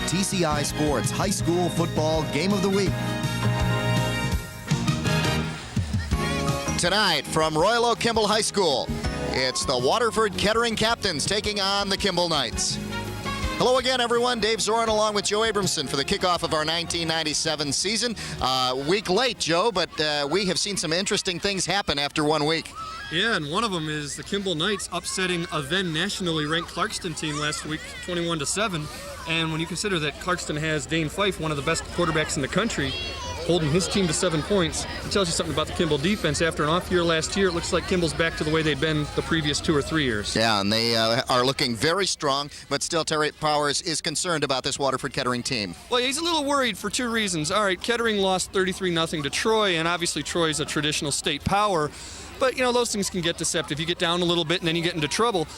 TCI Sports High School Football Game of the Week. Tonight from Royal Oak Kimball High School, it's the Waterford Kettering Captains taking on the Kimball Knights. Hello again, everyone. Dave Zorin along with Joe Abramson for the kickoff of our 1997 season. Week late, Joe, but we have seen some interesting things happen after 1 week. Yeah, and one of them is the Kimball Knights upsetting a then nationally ranked Clarkston team last week, 21-7. And when you consider that Clarkston has Dane Fife, one of the best quarterbacks in the country, holding his team to 7 points, it tells you something about the Kimball defense. After an off year last year, it looks like Kimball's back to the way they'd been the previous 2 or 3 years. Yeah, and they are looking very strong, but still Terry Powers is concerned about this Waterford Kettering team. Well, he's a little worried for 2 reasons. All right, Kettering lost 33-0 to Troy, and obviously Troy's a traditional state power. But, you know, those things can get deceptive. You get down a little bit and then you get into trouble.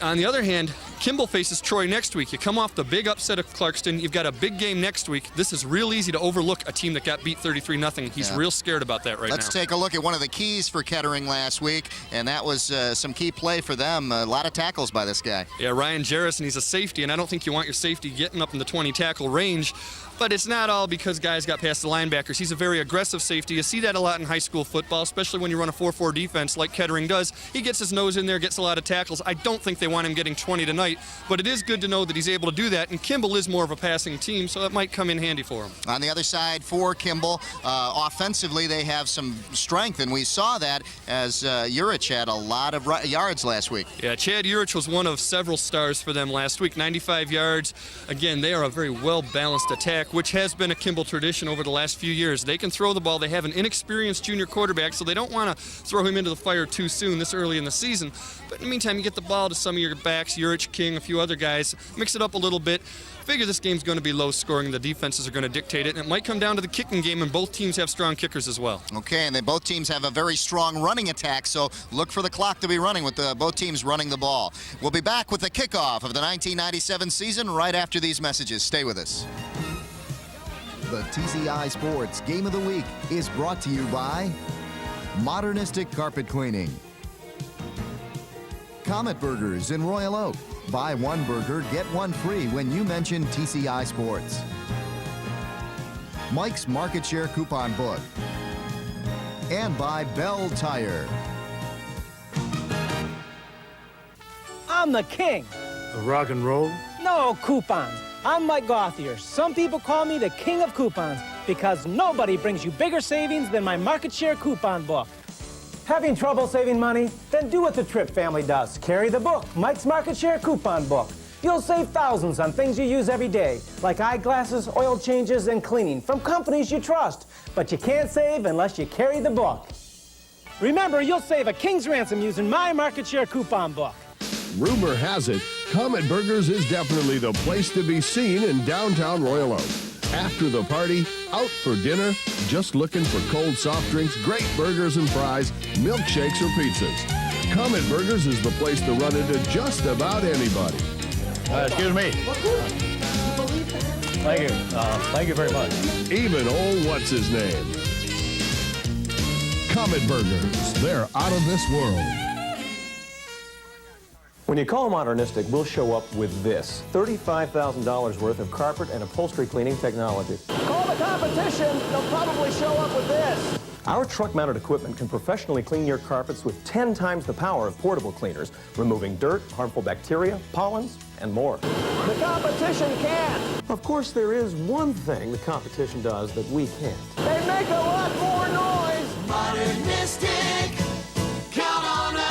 On the other hand, Kimball faces Troy next week. You come off the big upset of Clarkston. You've got a big game next week. This is real easy to overlook a team that got beat 33-0. He's real scared about that right now. Let's take a look at one of the keys for Kettering last week, and that was some key play for them. A lot of tackles by this guy. Yeah, Ryan Jarrison, he's a safety, and I don't think you want your safety getting up in the 20-tackle range. But it's not all because guys got past the linebackers. He's a very aggressive safety. You see that a lot in high school football, especially when you run a 4-4 defense like Kettering does. He gets his nose in there, gets a lot of tackles. I don't think they want him getting 20 tonight, but it is good to know that he's able to do that, and Kimball is more of a passing team, so that might come in handy for him. On the other side for Kimball, offensively they have some strength, and we saw that as Urich had a lot of yards last week. Yeah, Chad Urich was one of several stars for them last week, 95 yards. Again, they are a very well-balanced attack, which has been a Kimball tradition over the last few years. They can throw the ball. They have an inexperienced junior quarterback, so they don't want to throw him into the fire too soon this early in the season. But in the meantime, you get the ball to some of your backs, Urich, King, a few other guys, mix it up a little bit. Figure this game's going to be low scoring. The defenses are going to dictate it, and it might come down to the kicking game, and both teams have strong kickers as well. Okay, and both teams have a very strong running attack, so look for the clock to be running with both teams running the ball. We'll be back with the kickoff of the 1997 season right after these messages. Stay with us. The TCI Sports Game of the Week is brought to you by Modernistic Carpet Cleaning, Comet Burgers in Royal Oak. Buy 1 burger, get 1 free when you mention TCI Sports. Mike's Market Share Coupon Book. And by Bell Tire. I'm the king. Of rock and roll? No, coupons. I'm Mike Gothier. Some people call me the king of coupons because nobody brings you bigger savings than my Market Share Coupon Book. Having trouble saving money? Then do what the Tripp family does. Carry the book, Mike's Market Share Coupon Book. You'll save thousands on things you use every day, like eyeglasses, oil changes, and cleaning from companies you trust. But you can't save unless you carry the book. Remember, you'll save a king's ransom using my Market Share Coupon Book. Rumor has it, Comet Burgers is definitely the place to be seen in downtown Royal Oak. After the party, out for dinner, just looking for cold soft drinks, great burgers and fries, milkshakes or pizzas. Comet Burgers is the place to run into just about anybody. Excuse me. Thank you. Thank you very much. Even old what's-his-name. Comet Burgers, they're out of this world. When you call Modernistic, we'll show up with this. $35,000 worth of carpet and upholstery cleaning technology. Call the competition, they'll probably show up with this. Our truck-mounted equipment can professionally clean your carpets with 10 times the power of portable cleaners, removing dirt, harmful bacteria, pollens, and more. The competition can't. Of course, there is one thing the competition does that we can't. They make a lot more noise. Modernistic, count on us.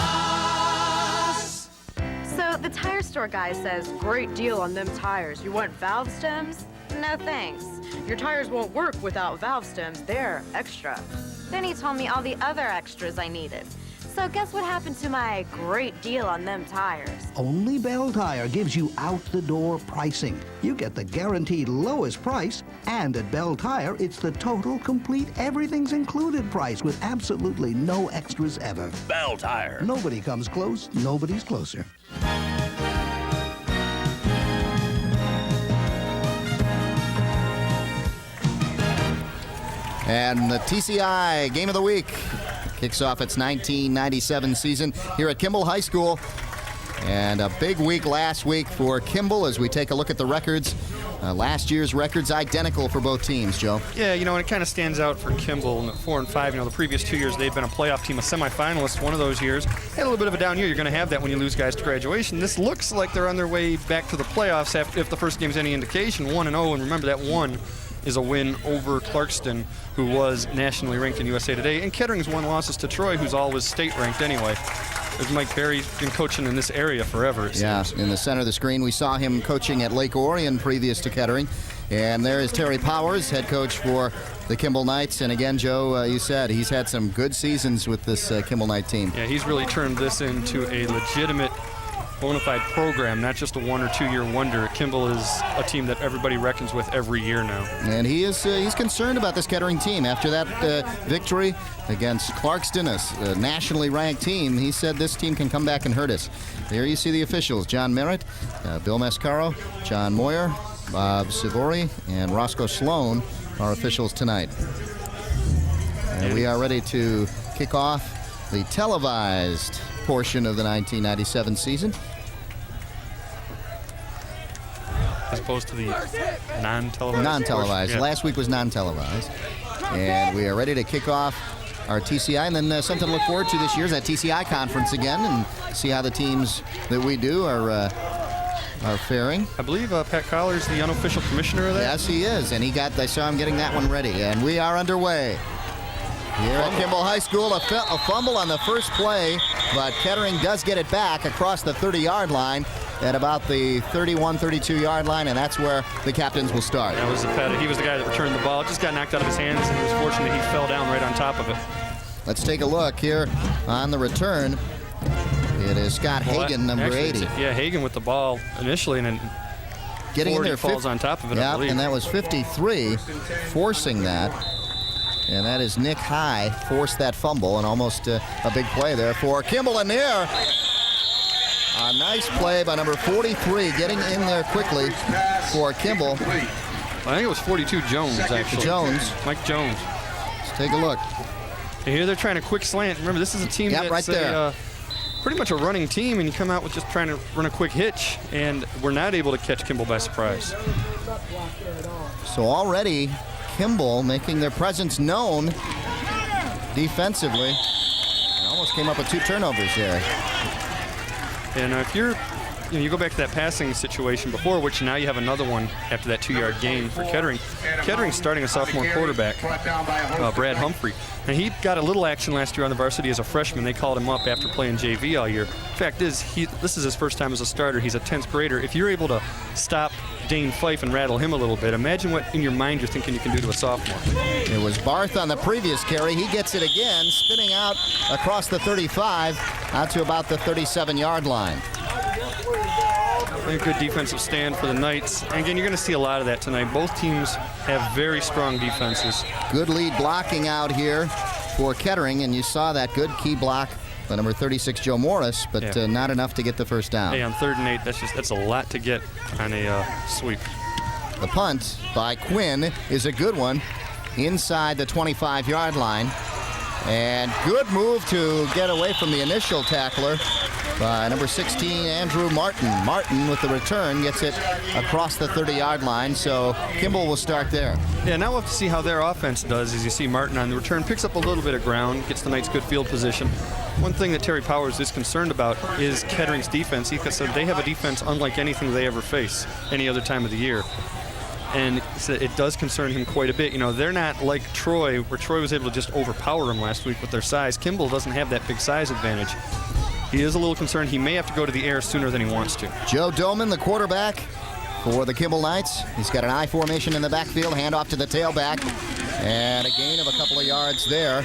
So the tire store guy says, great deal on them tires. You want valve stems? No thanks. Your tires won't work without valve stems. They're extra. Then he told me all the other extras I needed. So guess what happened to my great deal on them tires? Only Bell Tire gives you out-the-door pricing. You get the guaranteed lowest price, and at Bell Tire, it's the total, complete, everything's included price with absolutely no extras ever. Bell Tire. Nobody comes close, nobody's closer. And the TCI Game of the Week kicks off its 1997 season here at Kimball High School. And a big week last week for Kimball as we take a look at the records. Last year's record's identical for both teams, Joe. Yeah, and it kind of stands out for Kimball at 4 and 5. The previous 2 years they've been a playoff team, a semifinalist one of those years. Had a little bit of a down year. You're going to have that when you lose guys to graduation. This looks like they're on their way back to the playoffs if the first game's any indication. 1-0, and remember that 1 is a win over Clarkston, who was nationally ranked in USA Today. And Kettering's 1 losses to Troy, who's always state ranked anyway. There's Mike Berry, been coaching in this area forever, it seems. In the center of the screen, we saw him coaching at Lake Orion previous to Kettering. And there is Terry Powers, head coach for the Kimball Knights. And again, Joe, you said he's had some good seasons with this Kimball Knight team. Yeah, he's really turned this into a legitimate, bona fide program, not just a 1 or 2 year wonder. Kimball is a team that everybody reckons with every year now. And he's concerned about this Kettering team. After that victory against Clarkston, a nationally ranked team, he said this team can come back and hurt us. There you see the officials: John Merritt, Bill Mascaro, John Moyer, Bob Sivori, and Roscoe Sloan are officials tonight. And we are ready to kick off the televised portion of the 1997 season, as opposed to the non-televised. Non-televised. Yeah. Last week was non-televised. And we are ready to kick off our TCI, and then something to look forward to this year is that TCI conference again, and see how the teams that we do are faring. I believe Pat Collar's the unofficial commissioner of that. Yes, he is, and I saw him getting that one ready, and we are underway. Here at Kimball High School, a fumble on the first play, but Kettering does get it back across the 30-yard line at about the 31, 32-yard line, and that's where the captains will start. That was he was the guy that returned the ball. It just got knocked out of his hands, and he was fortunate he fell down right on top of it. Let's take a look here on the return. It is Scott Hagan, number 80. Yeah, Hagan with the ball initially, and then getting in there, falls on top of it, I believe. And that was 53 forcing that. And that is Nick High forced that fumble, and almost a big play there for Kimball in there. A nice play by number 43, getting in there quickly for Kimball. I think it was 42 Jones, actually. Jones. Mike Jones. Let's take a look. And here they're trying a quick slant. Remember, this is a team that's right there. Pretty much a running team, and you come out with just trying to run a quick hitch, and we're not able to catch Kimball by surprise. So already Kimball making their presence known defensively. They almost came up with 2 turnovers there. And if you go back to that passing situation before, which now you have another one after that 2-yard gain for Kettering. Kettering's starting a sophomore quarterback, Brad Humphrey. And he got a little action last year on the varsity as a freshman. They called him up after playing JV all year. Fact is, this is his first time as a starter. He's a 10th grader. If you're able to stop Dane Fife and rattle him a little bit, imagine what in your mind you're thinking you can do to a sophomore. It was Barth on the previous carry. He gets it again, spinning out across the 35, out to about the 37-yard line. A good defensive stand for the Knights. And again, you're going to see a lot of that tonight. Both teams have very strong defenses. Good lead blocking out here for Kettering, and you saw that good key block by number 36, Joe Morris, but not enough to get the first down. Hey, on 3rd and 8, that's a lot to get on a sweep. The punt by Quinn is a good one inside the 25-yard line. And good move to get away from the initial tackler by number 16, Andrew Martin. Martin with the return gets it across the 30-yard line, so Kimball will start there. Yeah, now we'll have to see how their offense does. As you see, Martin on the return picks up a little bit of ground, gets the Knights good field position. One thing that Terry Powers is concerned about is Kettering's defense. He said they have a defense unlike anything they ever face any other time of the year. And it does concern him quite a bit. They're not like Troy, where Troy was able to just overpower them last week with their size. Kimball doesn't have that big size advantage. He is a little concerned. He may have to go to the air sooner than he wants to. Joe Doman, the quarterback for the Kimball Knights. He's got an I formation in the backfield, handoff to the tailback, and a gain of a couple of yards there.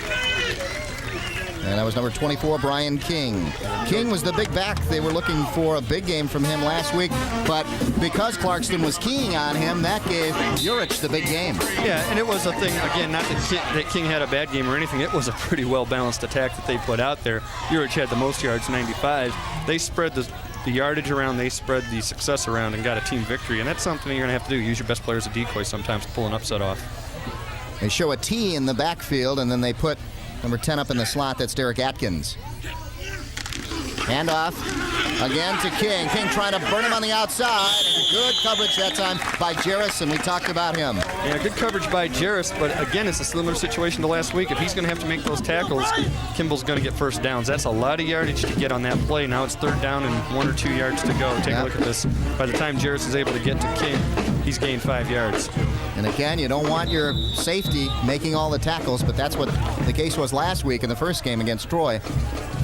And that was number 24, Brian King. King was the big back. They were looking for a big game from him last week, but because Clarkston was keying on him, that gave Urich the big game. Yeah, and it was a thing, again, not that King had a bad game or anything. It was a pretty well-balanced attack that they put out there. Urich had the most yards, 95. They spread the yardage around, they spread the success around and got a team victory, and that's something you're going to have to do. Use your best players as a decoy sometimes to pull an upset off. They show a T in the backfield, and then they put number 10 up in the slot. That's Derek Atkins. Handoff Again to King. King trying to burn him on the outside. And good coverage that time by Jarris, and we talked about him. Yeah, good coverage by Jarris, but again, it's a similar situation to last week. If he's going to have to make those tackles, Kimball's going to get first downs. That's a lot of yardage to get on that play. Now it's 3rd down and 1 or 2 yards to go. Take a look at this. By the time Jarris is able to get to King, he's gained 5 yards. And again, you don't want your safety making all the tackles, but that's what the case was last week in the first game against Troy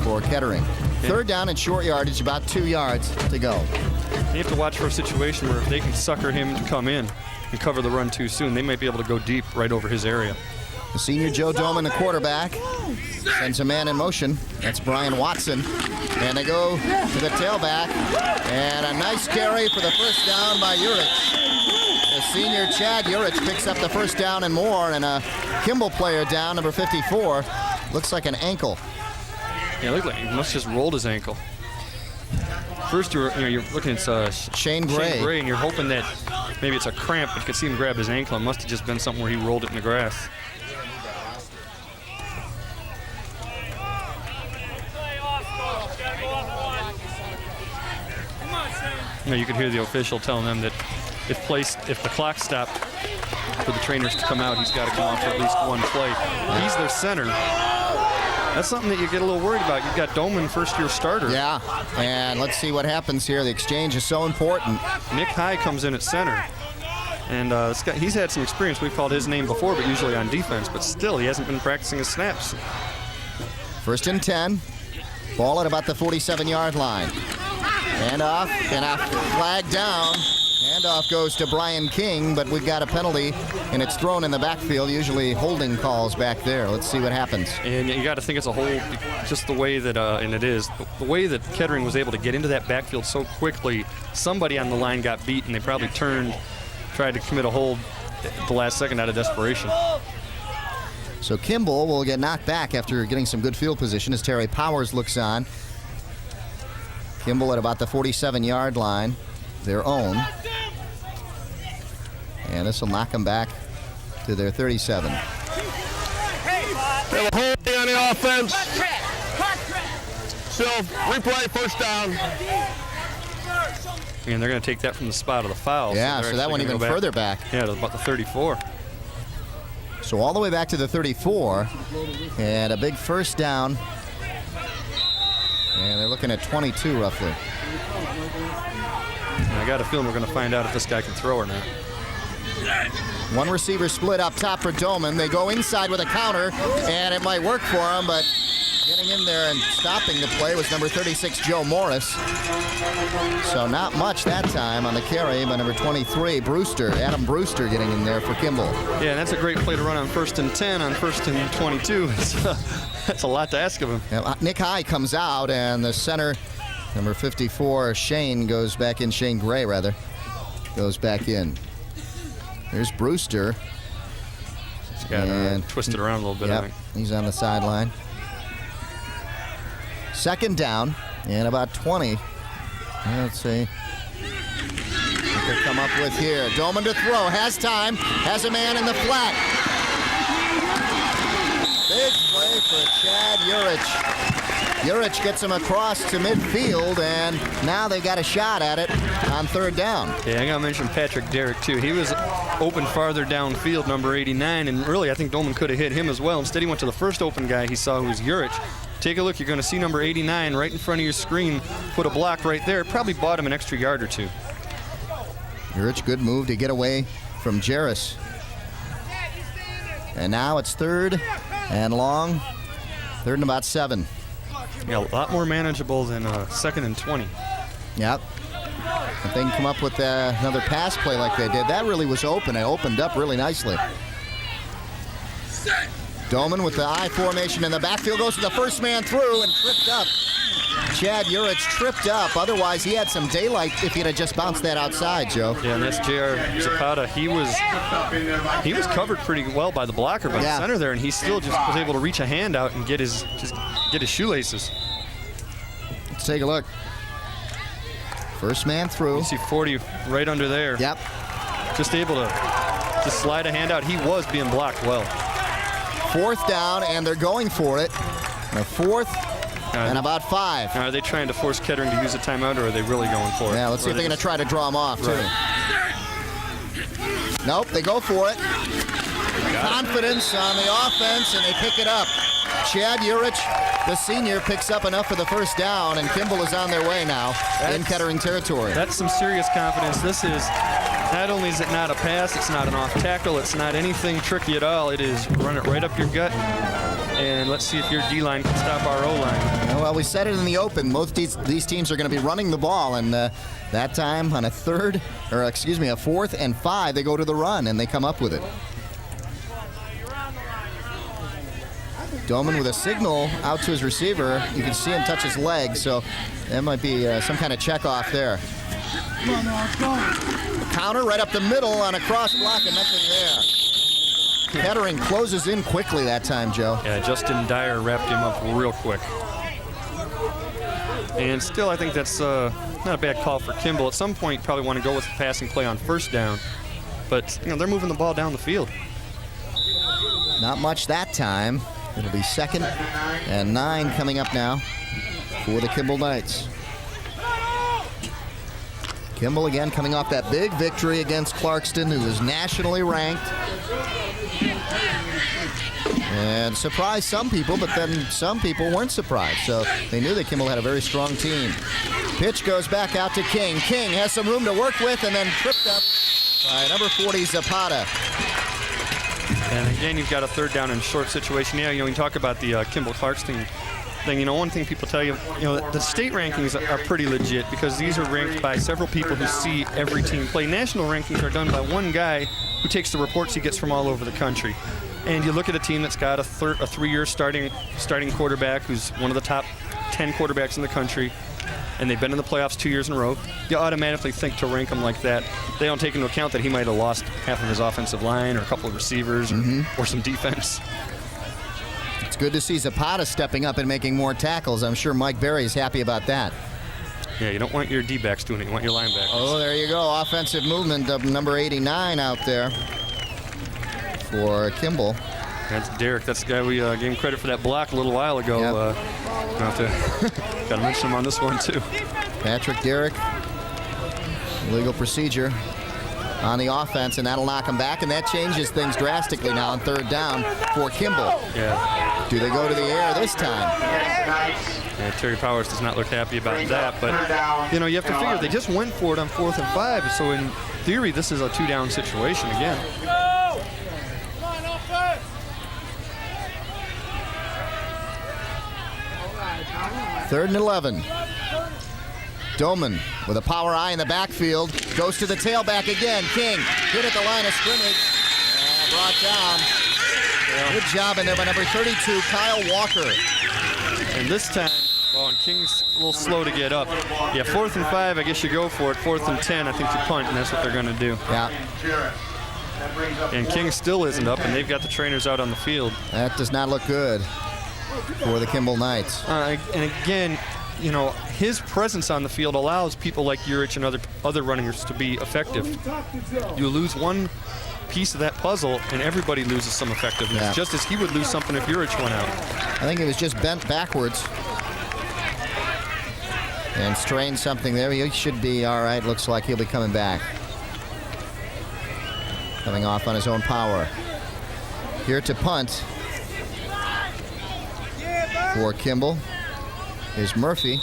for Kettering. 3rd down and short yardage, about 2 yards to go. You have to watch for a situation where if they can sucker him to come in and cover the run too soon, they might be able to go deep right over his area. The senior Joe Doman, the quarterback, sends a man in motion. That's Brian Watson. And they go to the tailback. And a nice carry for the first down by Urich. The senior Chad Urich picks up the first down and more. And a Kimball player down, number 54. Looks like an ankle. Yeah, look like he must have just rolled his ankle. First, you're looking at Shane Gray, and you're hoping that maybe it's a cramp, but you can see him grab his ankle. It must have just been something where he rolled it in the grass. You can hear the official telling them that if the clock stopped for the trainers to come out, he's got to come out for at least one play. He's their center. That's something that you get a little worried about. You've got Doman, first-year starter. Yeah, and let's see what happens here. The exchange is so important. Nick High comes in at center. And he's had some experience. We've called his name before, but usually on defense. But still, he hasn't been practicing his snaps. 1st and 10. Ball at about the 47-yard line. Handoff, and a flag down. Handoff goes to Brian King, but we've got a penalty, and it's thrown in the backfield. Usually holding calls back there. Let's see what happens. And you got to think it's a hold, just the way that, and it is, the way that Kettering was able to get into that backfield so quickly. Somebody on the line got beat, and they probably tried to commit a hold at the last second out of desperation. So Kimball will get knocked back after getting some good field position as Terry Powers looks on. Kimball at about the 47-yard line, their own. And this will knock them back to their 37. They have a holding on the offense. Still, replay, first down. And they're going to take that from the spot of the foul. Yeah, so that went even further back. Yeah, to about the 34. So all the way back to the 34. And a big first down. And they're looking at 22 roughly. And I got a feeling we're going to find out if this guy can throw or not. One receiver split up top for Doman. They go inside with a counter, and it might work for him, but getting in there and stopping the play was number 36, Joe Morris. So not much that time on the carry by number 23, Brewster. Adam Brewster getting in there for Kimball. Yeah, and that's a great play to run on 1st and 10, on 1st and 22. That's a lot to ask of him. Yeah, Nick High comes out, and the center, number 54, Shane goes back in. Shane Gray, rather, goes back in. There's Brewster. He's got twisted around a little bit, yep, I think. He's on the sideline. 2nd down and about 20. Let's see what they come up with here. Doman to throw, has time, has a man in the flat. Big play for Chad Urich. Urich gets him across to midfield, and now they got a shot at it on 3rd down. Yeah, I got to mention Patrick Derrick, too. He was open farther downfield, number 89, and really I think Doman could have hit him as well. Instead, he went to the first open guy he saw, who was Urich. Take a look. You're going to see number 89 right in front of your screen. Put a block right there. Probably bought him an extra yard or two. Urich, good move to get away from Jarris. And now it's 3rd and long. 3rd and about 7. Yeah, a lot more manageable than 2nd and 20. Yep. If they can come up with another pass play like they did, that really was open. It opened up really nicely. Doman with the I formation in the backfield goes to the first man through and tripped up. Chad Urich tripped up. Otherwise, he had some daylight if he'd have just bounced that outside, Joe. Yeah, and that's J.R. Zapata. He was covered pretty well by the blocker, by the center there, and he still just was able to reach a hand out and get his shoelaces. Let's take a look. First man through. You see 40 right under there. Yep. Just able to just slide a hand out. He was being blocked well. 4th down, and they're going for it. Now 4th And about 5. Now, are they trying to force Kettering to use a timeout, or are they really going for it? Yeah, let's see if they're going to try to draw him off, too. Right. Nope, they go for it. Confidence on the offense, and they pick it up. Chad Urich, the senior, picks up enough for the first down, and Kimball is on their way now in Kettering territory. That's some serious confidence. This is, not only is it not a pass, it's not an off tackle, it's not anything tricky at all. It is run it right up your gut, and let's see if your D-line can stop our O-line. Well, we said it in the open. Most these teams are going to be running the ball, and that time on a 4th and 5, they go to the run, and they come up with it. Doman with a signal out to his receiver. You can see him touch his leg, so that might be some kind of check off there. Counter right up the middle on a cross block, and nothing there. Kettering closes in quickly that time, Joe. Yeah, Justin Dyer wrapped him up real quick. And still, I think that's not a bad call for Kimball. At some point, probably want to go with the passing play on first down. But, they're moving the ball down the field. Not much that time. It'll be 2nd and 9 coming up now for the Kimball Knights. Kimball again coming off that big victory against Clarkston, who was nationally ranked. And surprised some people, but then some people weren't surprised. So they knew that Kimball had a very strong team. Pitch goes back out to King. King has some room to work with and then tripped up by number 40, Zapata. And again, you've got a 3rd down and short situation. Yeah, when you talk about the Kimball-Clarkston thing, one thing people tell you, the state rankings are pretty legit because these are ranked by several people who see every team play. National rankings are done by one guy who takes the reports he gets from all over the country. And you look at a team that's got a 3-year starting quarterback who's one of the top 10 quarterbacks in the country, and they've been in the playoffs 2 years in a row, you automatically think to rank them like that. They don't take into account that he might have lost half of his offensive line or a couple of receivers or some defense. It's good to see Zapata stepping up and making more tackles. I'm sure Mike Berry's happy about that. Yeah, you don't want your D-backs doing it. You want your linebackers. Oh, there you go. Offensive movement of number 89 out there for Kimball. That's Derek. That's the guy we gave him credit for that block a little while ago. Yep. Got to mention him on this one, too. Patrick Derrick, legal procedure on the offense, and that'll knock him back, and that changes things drastically now on 3rd down for Kimball. Yeah. Do they go to the air this time? Yeah, Terry Powers does not look happy about that, but, you have to figure they just went for it on 4th and 5, so in theory, this is a 2-down situation again. Third and 11. Doman with a power eye in the backfield. Goes to the tailback again. King hit at the line of scrimmage. And brought down. Yeah. Good job in there by number 32, Kyle Walker. And this time, and King's a little slow to get up. Yeah, 4th and 5, I guess you go for it. 4th and 10, I think you punt, and that's what they're going to do. Yeah. And King still isn't up, and they've got the trainers out on the field. That does not look good for the Kimball Knights. And again, his presence on the field allows people like Urich and other runners to be effective. You lose one piece of that puzzle, and everybody loses some effectiveness, just as he would lose something if Urich went out. I think he was just bent backwards and strained something there. He should be all right. Looks like he'll be coming back. Coming off on his own power. Here to punt for Kimball is Murphy.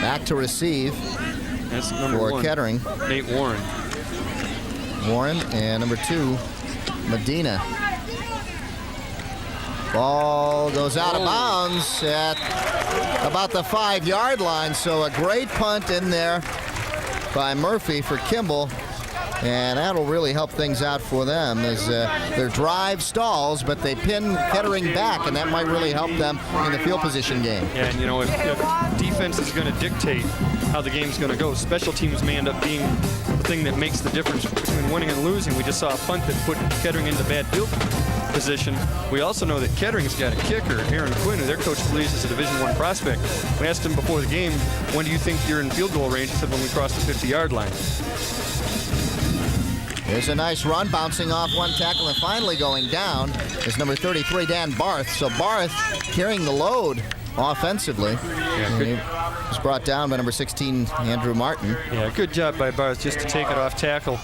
Back to receive for Kettering. Nate Warren. Warren and number 2, Medina. Ball goes out of bounds at about the 5-yard line. So a great punt in there by Murphy for Kimball. And that'll really help things out for them as their drive stalls, but they pin Kettering back, and that might really help them in the field position game. Yeah, and if defense is going to dictate how the game's going to go, special teams may end up being the thing that makes the difference between winning and losing. We just saw a punt that put Kettering into bad field position. We also know that Kettering's got a kicker, Aaron Quinn, who their coach believes is a Division I prospect. We asked him before the game, when do you think you're in field goal range? He said, when we cross the 50-yard line. There's a nice run, bouncing off one tackle and finally going down is number 33, Dan Barth. So Barth carrying the load offensively. Yeah, good. He was brought down by number 16, Andrew Martin. Yeah, good job by Barth just to take it off tackle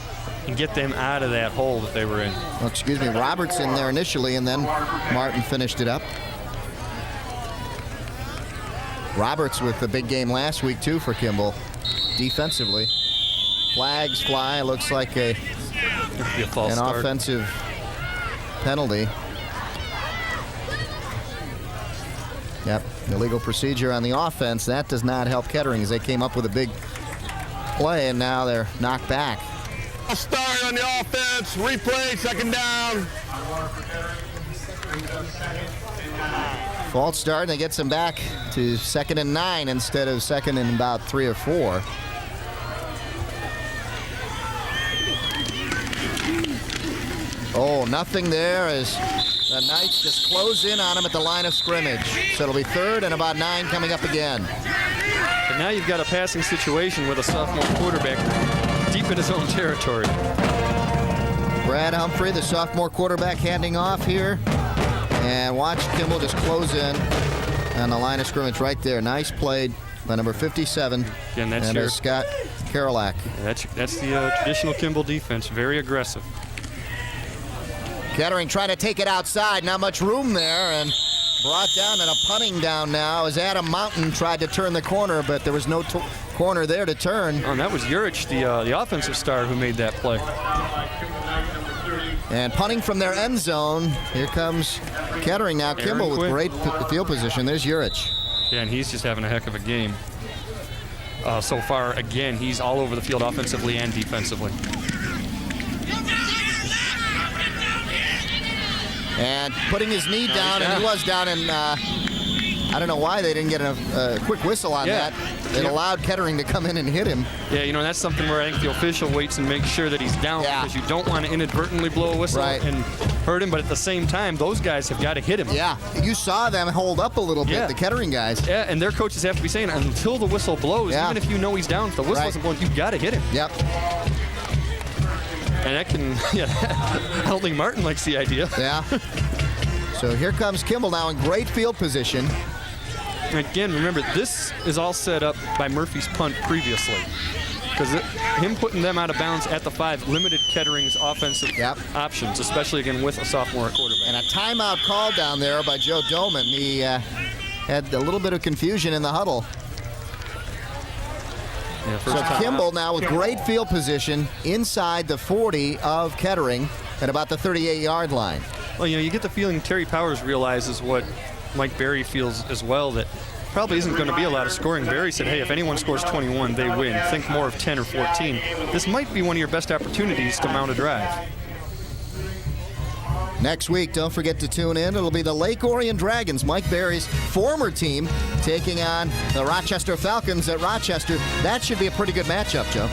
and get them out of that hole that they were in. Well, excuse me, Roberts in there initially, and then Martin finished it up. Roberts with the big game last week, too, for Kimball, defensively. Flags fly. Looks like an offensive penalty. Yep, illegal procedure on the offense. That does not help Kettering as they came up with a big play, and now they're knocked back. Start on the offense. Replay, second down. False start, and they get them back to 2nd and 9 instead of 2nd and about 3 or 4. Oh, nothing there as the Knights just close in on them at the line of scrimmage. So it'll be 3rd and about 9 coming up again. But now you've got a passing situation with a sophomore quarterback deep in his own territory. Brad Humphrey, the sophomore quarterback, handing off here. And watch Kimball just close in on the line of scrimmage right there. Nice play by number 57. Again, that's and Scott Karolak. That's the traditional Kimball defense, very aggressive. Kettering trying to take it outside, not much room there, and brought down and a punting down now as Adam Mountain tried to turn the corner, but there was no corner there to turn. Oh, and that was Urich, the offensive star, who made that play. And punting from their end zone, here comes Kettering now. Kimball with great field position. There's Urich. Yeah, and he's just having a heck of a game. So far, again, he's all over the field offensively and defensively. And putting his knee down, and he was down, and I don't know why they didn't get a quick whistle on that. It allowed Kettering to come in and hit him. Yeah, you know, that's something where I think the official waits and makes sure that he's down because you don't want to inadvertently blow a whistle and hurt him, but at the same time, those guys have got to hit him. Yeah, you saw them hold up a little bit, the Kettering guys. Yeah, and their coaches have to be saying, until the whistle blows, even if you know he's down, if the whistle isn't blowing, you've got to hit him. Yep. And that can, I don't think Martin likes the idea. Yeah. So here comes Kimball now in great field position. Again, remember, this is all set up by Murphy's punt previously. Because him putting them out of bounds at the 5 limited Kettering's offensive options, especially, again, with a sophomore quarterback. And a timeout call down there by Joe Doman. He had a little bit of confusion in the huddle. Yeah, so Kimball now with great field position inside the 40 of Kettering at about the 38-yard line. Well, you know, you get the feeling Terry Powers realizes what Mike Berry feels as well, that probably isn't going to be a lot of scoring. Berry said, hey, if anyone scores 21, they win. Think more of 10 or 14. This might be one of your best opportunities to mount a drive. Next week, don't forget to tune in. It'll be the Lake Orion Dragons, Mike Berry's former team, taking on the Rochester Falcons at Rochester. That should be a pretty good matchup, Joe.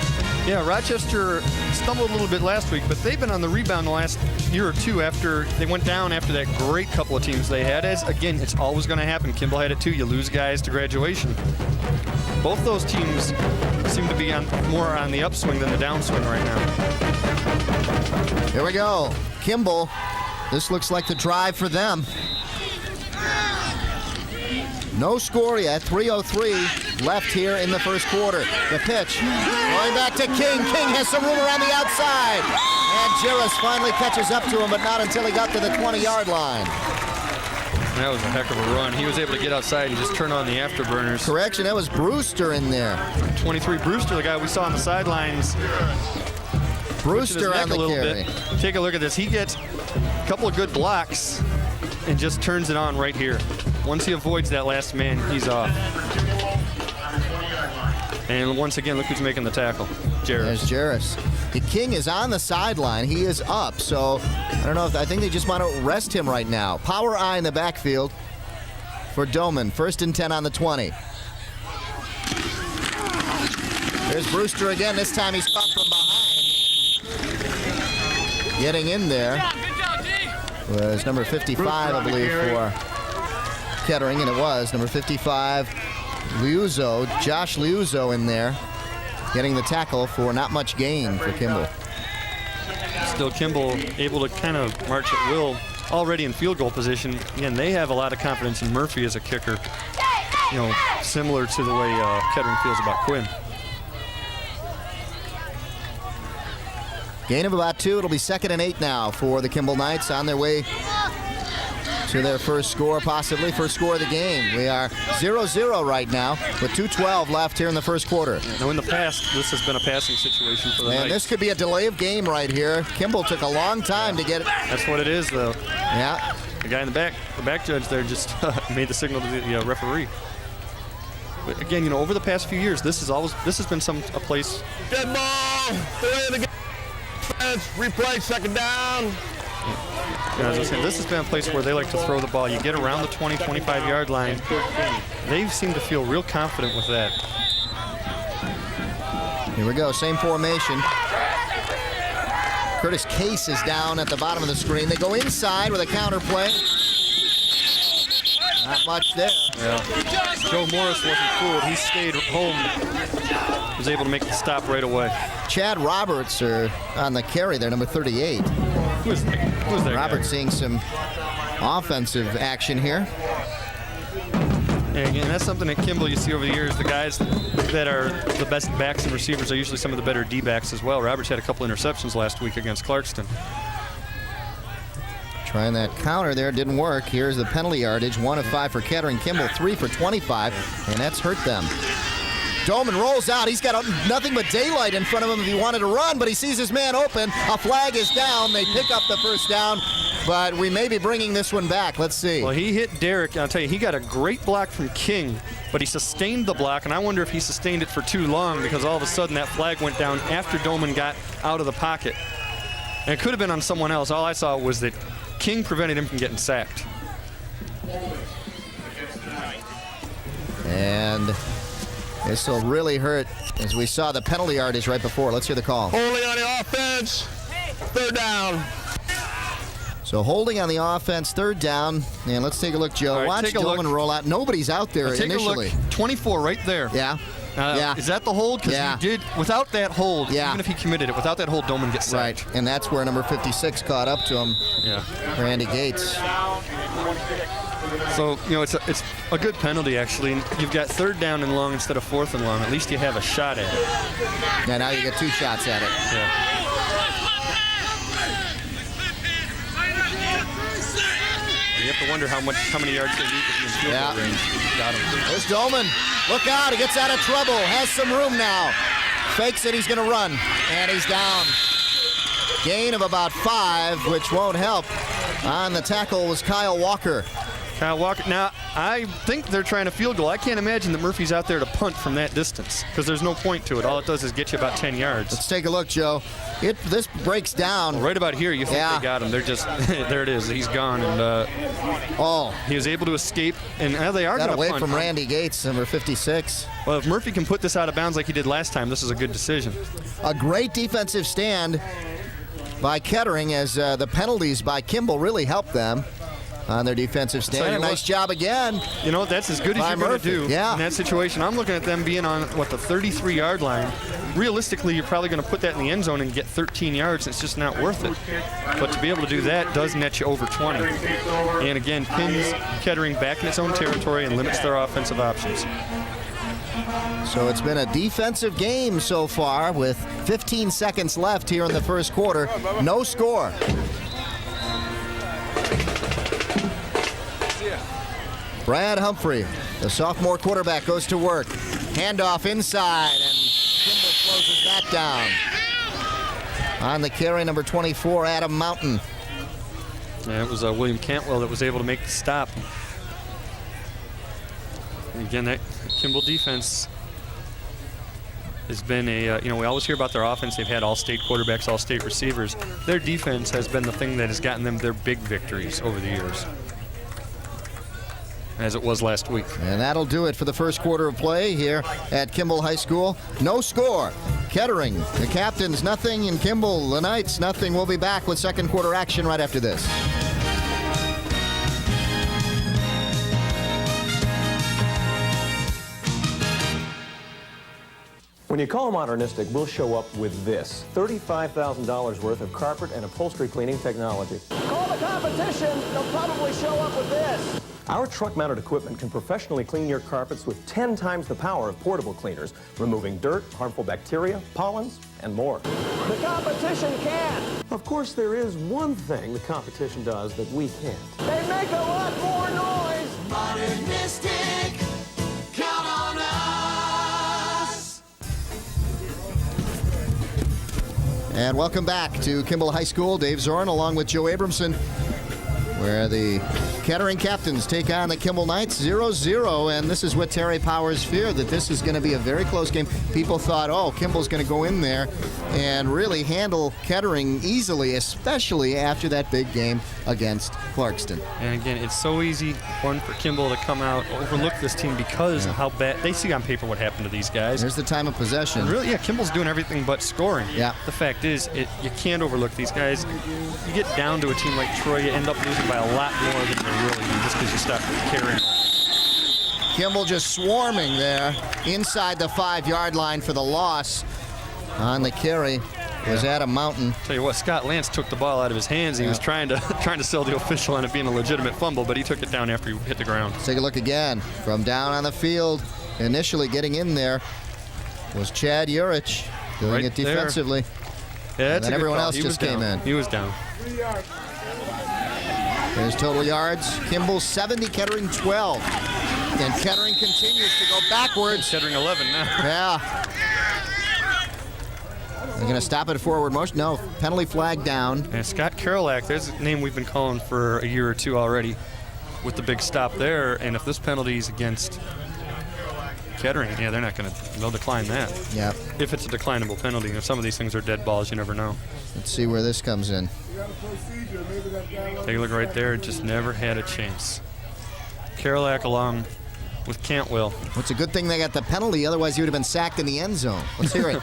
Yeah, Rochester stumbled a little bit last week, but they've been on the rebound the last year or two after they went down after that great couple of teams they had. As again, it's always going to happen. Kimball had it too. You lose guys to graduation. Both those teams seem to be more on the upswing than the downswing right now. Here we go. Kimball. This looks like the drive for them. No score yet. 3:03 left here in the first quarter. The pitch going back to King. King has some room around the outside. And Jarris finally catches up to him, but not until he got to the 20-yard line. That was a heck of a run. He was able to get outside and just turn on the afterburners. Correction, that was Brewster in there. 23 Brewster, the guy we saw on the sidelines. Brewster on the carry. Take a look at this. He gets a couple of good blocks and just turns it on right here. Once he avoids that last man, he's off. And once again, look who's making the tackle. Jarris. There's Jarris. The King is on the sideline. He is up. So I don't know if I think they just want to rest him right now. Power eye in the backfield for Doman. 1st and 10 on the 20. There's Brewster again. This time he's caught from behind. Getting in there was number 55, I believe, for Kettering, and it was number 55, Liuzzo, Josh Liuzzo in there, getting the tackle for not much gain for Kimball. still Kimball able to kind of march at will, already in field goal position. Again, they have a lot of confidence in Murphy as a kicker, similar to the way Kettering feels about Quinn. Gain of about 2. It'll be 2nd and 8 now for the Kimball Knights on their way to their first score, possibly first score of the game. We are 0-0 right now with 2:12 left here in the first quarter. Now, in the past, this has been a passing situation for the Knights. And this could be a delay of game right here. Kimball took a long time to get it. That's what it is, though. Yeah. The guy in the back judge there just made the signal to the referee. But again, over the past few years, this has been a place. Dead ball. Away the defense. Replay, 2nd down. As I was saying, this has been a place where they like to throw the ball. You get around the 20, 25-yard line. They seem to feel real confident with that. Here we go, same formation. Curtis Case is down at the bottom of the screen. They go inside with a counter play. Not much there. Yeah. Joe Morris wasn't fooled. He stayed home. Was able to make the stop right away. Chad Roberts on the carry there, number 38. Who's that Roberts guy? seeing some offensive action here. And again, that's something at Kimball you see over the years. The guys that are the best backs and receivers are usually some of the better D-backs as well. Roberts had a couple interceptions last week against Clarkston. Trying that counter there, didn't work. Here's the penalty yardage, 1 of 5 for Kettering. Kimball 3 for 25, and that's hurt them. Doman rolls out. He's got nothing but daylight in front of him if he wanted to run, but he sees his man open. A flag is down. They pick up the first down, but we may be bringing this one back. Let's see. Well, he hit Derrick. I'll tell you, he got a great block from King, but he sustained the block, and I wonder if he sustained it for too long because all of a sudden that flag went down after Doman got out of the pocket. And it could have been on someone else. All I saw was that King prevented him from getting sacked. And this will really hurt, as we saw the penalty yardage right before. Let's hear the call. Holding on the offense. 3rd down. So holding on the offense, 3rd down. And let's take a look, Joe. Right, Watch Doman roll out. Nobody's out there Take initially. a look. 24 right there. Yeah. Is that the hold? Because Yeah. he did, without that hold, Yeah. even if he committed it, without that hold, Doman gets sacked. Right, and that's where number 56 caught up to him. Yeah. Randy Gates. So, it's a good penalty, actually. You've got 3rd down and long instead of 4th and long. At least you have a shot at it. Yeah, now you get 2 shots at it. Yeah. You have to wonder how many yards they need to be in field goal range. Got him. There's Doman. Look out, he gets out of trouble. Has some room now. Fakes it, he's going to run. And he's down. Gain of about 5, which won't help. On the tackle was Kyle Walker. Kyle Walker. Now, I think they're trying to field goal. I can't imagine that Murphy's out there to punt from that distance because there's no point to it. All it does is get you about 10 yards. Let's take a look, Joe. This breaks down. Well, right about here, you think they got him. They're just, there it is. He's gone. And he was able to escape. And they are going to away punt. from Randy Gates, number 56. Well, if Murphy can put this out of bounds like he did last time, this is a good decision. A great defensive stand by Kettering as the penalties by Kimball really helped them on their defensive stand. A nice job again. That's as good as you're going to do in that situation. I'm looking at them being on, the 33-yard line. Realistically, you're probably going to put that in the end zone and get 13 yards. It's just not worth it. But to be able to do that does net you over 20. And again, pins Kettering back in its own territory and limits their offensive options. So it's been a defensive game so far with 15 seconds left here in the first quarter. No score. Brad Humphrey, the sophomore quarterback, goes to work. Handoff inside, and Kimball closes that down. On the carry, number 24, Adam Mountain. Yeah, it was William Cantwell that was able to make the stop. And again, that Kimball defense has been we always hear about their offense. They've had all-state quarterbacks, all-state receivers. Their defense has been the thing that has gotten them their big victories over the years, as it was last week. And that'll do it for the first quarter of play here at Kimball High School. No score. Kettering, the Captains, nothing, and Kimball, the Knights, nothing. We'll be back with second quarter action right after this. When you call modernistic, we'll show up with this. $35,000 worth of carpet and upholstery cleaning technology. Call the competition. They'll probably show up with this. Our truck-mounted equipment can professionally clean your carpets with 10 times the power of portable cleaners, removing dirt, harmful bacteria, pollens, and more. The competition can. Of course, there is one thing the competition does that we can't. They make a lot more noise. Modernistic, count on us. And welcome back to Kimball High School. Dave Zorn along with Joe Abramson, where the Kettering Captains take on the Kimball Knights 0-0, and this is what Terry Powers feared, that this is going to be a very close game. People thought, oh, Kimball's going to go in there and really handle Kettering easily, especially after that big game against Clarkston. And again, it's so easy for Kimball to come out, overlook this team because of how bad they see on paper what happened to these guys. There's the time of possession. And really, yeah, Kimball's doing everything but scoring. Yeah. The fact is, you can't overlook these guys. You get down to a team like Troy, you end up losing by a lot more than you really do just because you stop carrying. Kimball just swarming there inside the 5-yard line for the loss on the carry. Was Adam Mountain. Tell you what, Scott Lance took the ball out of his hands. He was trying to sell the official on it being a legitimate fumble, but he took it down after he hit the ground. Let's take a look again from down on the field. Initially getting in there was Chad Urich doing Right it defensively. Yeah, and then everyone else just came in. He was down. There's total yards. Kimball 70, Kettering 12. And Kettering continues to go backwards. Kettering 11 now. Yeah. They're going to stop it forward motion. No, penalty flag down. And Scott Karolak, there's a name we've been calling for a year or two already with the big stop there. And if this penalty is against Kettering, yeah, they're not going to, they'll decline that. Yeah. If it's a declinable penalty. If some of these things are dead balls, you never know. Let's see where this comes in. Take a look right there. It just never had a chance. Karolak along with Cantwell. Well, it's a good thing they got the penalty. Otherwise, he would have been sacked in the end zone. Let's hear it.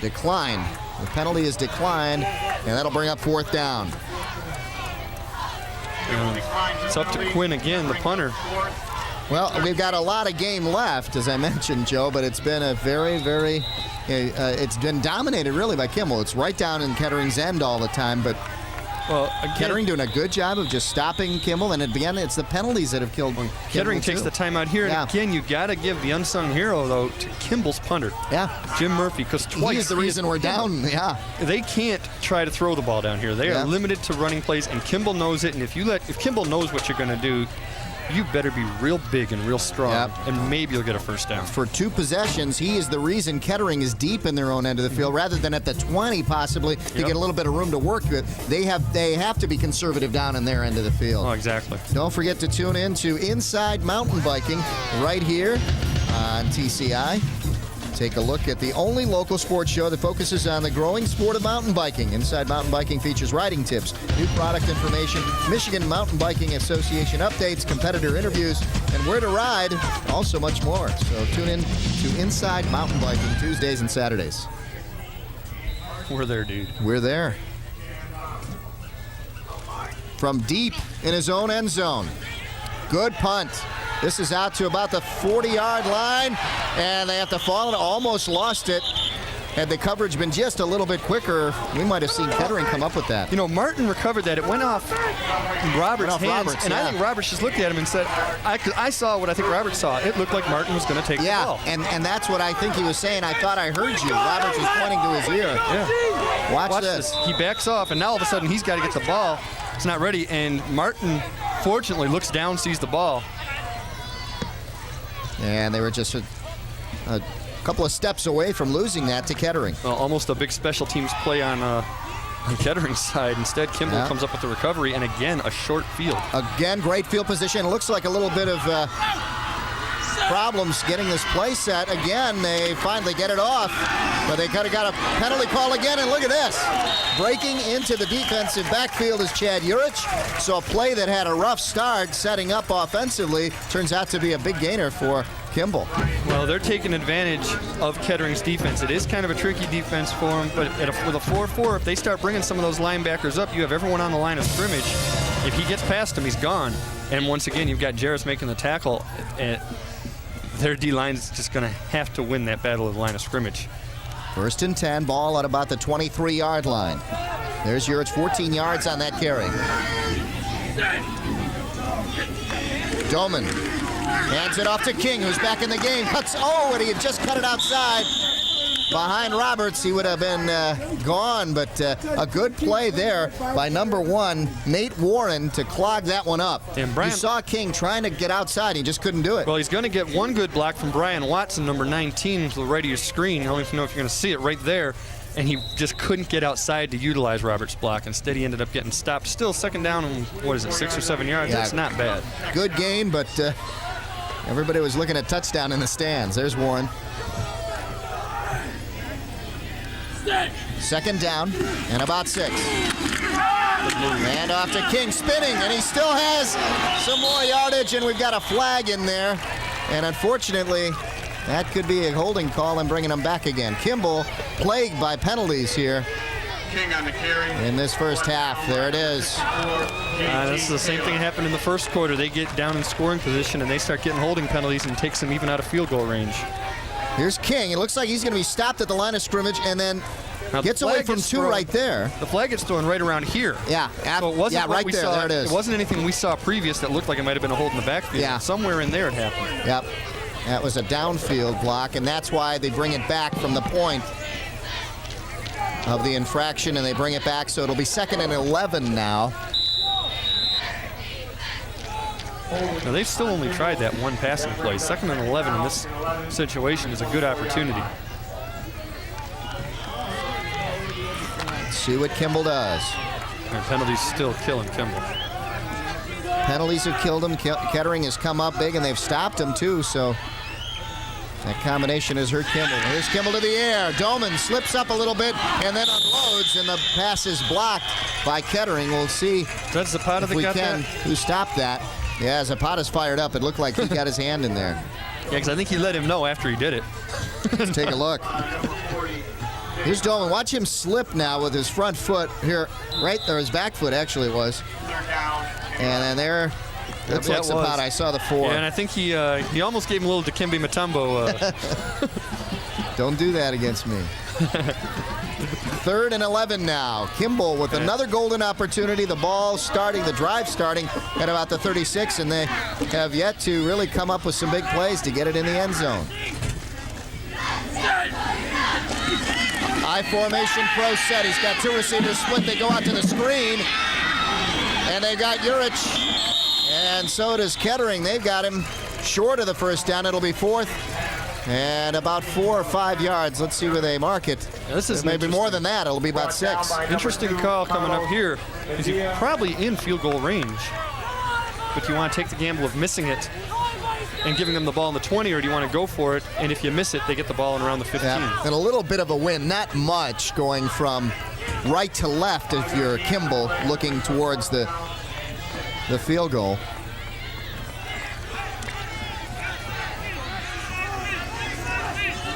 Decline. The penalty is declined, and that'll bring up 4th down. It's up to Quinn again, the punter. Well, we've got a lot of game left, as I mentioned, Joe, but it's been a very, it's been dominated really by Kimball. It's right down in Kettering's end all the time, but Kettering doing a good job of just stopping Kimball, and again, it's the penalties that have killed Kettering takes the timeout here, and again, you got to give the unsung hero, though, to Kimball's punter. Yeah. Jim Murphy, because twice. He's the reason we're down, yeah. They can't try to throw the ball down here. They are limited to running plays, and Kimball knows it, and if Kimball knows what you're going to do, you better be real big and real strong, and maybe you'll get a first down. For 2 possessions, he is the reason Kettering is deep in their own end of the field, rather than at the 20 possibly to get a little bit of room to work with. They have to be conservative down in their end of the field. Oh, exactly. Don't forget to tune in to Inside Mountain Biking right here on TCI. Take a look at the only local sports show that focuses on the growing sport of mountain biking. Inside Mountain Biking features riding tips, new product information, Michigan Mountain Biking Association updates, competitor interviews, and where to ride, also much more. So tune in to Inside Mountain Biking Tuesdays and Saturdays. We're there, dude. We're there. From deep in his own end zone. Good punt. This is out to about the 40-yard line, and they have to fall and almost lost it. Had the coverage been just a little bit quicker, we might have seen Kettering come up with that. You know, Martin recovered that. It went off Roberts' hands, and I think Roberts just looked at him and said, I saw what I think Roberts saw. It looked like Martin was going to take the ball. And that's what I think he was saying. I thought I heard you. Roberts was pointing to his ear. Yeah. Watch this. He backs off, and now all of a sudden he's got to get the ball. It's not ready, and Martin, fortunately, looks down, sees the ball. And they were just a couple of steps away from losing that to Kettering. Well, almost a big special teams play on Kettering's side. Instead, Kimball comes up with the recovery, and again, a short field. Again, great field position. It looks like a little bit of problems getting this play set. Again, they finally get it off, but they kind of got a penalty call again, and look at this. Breaking into the defensive backfield is Chad Urich. So a play that had a rough start setting up offensively turns out to be a big gainer for Kimball. Well, they're taking advantage of Kettering's defense. It is kind of a tricky defense for them, but with a 4-4, if they start bringing some of those linebackers up, you have everyone on the line of scrimmage. If he gets past him, he's gone. And once again, you've got Jarris making the tackle. their D-line's just going to have to win that battle of the line of scrimmage. 1st and 10, ball at about the 23-yard line. There's Urich, 14 yards on that carry. Doman hands it off to King, who's back in the game. Cuts, and he had just cut it outside. Behind Roberts, he would have been gone, but a good play there by number 1, Nate Warren, to clog that one up. And Brian, you saw King trying to get outside. He just couldn't do it. Well, he's going to get one good block from Brian Watson, number 19, to the right of your screen. I don't even know if you're going to see it right there. And he just couldn't get outside to utilize Roberts' block. Instead, he ended up getting stopped. Still second down and, 6 or 7 yards? Yeah, that's not bad. Good gain, but everybody was looking at touchdown in the stands. There's Warren. 2nd down and about 6. And off to King, spinning, and he still has some more yardage, and we've got a flag in there. And unfortunately, that could be a holding call and bringing him back again. Kimball plagued by penalties here King on the carry in this first half. There it is. This is the same thing that happened in the first quarter. They get down in scoring position, and they start getting holding penalties and takes them even out of field goal range. Here's King. It looks like he's going to be stopped at the line of scrimmage and then gets away from 2 right there. The flag gets thrown right around here. Yeah, so it wasn't right there. There it is. It wasn't anything we saw previous that looked like it might have been a hold in the backfield. Yeah. Somewhere in there it happened. Yep. That was a downfield block, and that's why they bring it back from the point of the infraction, and they bring it back, so it'll be 2nd and 11 now. Now, they've still only tried that one passing play. 2nd and 11 in this situation is a good opportunity. Let's see what Kimball does. And penalties still killing Kimball. Penalties have killed him. Kettering has come up big, and they've stopped him, too, so that combination has hurt Kimball. Here's Kimball to the air. Doman slips up a little bit and then unloads, and the pass is blocked by Kettering. We'll see That's Zapata that got that? who stopped that. Yeah, Zapata's fired up. It looked like he got his hand in there. Yeah, because I think he let him know after he did it. Let's take a look. Here's Doman. Watch him slip now with his front foot here, right there. His back foot actually was. And then there, looks like Zapata. I saw the 4. Yeah, and I think he almost gave him a little Dikembe Mutombo. Don't do that against me. 3rd and 11 now. Kimball with another golden opportunity. The ball starting, the drive starting at about the 36, and they have yet to really come up with some big plays to get it in the end zone. I formation pro set. He's got 2 receivers split. They go out to the screen, and they've got Urich, and so does Kettering. They've got him short of the first down. It'll be 4th and about 4 or 5 yards. Let's see where they mark it. Now, this is maybe more than that. It'll be about 6. Interesting call coming up here. He's probably in field goal range, but you want to take the gamble of missing it and giving them the ball in the 20, or do you want to go for it? And if you miss it, they get the ball in around the 15. Yeah, and a little bit of a win, not much, going from right to left if you're Kimball looking towards the field goal.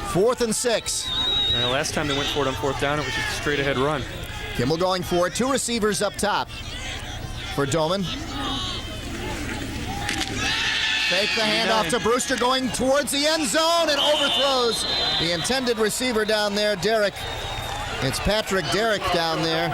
Fourth and 6. Last time they went for it on 4th down, it was just a straight ahead run. Kimball going for it. 2 receivers up top for Doman. Fake the handoff to Brewster, going towards the end zone and overthrows the intended receiver down there, Derrick. It's Patrick Derrick down there.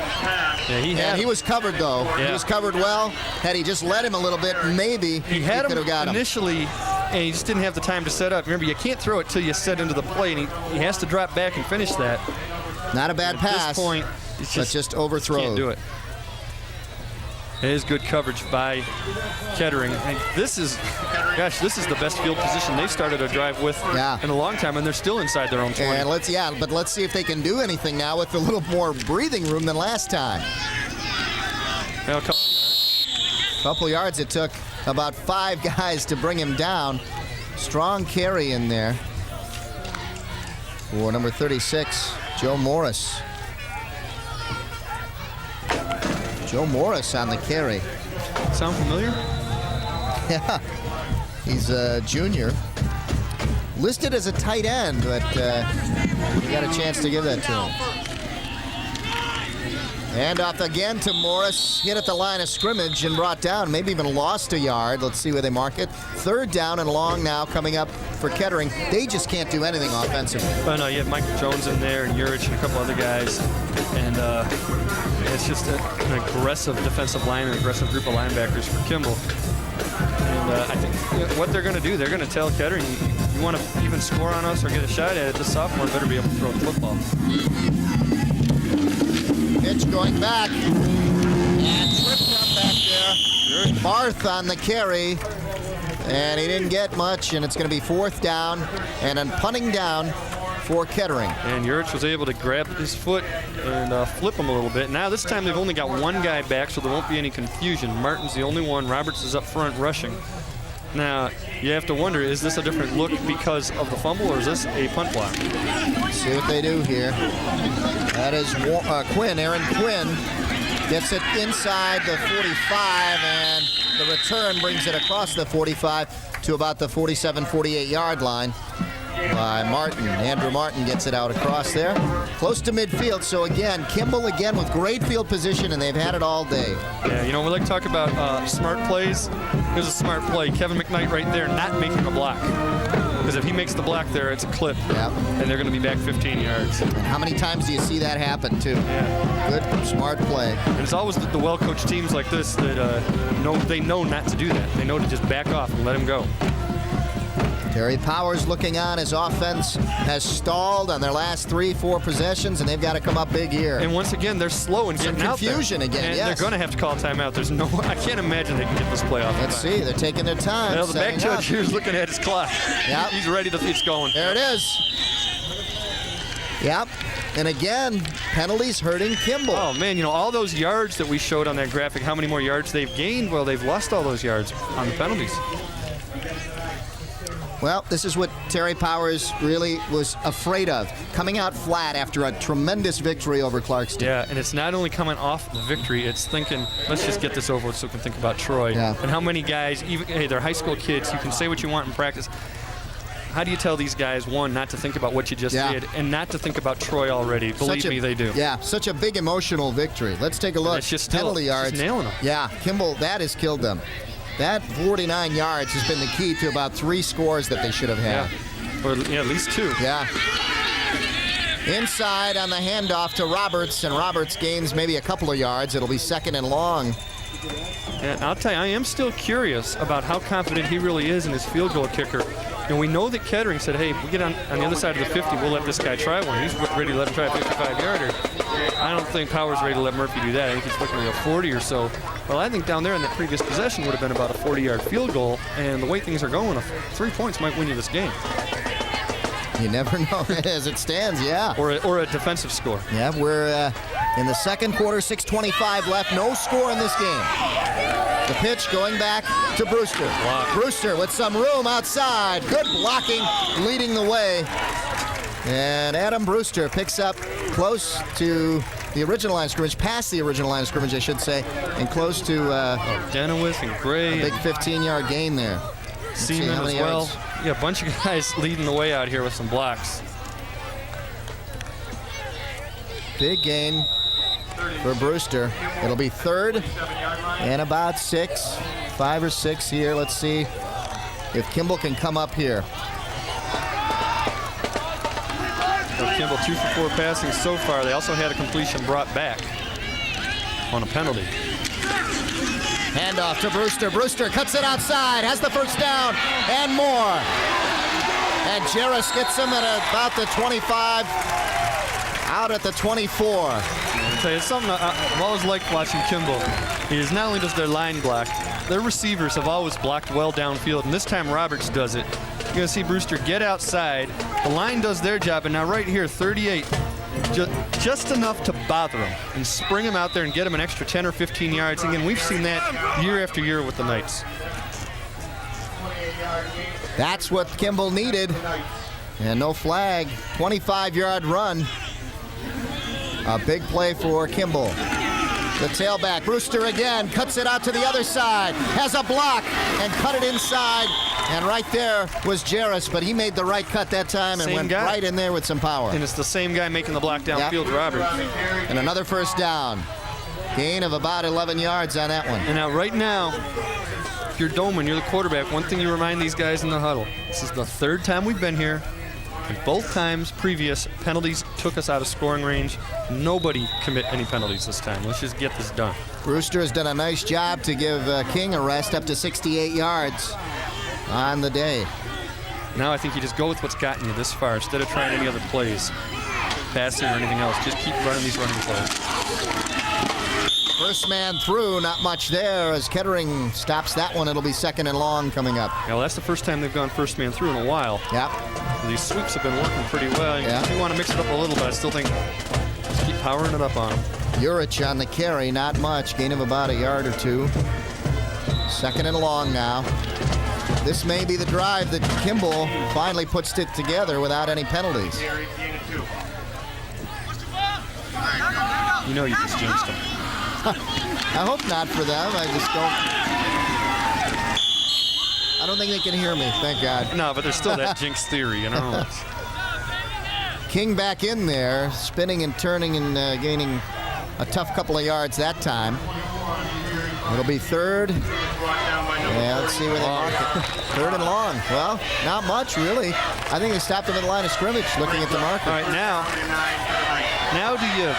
Yeah, he was covered, though. Yeah. He was covered well. Had he just let him a little bit, maybe he had could have got him. Initially, and he just didn't have the time to set up. Remember, you can't throw it till you set into the play, and he has to drop back and finish that. Not a bad pass. At this point, it's just overthrown. Can't do it. It is good coverage by Kettering. And this is the best field position they've started a drive with in a long time, and they're still inside their own 20. And let's see if they can do anything now with a little more breathing room than last time. Well, couple yards. It took about 5 guys to bring him down. Strong carry in there for number 36, Joe Morris. Joe Morris on the carry. Sound familiar? Yeah, he's a junior. Listed as a tight end, but we got a chance to give that to him. And off again to Morris. Hit at the line of scrimmage and brought down, maybe even lost a yard. Let's see where they mark it. 3rd down and long now, coming up for Kettering. They just can't do anything offensively. But no, you have Michael Jones in there and Urich and a couple other guys. And it's just an aggressive defensive line, an aggressive group of linebackers for Kimball. And I think what they're going to do, they're going to tell Kettering, you want to even score on us or get a shot at it, the sophomore better be able to throw the football. Pitch going back. And tripped up back there. Barth on the carry. And he didn't get much, and it's going to be 4th down and a punting down for Kettering. And Urich was able to grab his foot and flip him a little bit. Now this time they've only got one guy back, so there won't be any confusion. Martin's the only one. Roberts is up front rushing. Now, you have to wonder, is this a different look because of the fumble, or is this a punt block? See what they do here. That is Quinn, Aaron Quinn. Gets it inside the 45, and the return brings it across the 45 to about the 47, 48-yard line by Martin. Andrew Martin gets it out across there. Close to midfield, so again, Kimball again with great field position, and they've had it all day. Yeah, you know, we like to talk about smart plays. Here's a smart play. Kevin McKnight right there not making a block. Because if he makes the block there, it's a clip. Yeah. And they're going to be back 15 yards. And how many times do you see that happen, too? Yeah. Good, smart play. And it's always the well-coached teams like this that they know not to do that. They know to just back off and let him go. Terry Powers looking on. His offense has stalled on their last 3-4 possessions, and they've got to come up big here. And once again, they're slow in getting out there. Confusion again, and yes. they're going to have to call a timeout. I can't imagine they can get this play off. Let's see. They're taking their time. Well, the back judge here is looking at his clock. Yep. He's ready to keep going. There it is. Yep. And again, penalties hurting Kimball. Oh, man, you know, all those yards that we showed on that graphic, how many more yards they've gained? Well, they've lost all those yards on the penalties. Well, this is what Terry Powers really was afraid of, coming out flat after a tremendous victory over Clarkston. Yeah, and it's not only coming off the victory, it's thinking, let's just get this over with so we can think about Troy. Yeah. And how many guys, even hey, they're high school kids, you can say what you want in practice. How do you tell these guys, one, not to think about what you just did, and not to think about Troy already? Believe me, they do. Yeah, such a big emotional victory. Let's take a look. It's just penalty yards. Just nailing them. Yeah, Kimball, that has killed them. That 49 yards has been the key to about 3 scores that they should have had. Yeah, or at least 2. Yeah. Inside on the handoff to Roberts, and Roberts gains maybe a couple of yards. It'll be 2nd and long. And I'll tell you, I am still curious about how confident he really is in his field goal kicker. And we know that Kettering said, hey, if we get on the other side of the 50, we'll let this guy try one. He's ready to let him try a 55-yarder. I don't think Powers ready to let Murphy do that. I think he's looking at a 40 or so. Well, I think down there in that previous possession would have been about a 40-yard field goal. And the way things are going, 3 points might win you this game. You never know as it stands, yeah. Or a defensive score. Yeah, we're in the second quarter, 6:25 left. No score in this game. The pitch going back to Brewster. Block. Brewster with some room outside. Good blocking, leading the way. And Adam Brewster picks up close to the original line of scrimmage, past the original line of scrimmage, I should say, and close to Denowith and Gray. A big 15-yard gain there. Seaman as well. Yards. Yeah, a bunch of guys leading the way out here with some blocks. Big gain for Brewster. It'll be 3rd and about 6, 5 or 6 here. Let's see if Kimball can come up here. So Kimball 2 for 4 passing so far. They also had a completion brought back on a penalty. Handoff to Brewster. Brewster cuts it outside, has the first down and more. And Jarris gets him at about the 25, out at the 24. I'll tell you, it's something I've always liked watching Kimball. Is not only does their line block, their receivers have always blocked well downfield, and this time Roberts does it. You're going to see Brewster get outside. The line does their job, and now right here, 38, just enough to bother him and spring him out there and get him an extra 10 or 15 yards. Again, we've seen that year after year with the Knights. That's what Kimball needed. And no flag. 25-yard run. A big play for Kimball. The tailback, Brewster again, cuts it out to the other side, has a block, and cut it inside. And right there was Jarris, but he made the right cut that time and went right in there with some power. And it's the same guy making the block downfield, Roberts. And another first down. Gain of about 11 yards on that one. And now, right now, if you're Doman, you're the quarterback, one thing you remind these guys in the huddle, this is the 3rd time we've been here, and both times previous, penalties took us out of scoring range. Nobody commit any penalties this time. Let's just get this done. Brewster has done a nice job to give King a rest up to 68 yards on the day. Now I think you just go with what's gotten you this far instead of trying any other plays, passing or anything else. Just keep running these running plays. First man through, not much there as Kettering stops that one. It'll be 2nd and long coming up. Yeah, well, that's the first time they've gone first man through in a while. Yep. These sweeps have been working pretty well. Yeah. You want to mix it up a little, but I still think just keep powering it up on them. Urich on the carry, not much. Gain of about a yard or 2. 2nd and long now. This may be the drive that Kimball finally puts it together without any penalties. You know you just jinxed them. I hope not for them. I don't think they can hear me, thank God. No, but there's still that jinx theory, you know. King back in there, spinning and turning and gaining a tough couple of yards that time. It'll be 3rd. Yeah, let's see where they mark it. 3rd and long. Well, not much, really. I think they stopped him at the line of scrimmage looking at the marker. All right, now do you...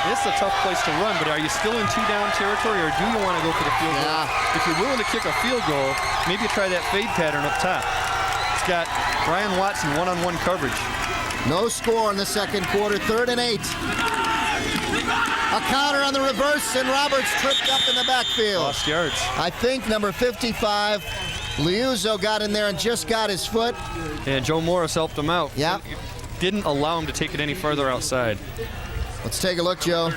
This is a tough place to run, but are you still in 2-down territory, or do you want to go for the field goal? If you're willing to kick a field goal, maybe you try that fade pattern up top. It's got Brian Watson one-on-one coverage. No score in the 2nd quarter, 3rd and 8. A counter on the reverse, and Roberts tripped up in the backfield. Lost yards. I think number 55, Liuzzo, got in there and just got his foot. And Joe Morris helped him out. Yeah. Didn't allow him to take it any further outside. Let's take a look, Joe.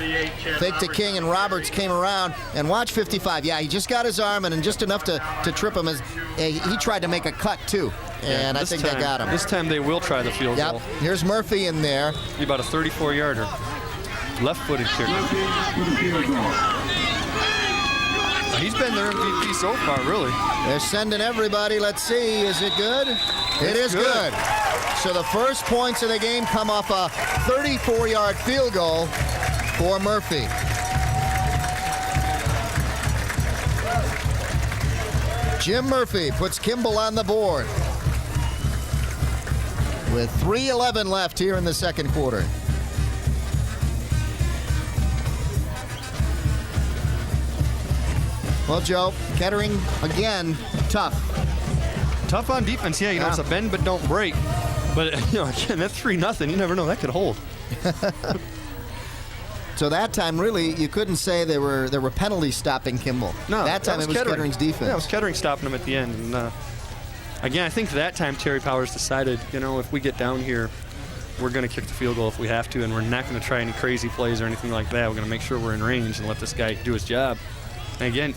Fake to King, and Roberts came around. And watch 55. Yeah, he just got his arm and just enough to trip him. As he tried to make a cut, too. And I think they got him. This time they will try the field goal. Yep. Here's Murphy in there. Be about a 34-yarder. Left-footed kicker. He's been their MVP so far, really. They're sending everybody. Let's see. Is it good? It is good. So the first points of the game come off a 34-yard field goal for Murphy. Jim Murphy puts Kimball on the board with 3:11 left here in the 2nd quarter. Well, Joe, Kettering, again, tough. Tough on defense, yeah. You know, it's a bend but don't break. But, you know, again, that 3-0, you never know. That could hold. So that time, really, you couldn't say there were penalties stopping Kimball. No, that time it was Kettering's defense. Yeah, it was Kettering stopping him at the end. And, again, I think that time Terry Powers decided, you know, if we get down here, we're going to kick the field goal if we have to, and we're not going to try any crazy plays or anything like that. We're going to make sure we're in range and let this guy do his job. And again,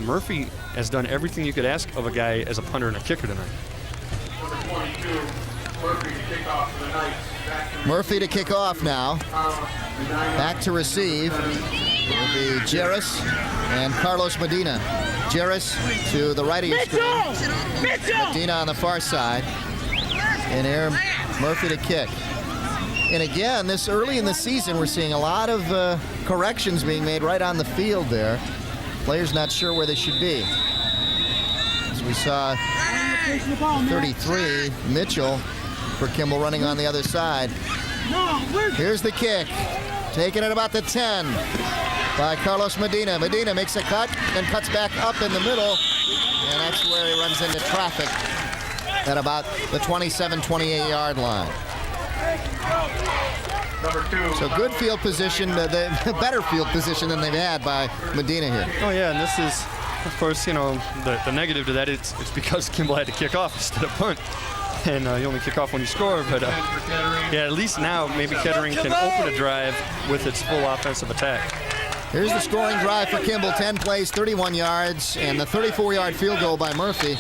Murphy has done everything you could ask of a guy as a punter and a kicker tonight. Murphy to kick off now. Back to receive will be Jarris and Carlos Medina. Jarris to the right of your screen. Medina on the far side. And here, Murphy to kick. And again, this early in the season, we're seeing a lot of corrections being made right on the field there. Players not sure where they should be. As we saw 33, Mitchell for Kimball running on the other side. Here's the kick. Taken at about the 10 by Carlos Medina. Medina makes a cut and cuts back up in the middle. And that's where he runs into traffic at about the 27, 28-yard line. So good field position, better field position than they've had by Medina here. Oh yeah, and this is, of course, you know, the negative to that, it's because Kimball had to kick off instead of punt. And you only kick off when you score, but yeah, at least now maybe Kettering can open a drive with its full offensive attack. Here's the scoring drive for Kimball, 10 plays, 31 yards, and the 34-yard field goal by Murphy.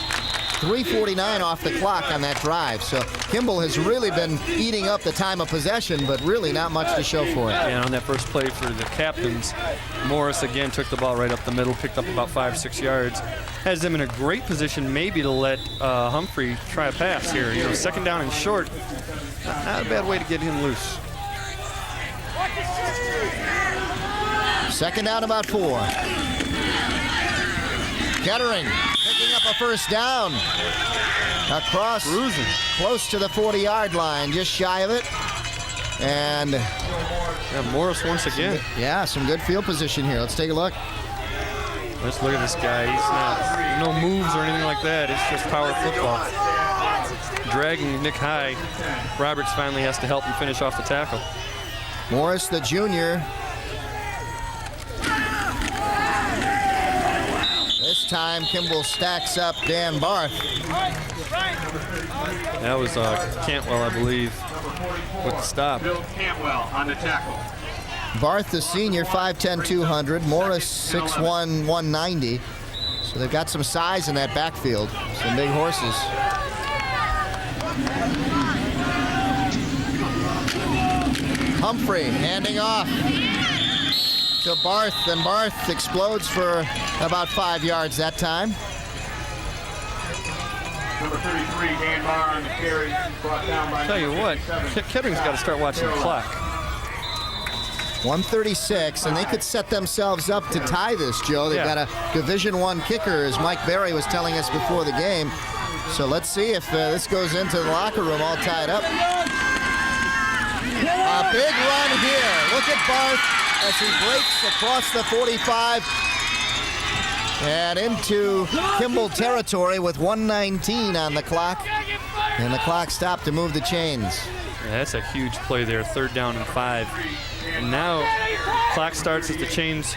3:49 off the clock on that drive. So Kimball has really been eating up the time of possession, but really not much to show for it. And on that first play for the captains, Morris again took the ball right up the middle, picked up about 5-6 yards. Has them in a great position maybe to let Humphrey try a pass here. You know, 2nd down and short, not a bad way to get him loose. 2nd down, about 4. Kettering picking up a first down across close to the 40-yard line, just shy of it. And Morris once again. Some good field position here. Let's take a look. Let's look at this guy. He's not, no moves or anything like that. It's just power football. Dragging Nick high. Roberts finally has to help him finish off the tackle. Morris, the junior. This time, Kimball stacks up Dan Barth. That was Cantwell, I believe, with the stop. Bill Cantwell on the tackle. Barth, the senior, 5'10", 200. Morris, 6'1", 190. So they've got some size in that backfield. Some big horses. Humphrey handing off to Barth, and Barth explodes for about 5 yards that time. Number 33, Dan Barr on the carry, brought down by. Tell you what, Kettering's got to start watching the clock. 1:36, and they could set themselves up to tie this, Joe. They've got a Division I kicker, as Mike Berry was telling us before the game. So let's see if this goes into the locker room all tied up. A big run here. Look at Barth as he breaks across the 45 and into Kimball territory with 1:19 on the clock. And the clock stopped to move the chains. Yeah, that's a huge play there, 3rd down and 5. And now clock starts as the chains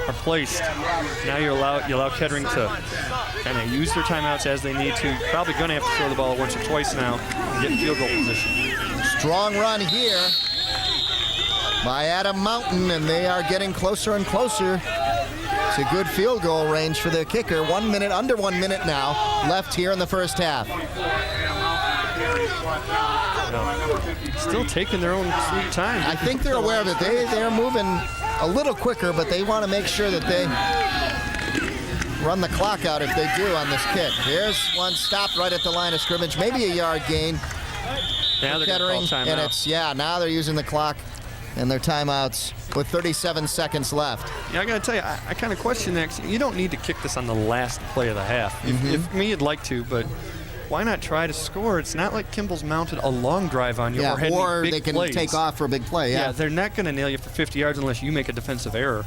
are placed. Now you allow Kettering to kind of use their timeouts as they need to. Probably going to have to throw the ball once or twice now and get in field goal position. Strong run here by Adam Mountain, and they are getting closer and closer to good field goal range for their kicker. 1 minute, under 1 minute now left here in the first half. Still taking their own sweet time. I think they're aware of it. They're moving a little quicker, but they want to make sure that they run the clock out if they do on this kick. Here's one stopped right at the line of scrimmage, maybe a yard gain. Now they're Kettering, and it's now they're using the clock and their timeouts with 37 seconds left. Yeah, I got to tell you, I kind of question that. You don't need to kick this on the last play of the half. If me, you'd like to, but why not try to score? It's not like Kimball's mounted a long drive on you or they can plays. take off for a big play. Yeah, they're not going to nail you for 50 yards unless you make a defensive error.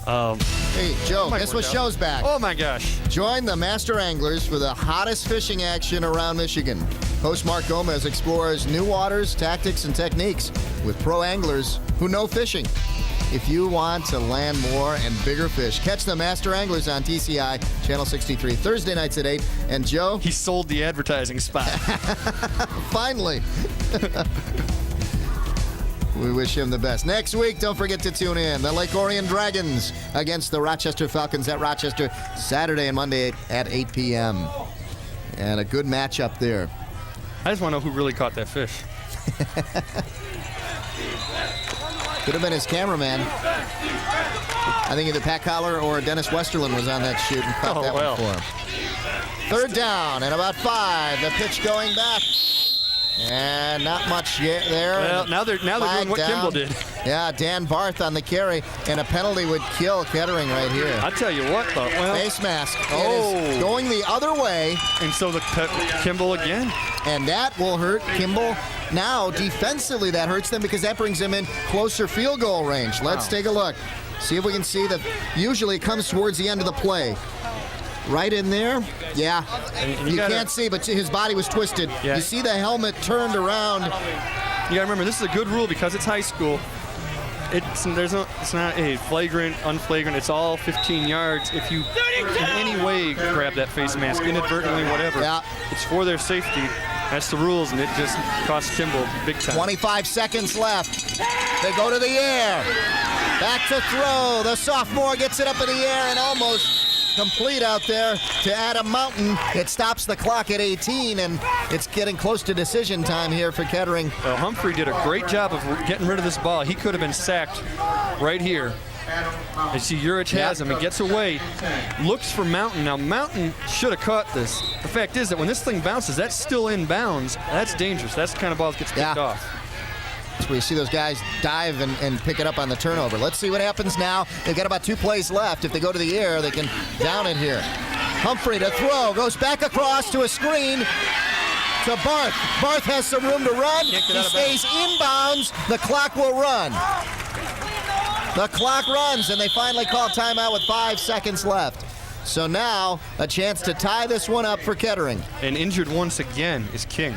Hey, Joe, guess what show's back? Oh, my gosh. Join the master anglers for the hottest fishing action around Michigan. Host Mark Gomez explores new waters, tactics, and techniques with pro anglers who know fishing. If you want to land more and bigger fish, catch the Master Anglers on TCI, Channel 63, Thursday nights at 8. And Joe? He sold the advertising spot. Finally. We wish him the best. Next week, don't forget to tune in. The Lake Orion Dragons against the Rochester Falcons at Rochester, Saturday and Monday at 8 p.m. And a good matchup there. I just want to know who really caught that fish. Could have been his cameraman. I think either Pat Collar or Dennis Westerlin was on that shoot and caught that one for him. 3rd down and about 5. The pitch going back. And not much yet there. Well, now they're doing what Kimball did. Yeah, Dan Barth on the carry, and a penalty would kill Kettering right here. I tell you what, though. Well, face mask. It is going the other way. And so the Kimball again. And that will hurt Kimball. Now, defensively, that hurts them because that brings them in closer field goal range. Let's take a look. See if we can see that. Usually it comes towards the end of the play. Right in there. Yeah. You can't see, but his body was twisted. Yeah. You see the helmet turned around. You got to remember, this is a good rule because it's high school. It's not a flagrant, unflagrant. It's all 15 yards. If you in any way grab that face mask, inadvertently, whatever, it's for their safety. That's the rules, and it just cost Kimball big time. 25 seconds left. They go to the air. Back to throw. The sophomore gets it up in the air and almost complete out there to Adam Mountain. It stops the clock at 18, and it's getting close to decision time here for Kettering. Well, Humphrey did a great job of getting rid of this ball. He could have been sacked right here. You see Urich has him. He gets away, looks for Mountain. Now, Mountain should have caught this. The fact is that when this thing bounces, that's still in bounds. That's dangerous. That's the kind of ball that gets picked off. That's where you see those guys dive and pick it up on the turnover. Let's see what happens now. They've got about 2 plays left. If they go to the air, they can down it here. Humphrey to throw, goes back across to a screen to Barth. Barth has some room to run. He stays inbounds. The clock will run. The clock runs, and they finally call timeout with 5 seconds left. So now a chance to tie this one up for Kettering. And injured once again is King.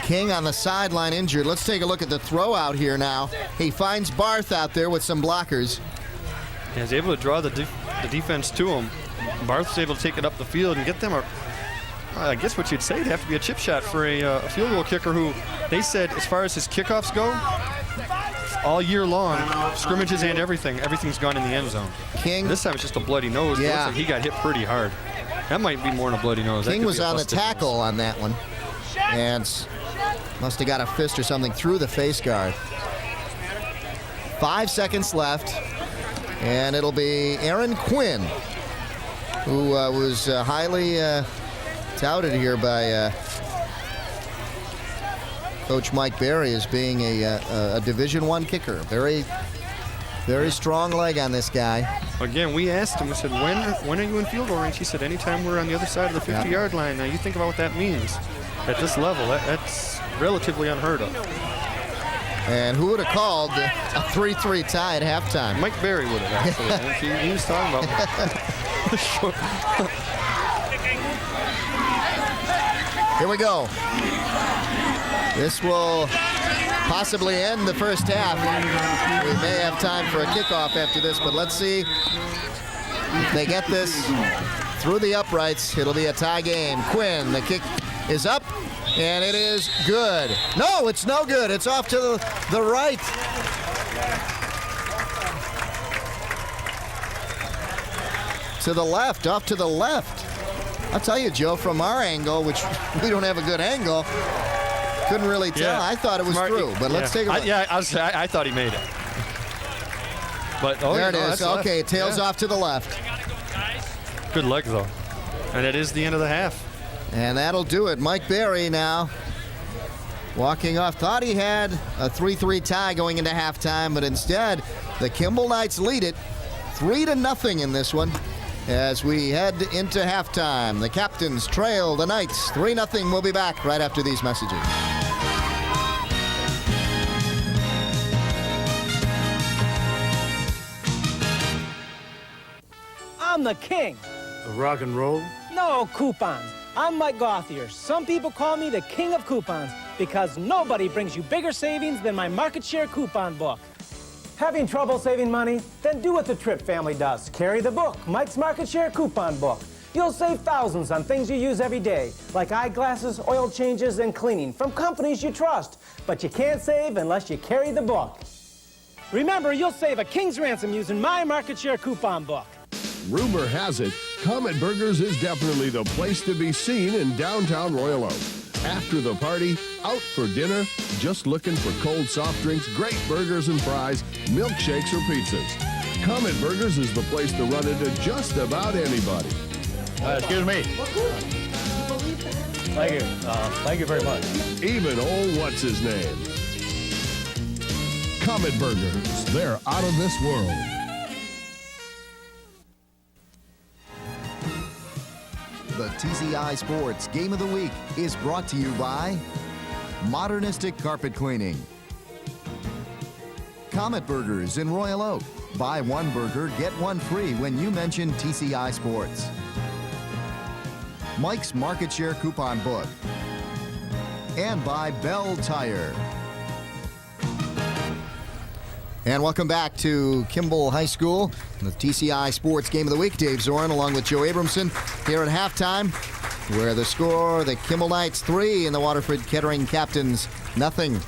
King on the sideline injured. Let's take a look at the throw out here now. He finds Barth out there with some blockers. He was able to draw the defense to him. Barth's able to take it up the field and get them I guess what you'd say, it'd have to be a chip shot for a field goal kicker who they said, as far as his kickoffs go, all year long, scrimmages and everything's gone in the end zone. King. This time it's just a bloody nose. Yeah. It looks like he got hit pretty hard. That might be more than a bloody nose. King was on the tackle on that one. And must have got a fist or something through the face guard. 5 seconds left. And it'll be Aaron Quinn, who was highly touted here by Coach Mike Berry as being a Division I kicker. Very, very strong leg on this guy. Again, we asked him, we said, when are you in field goal range? He said, anytime we're on the other side of the 50-yard line. Now, you think about what that means at this level. That's relatively unheard of. And who would have called a 3-3 tie at halftime? Mike Berry would have, actually. he was talking about Here we go. This will possibly end the first half. We may have time for a kickoff after this, but let's see if they get this through the uprights. It'll be a tie game. Quinn, the kick is up, and it is good. No, it's no good. It's off to the right. To the left, off to the left. I'll tell you, Joe, from our angle, which we don't have a good angle, couldn't really tell. Yeah. I thought it was through, but let's take a look. I thought he made it. But there it is. Okay, it tails off to the left. Good leg, though. And it is the end of the half. And that'll do it. Mike Berry now walking off. Thought he had a 3-3 tie going into halftime, but instead the Kimball Knights lead it 3-0 in this one. As we head into halftime, the Captains trail the Knights 3-0. We'll be back right after these messages. I'm the king. Rock and roll. No coupons. I'm Mike Gauthier. Some people call me the king of coupons because nobody brings you bigger savings than my market share coupon book. Having trouble saving money? Then do what the Tripp family does. Carry the book, Mike's Market Share Coupon Book. You'll save thousands on things you use every day, like eyeglasses, oil changes, and cleaning from companies you trust. But you can't save unless you carry the book. Remember, you'll save a king's ransom using my Market Share Coupon Book. Rumor has it, Comet Burgers is definitely the place to be seen in downtown Royal Oak. After the party, out for dinner, just looking for cold soft drinks, great burgers and fries, milkshakes or pizzas. Comet Burgers is the place to run into just about anybody. Excuse me. Thank you. Thank you very much. Even old what's-his-name. Comet Burgers, they're out of this world. The TCI Sports Game of the Week is brought to you by Modernistic Carpet Cleaning, Comet Burgers in Royal Oak. Buy one burger, get one free when you mention TCI Sports. Mike's Market Share Coupon Book. And by Bell Tire. And welcome back to Kimball High School, the TCI Sports Game of the Week. Dave Zorin along with Joe Abramson here at halftime, where the score, the Kimball Knights 3 and the Waterford Kettering Captains 0.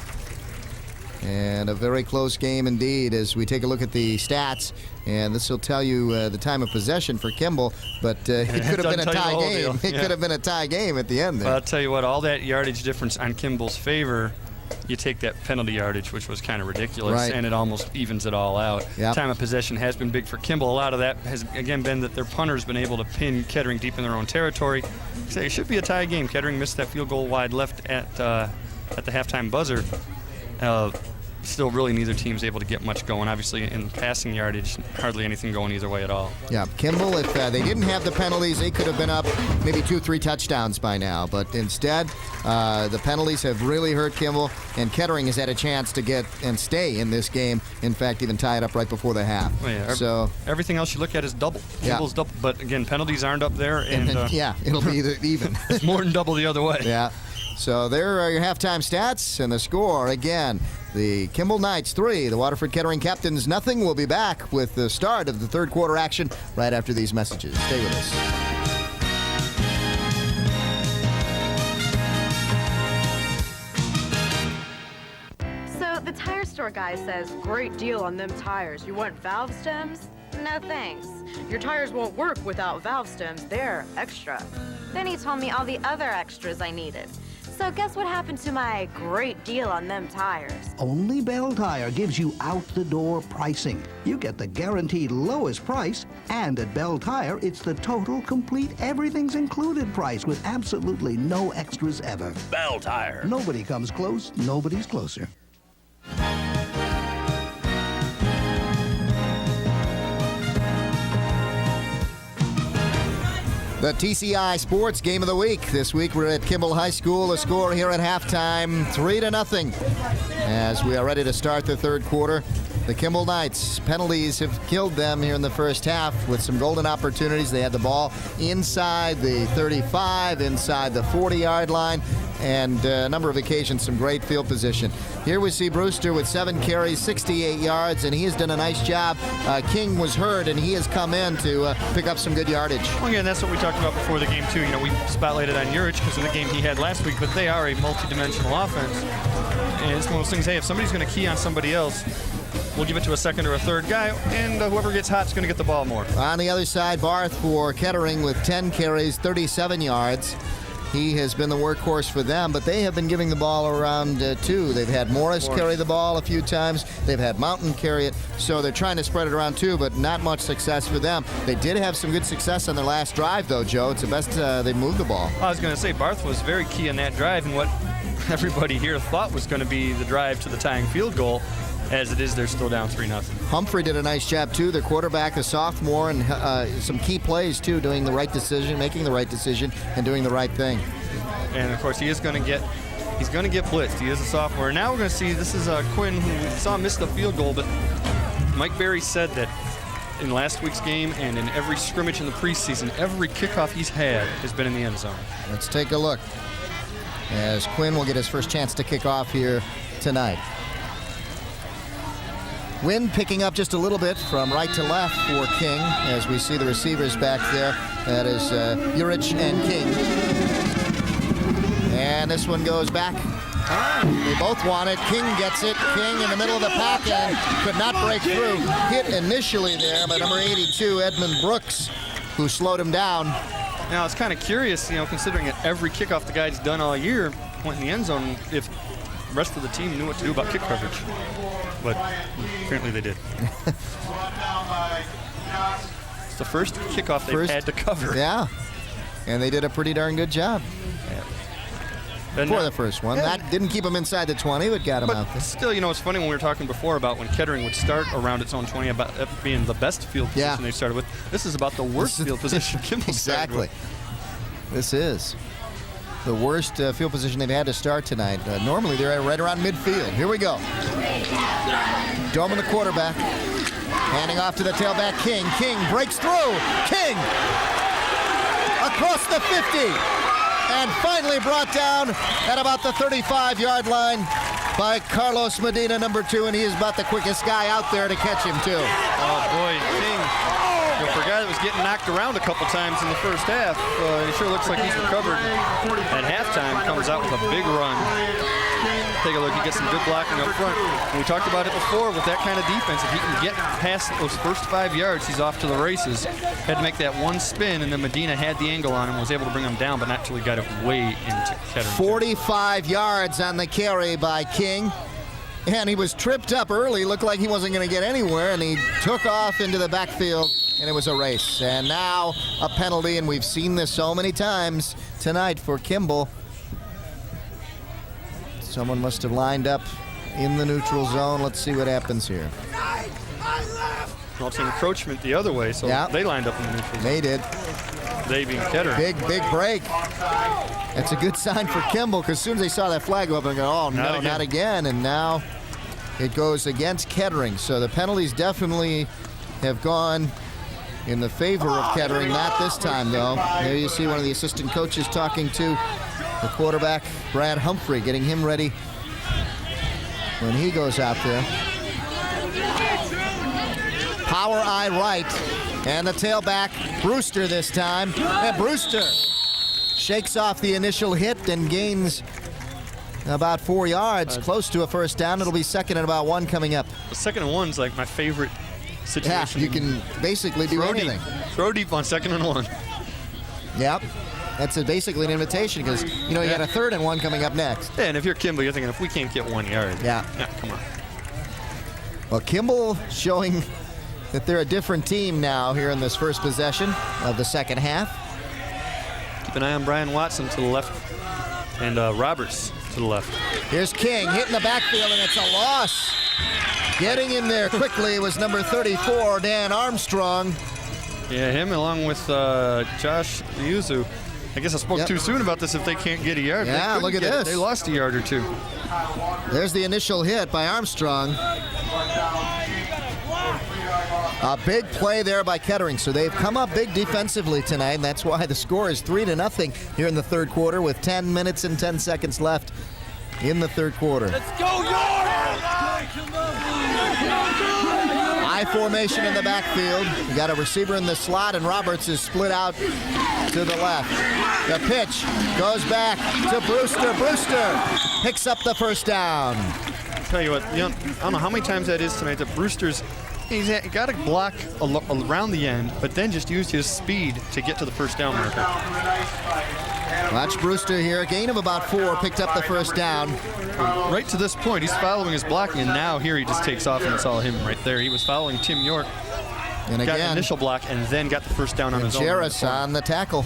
And a very close game indeed as we take a look at the stats. And this will tell you the time of possession for Kimball, but it could have been a tie game. It could have been a tie game at the end there. Well, I'll tell you what, all that yardage difference on Kimball's favor, you take that penalty yardage, which was kind of ridiculous, and it almost evens it all out. Yep. Time of possession has been big for Kimball. A lot of that has, again, been that their punter's been able to pin Kettering deep in their own territory. So it should be a tie game. Kettering missed that field goal wide left at the halftime buzzer. still really neither team's able to get much going. Obviously, in passing yardage, hardly anything going either way at all. Yeah, Kimball, if they didn't have the penalties, they could have been up maybe 2-3 touchdowns by now. But instead, the penalties have really hurt Kimball, and Kettering has had a chance to get and stay in this game. In fact, even tie it up right before the half. Well, yeah, so everything else you look at is double. Yeah. Kimball's double, but again, penalties aren't up there, and then, yeah, it'll be even. It's more than double the other way. Yeah. So there are your halftime stats and the score. Again, the Kimball Knights 3, the Waterford Kettering Captains nothing. We'll be back with the start of the third quarter action right after these messages. Stay with us. So the tire store guy says, great deal on them tires. You want valve stems? No thanks. Your tires won't work without valve stems. They're extra. Then he told me all the other extras I needed. So guess what happened to my great deal on them tires? Only Bell Tire gives you out-the-door pricing. You get the guaranteed lowest price, and at Bell Tire, it's the total, complete, everything's included price with absolutely no extras ever. Bell Tire. Nobody comes close, nobody's closer. The TCI Sports Game of the Week. This week we're at Kimball High School. The score here at halftime, 3-0. As we are ready to start the third quarter, the Kimball Knights, penalties have killed them here in the first half with some golden opportunities. They had the ball inside the 35, inside the 40-yard line, and a number of occasions some great field position. Here we see Brewster with 7 carries, 68 yards, and he has done a nice job. King was hurt, and he has come in to pick up some good yardage. Well, again, that's what we talked about before the game, too. You know, we spotlighted on Urich because of the game he had last week, but they are a multi-dimensional offense. And it's one of those things, hey, if somebody's going to key on somebody else, we'll give it to a second or a third guy, and whoever gets hot is going to get the ball more. On the other side, Barth for Kettering with 10 carries, 37 yards. He has been the workhorse for them, but they have been giving the ball around too. They've had Morris carry the ball a few times. They've had Mountain carry it, so they're trying to spread it around too, but not much success for them. They did have some good success on their last drive, though, Joe. It's the best they moved the ball. I was going to say, Barth was very key in that drive, and what everybody here thought was going to be the drive to the tying field goal. As it is, they're still down 3-0. Humphrey did a nice job, too. Their quarterback, a sophomore, and some key plays, too, doing the right decision, making the right decision, and doing the right thing. And, of course, he's going to get blitzed. He is a sophomore. Now we're going to see, this is Quinn, who we saw miss the field goal, but Mike Berry said that in last week's game and in every scrimmage in the preseason, every kickoff he's had has been in the end zone. Let's take a look as Quinn will get his first chance to kick off here tonight. Wind picking up just a little bit from right to left for King as we see the receivers back there. That is Urich and King. And this one goes back. They both want it. King gets it. King in the middle of the pack and could not break through. Hit initially there by number 82, Edmund Brooks, who slowed him down. Now, it's kind of curious, you know, considering that every kickoff the guy's done all year went in the end zone, if the rest of the team knew what to do about kick coverage. But apparently they did. It's the first kickoff they've had to cover. Yeah, and they did a pretty darn good job. For the first one. That didn't keep him inside the 20, but got him out there. Still, you know, it's funny when we were talking before about when Kettering would start around its own 20, about it being the best field position they started with. This is about the worst field position Kimball started with. This is the worst field position they've had to start tonight. Normally they're right around midfield. Here we go. Doman, the quarterback, handing off to the tailback, King. King breaks through. King across the 50. And finally brought down at about the 35-yard line by Carlos Medina, number 2, and he is about the quickest guy out there to catch him, too. Oh, boy, King, you know, for a guy that was getting knocked around a couple times in the first half, he sure looks like he's recovered. At halftime, comes out with a big run. Take a look, he gets some good blocking up front. And we talked about it before with that kind of defense. If he can get past those first 5 yards, he's off to the races. Had to make that one spin, and then Medina had the angle on him, was able to bring him down, but not until he got it way into Kettering. 45 yards on the carry by King. And he was tripped up early, looked like he wasn't going to get anywhere, and he took off into the backfield, and it was a race. And now a penalty, and we've seen this so many times tonight for Kimball. Someone must have lined up in the neutral zone. Let's see what happens here. Well, it's encroachment the other way, so they lined up in the neutral zone. They did. They being Kettering. Big break. That's a good sign for Kimball, because as soon as they saw that flag go up, they go, oh, no, not again. And now it goes against Kettering. So the penalties definitely have gone in the favor of Kettering. Not this time, though. There you see one of the assistant coaches talking to the quarterback, Brad Humphrey, getting him ready when he goes out there. Power eye right, and the tailback, Brewster this time. And Brewster shakes off the initial hit and gains about 4 yards, close to a first down. It'll be 2nd and about 1 coming up. The 2nd and 1's like my favorite situation. Yeah, you can basically do anything. Throw deep on 2nd and 1. Yep. That's basically an invitation, because you got a 3rd and 1 coming up next. Yeah, and if you're Kimball, you're thinking, if we can't get 1 yard. Yeah, come on. Well, Kimball showing that they're a different team now here in this first possession of the second half. Keep an eye on Brian Watson to the left and Roberts to the left. Here's King hitting the backfield, and it's a loss. Getting in there quickly was number 34, Dan Armstrong. Yeah, him along with Josh Yuzu. I guess I spoke too soon about this. If they can't get a yard, yeah, look at this. They lost a yard or 2. There's the initial hit by Armstrong. A big play there by Kettering. So they've come up big defensively tonight, and that's why the score is 3-0 here in the third quarter with 10 minutes and 10 seconds left in the third quarter. Let's go, York! I formation in the backfield. You got a receiver in the slot, and Roberts is split out to the left. The pitch goes back to Brewster. Brewster picks up the first down. I'll tell you what, I don't know how many times that is tonight that Brewster's he's got a block around the end, but then just used his speed to get to the first down marker. Watch Brewster here. A gain of about 4, picked up the first down. Right to this point, he's following his blocking, and now here he just takes off, and it's all him right there. He was following Tim York. And again, got an initial block, and then got the first down on his own. Jarris on the tackle.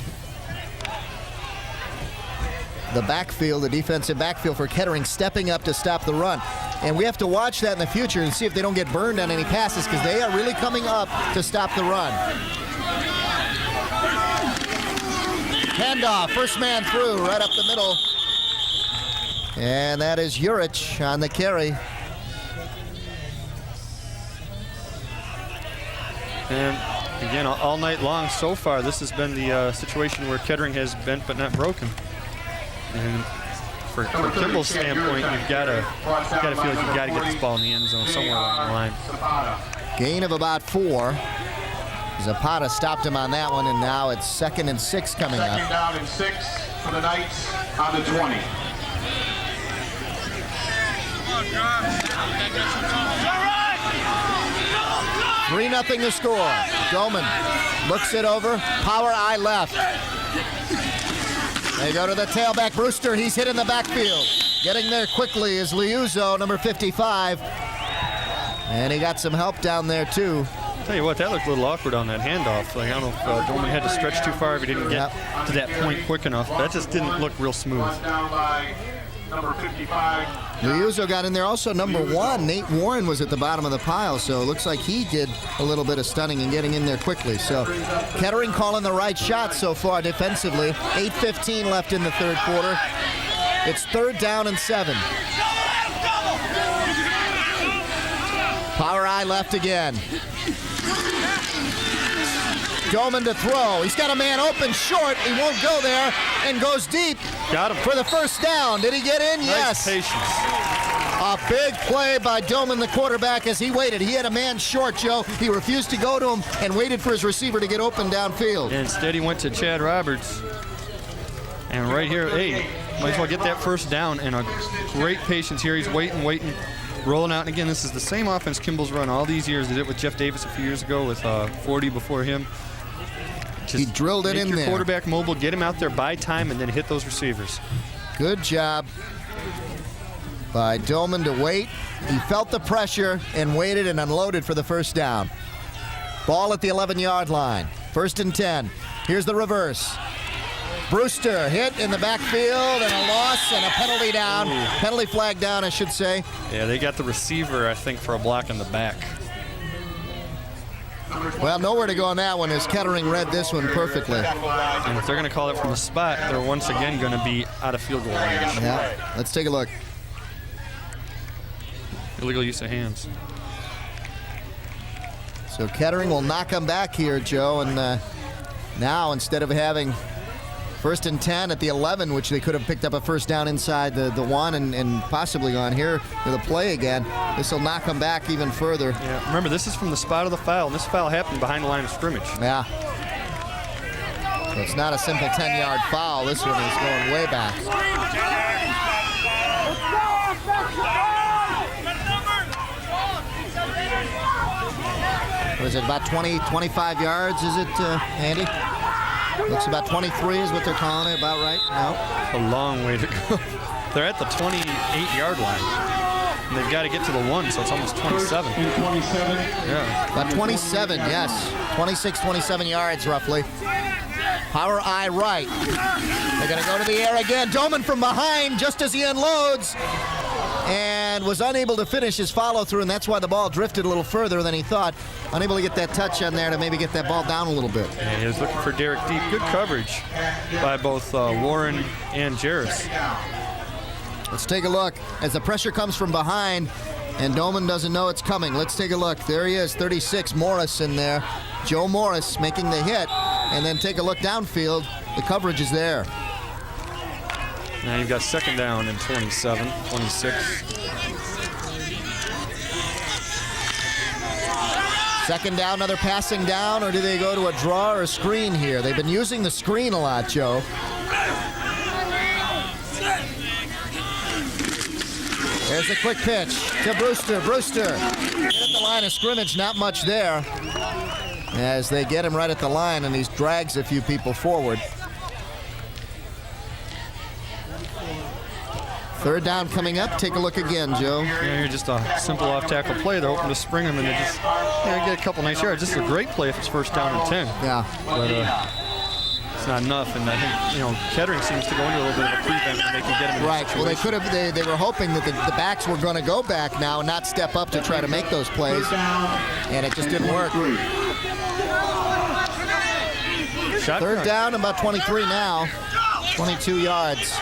The backfield, the defensive backfield for Kettering, stepping up to stop the run. And we have to watch that in the future and see if they don't get burned on any passes, because they are really coming up to stop the run. Handoff, first man through, right up the middle. And that is Urich on the carry. And again, all night long so far, this has been the situation where Kettering has bent but not broken. And from Kimball's standpoint, you've got to feel like you've got to get this ball in the end zone somewhere along the line. Gain of about 4. Zapata stopped him on that one, and now it's 2nd and 6 coming up. 2nd down and 6 for the Knights on the 20. 3-0 the score. Doman looks it over. Power eye left. They go to the tailback, Brewster. He's hit in the backfield. Getting there quickly is Liuzzo, number 55. And he got some help down there, too. Tell you what, that looked a little awkward on that handoff. Like, I don't know if Doman had to stretch too far if he didn't get to that point quick enough. That just didn't look real smooth. Down by number 55. Liuzzo got in there. Also, number 1, Nate Warren, was at the bottom of the pile, so it looks like he did a little bit of stunning and getting in there quickly. So Kettering calling the right shot so far defensively. 8:15 left in the third quarter. It's 3rd down and 7. Power eye left again. Doman to throw. He's got a man open short. He won't go there and goes deep. Got him. For the first down. Did he get in? Yes. Nice patience. A big play by Doman, the quarterback, as he waited. He had a man short, Joe. He refused to go to him and waited for his receiver to get open downfield. And instead he went to Chad Roberts. And right here, hey, might as well get that first down. And a great patience here. He's waiting. Rolling out, and again, this is the same offense Kimball's run all these years. They did it with Jeff Davis a few years ago with 40 before him. Just he drilled it in there. Make your quarterback mobile, get him out there, buy time, and then hit those receivers. Good job by Doman to wait. He felt the pressure and waited and unloaded for the first down. Ball at the 11-yard line. 1st and 10. Here's the reverse. Brewster hit in the backfield and a loss and a penalty down. Ooh. Penalty flag down, I should say. Yeah, they got the receiver, I think, for a block in the back. Well, nowhere to go on that one as Kettering read this one perfectly. And if they're going to call it from the spot, they're once again going to be out of field goal range. Yeah, let's take a look. Illegal use of hands. So Kettering will knock them back here, Joe, and now instead of having 1st and 10 at the 11, which they could have picked up a first down inside the 1 and possibly gone here with a play again, this will knock them back even further. Yeah, remember, this is from the spot of the foul, and this foul happened behind the line of scrimmage. Yeah. So it's not a simple 10-yard foul. This one is going way back. What is it, about 20, 25 yards, is it, Andy? Looks about 23 is what they're calling it, about right? No? A long way to go. They're at the 28-yard line. And they've got to get to the 1, so it's almost 27. Yeah. About 27, yes. 26, 27 yards, roughly. Power eye right. They're going to go to the air again. Doman from behind just as he unloads. And was unable to finish his follow-through, and that's why the ball drifted a little further than he thought. Unable to get that touch on there to maybe get that ball down a little bit. Yeah, he was looking for Derek deep. Good coverage by both Warren and Jarris. Let's take a look as the pressure comes from behind, and Doman doesn't know it's coming. Let's take a look. There he is, 36, Morris in there. Joe Morris making the hit, and then take a look downfield. The coverage is there. Now you've got 2nd down and 27, 26. Second down, another passing down, or do they go to a draw or a screen here? They've been using the screen a lot, Joe. There's a quick pitch to Brewster. Brewster at the line of scrimmage, not much there. As they get him right at the line, and he drags a few people forward. 3rd down coming up. Take a look again, Joe. Yeah, here just a simple off-tackle play. They're hoping to spring him, and they just get a couple nice yards. This is a great play if it's 1st down and 10. Yeah. But it's not enough, and I think Kettering seems to go into a little bit of a prevent when they can get him in right. Well, they could have. They were hoping that the backs were going to go back now and not step up to try to make those plays, and it just didn't work. Shotgun. 3rd down, about 23 now. 22 yards.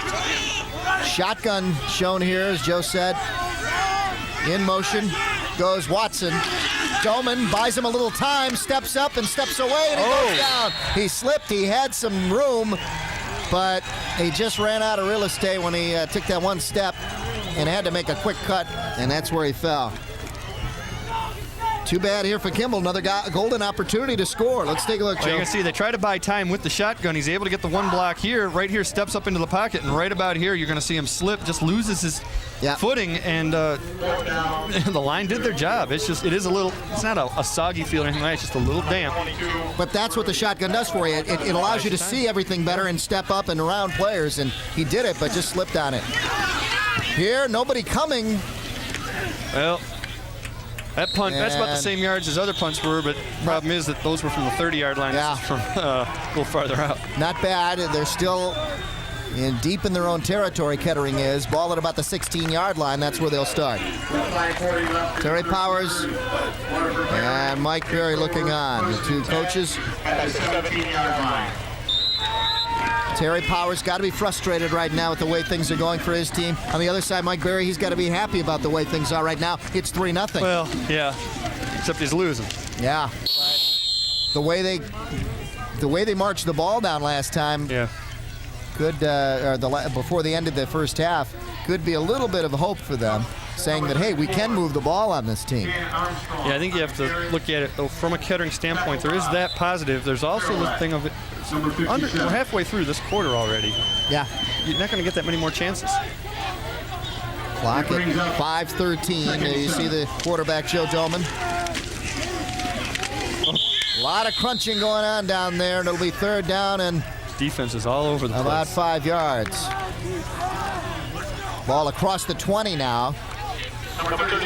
Shotgun shown here, as Joe said. In motion goes Watson. Doman buys him a little time, steps up and steps away, and he goes down. He slipped. He had some room, but he just ran out of real estate when he took that one step and had to make a quick cut, and that's where he fell. Too bad here for Kimball. Another golden opportunity to score. Let's take a look, Joe. Well, you can see they try to buy time with the shotgun. He's able to get the one block here. Right here, steps up into the pocket, and right about here, you're going to see him slip. Just loses his footing, and the line did their job. It's is a little. It's not a soggy field or anything like that. It's just a little damp. But that's what the shotgun does for you. It allows you to see everything better and step up and around players, and he did it, but just slipped on it. Here, nobody coming. Well. That punt, that's about the same yards as other punts were, but the problem is that those were from the 30-yard line. Yeah. This is from a little farther out. Not bad. They're still deep in their own territory, Kettering is. Ball at about the 16-yard line. That's where they'll start. Terry Powers and Mike Berry looking on. The two coaches. 17-yard line. Terry Powers got to be frustrated right now with the way things are going for his team. On the other side, Mike Berry, he's got to be happy about the way things are right now. It's 3-0. Well, yeah, except he's losing. Yeah. The way they marched the ball down last time. Yeah. Could before the end of the first half could be a little bit of hope for them, saying that hey, we can move the ball on this team. Yeah, I think you have to look at it though from a Kettering standpoint. There is that positive. There's also the thing of it. We're halfway through this quarter already. Yeah. You're not going to get that many more chances. Clock at 5:13. You see the quarterback, Joe Doman. A lot of crunching going on down there, and it'll be 3rd down and defense is all over the place. About 5 yards. Ball across the 20 now. Number 33,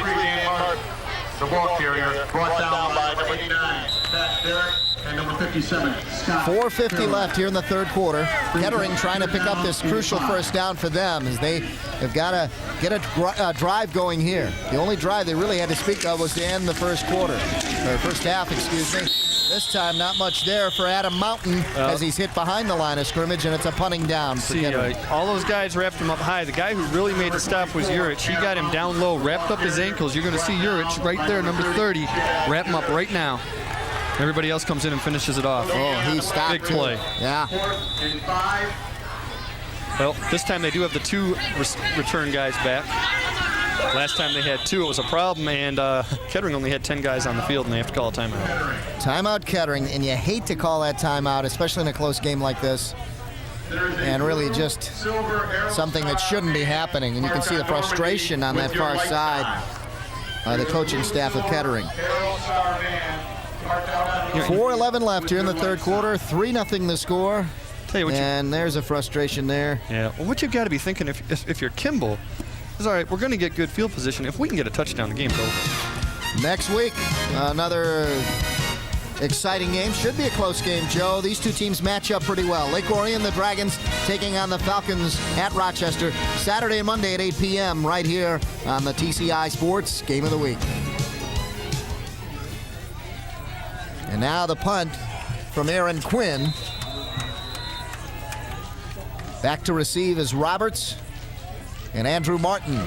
the ball carrier, brought down by number 89, Pat Derrick, and number 57, Scott. 4:50 left here in the third quarter. Kettering trying to pick up this crucial first down for them as they have got to get a drive going here. The only drive they really had to speak of was to end the first quarter, or first half, excuse me. This time, not much there for Adam Mountain as he's hit behind the line of scrimmage, and it's a punting down for Kettering. All those guys wrapped him up high. The guy who really made the stop was Urich. He got him down low, wrapped up his ankles. You're going to see Urich right there, number 30, wrap him up right now. Everybody else comes in and finishes it off. Oh, he stopped. Big play. Yeah. Well, this time they do have the 2 return guys back. Last time they had 2, it was a problem, and Kettering only had 10 guys on the field, and they have to call a timeout. Timeout Kettering, and you hate to call that timeout, especially in a close game like this. And really just something that shouldn't be happening. And you can see the frustration on that far side by the coaching staff of Kettering. 4:11 left here in the third quarter. 3-0 the score. And there's a frustration there. Yeah. Well, what you've got to be thinking if you're Kimball is, all right, we're going to get good field position. If we can get a touchdown, the game's over. Next week, another exciting game. Should be a close game, Joe. These two teams match up pretty well. Lake Orion, the Dragons, taking on the Falcons at Rochester. Saturday and Monday at 8 p.m. right here on the TCI Sports Game of the Week. And now the punt from Aaron Quinn. Back to receive is Roberts and Andrew Martin.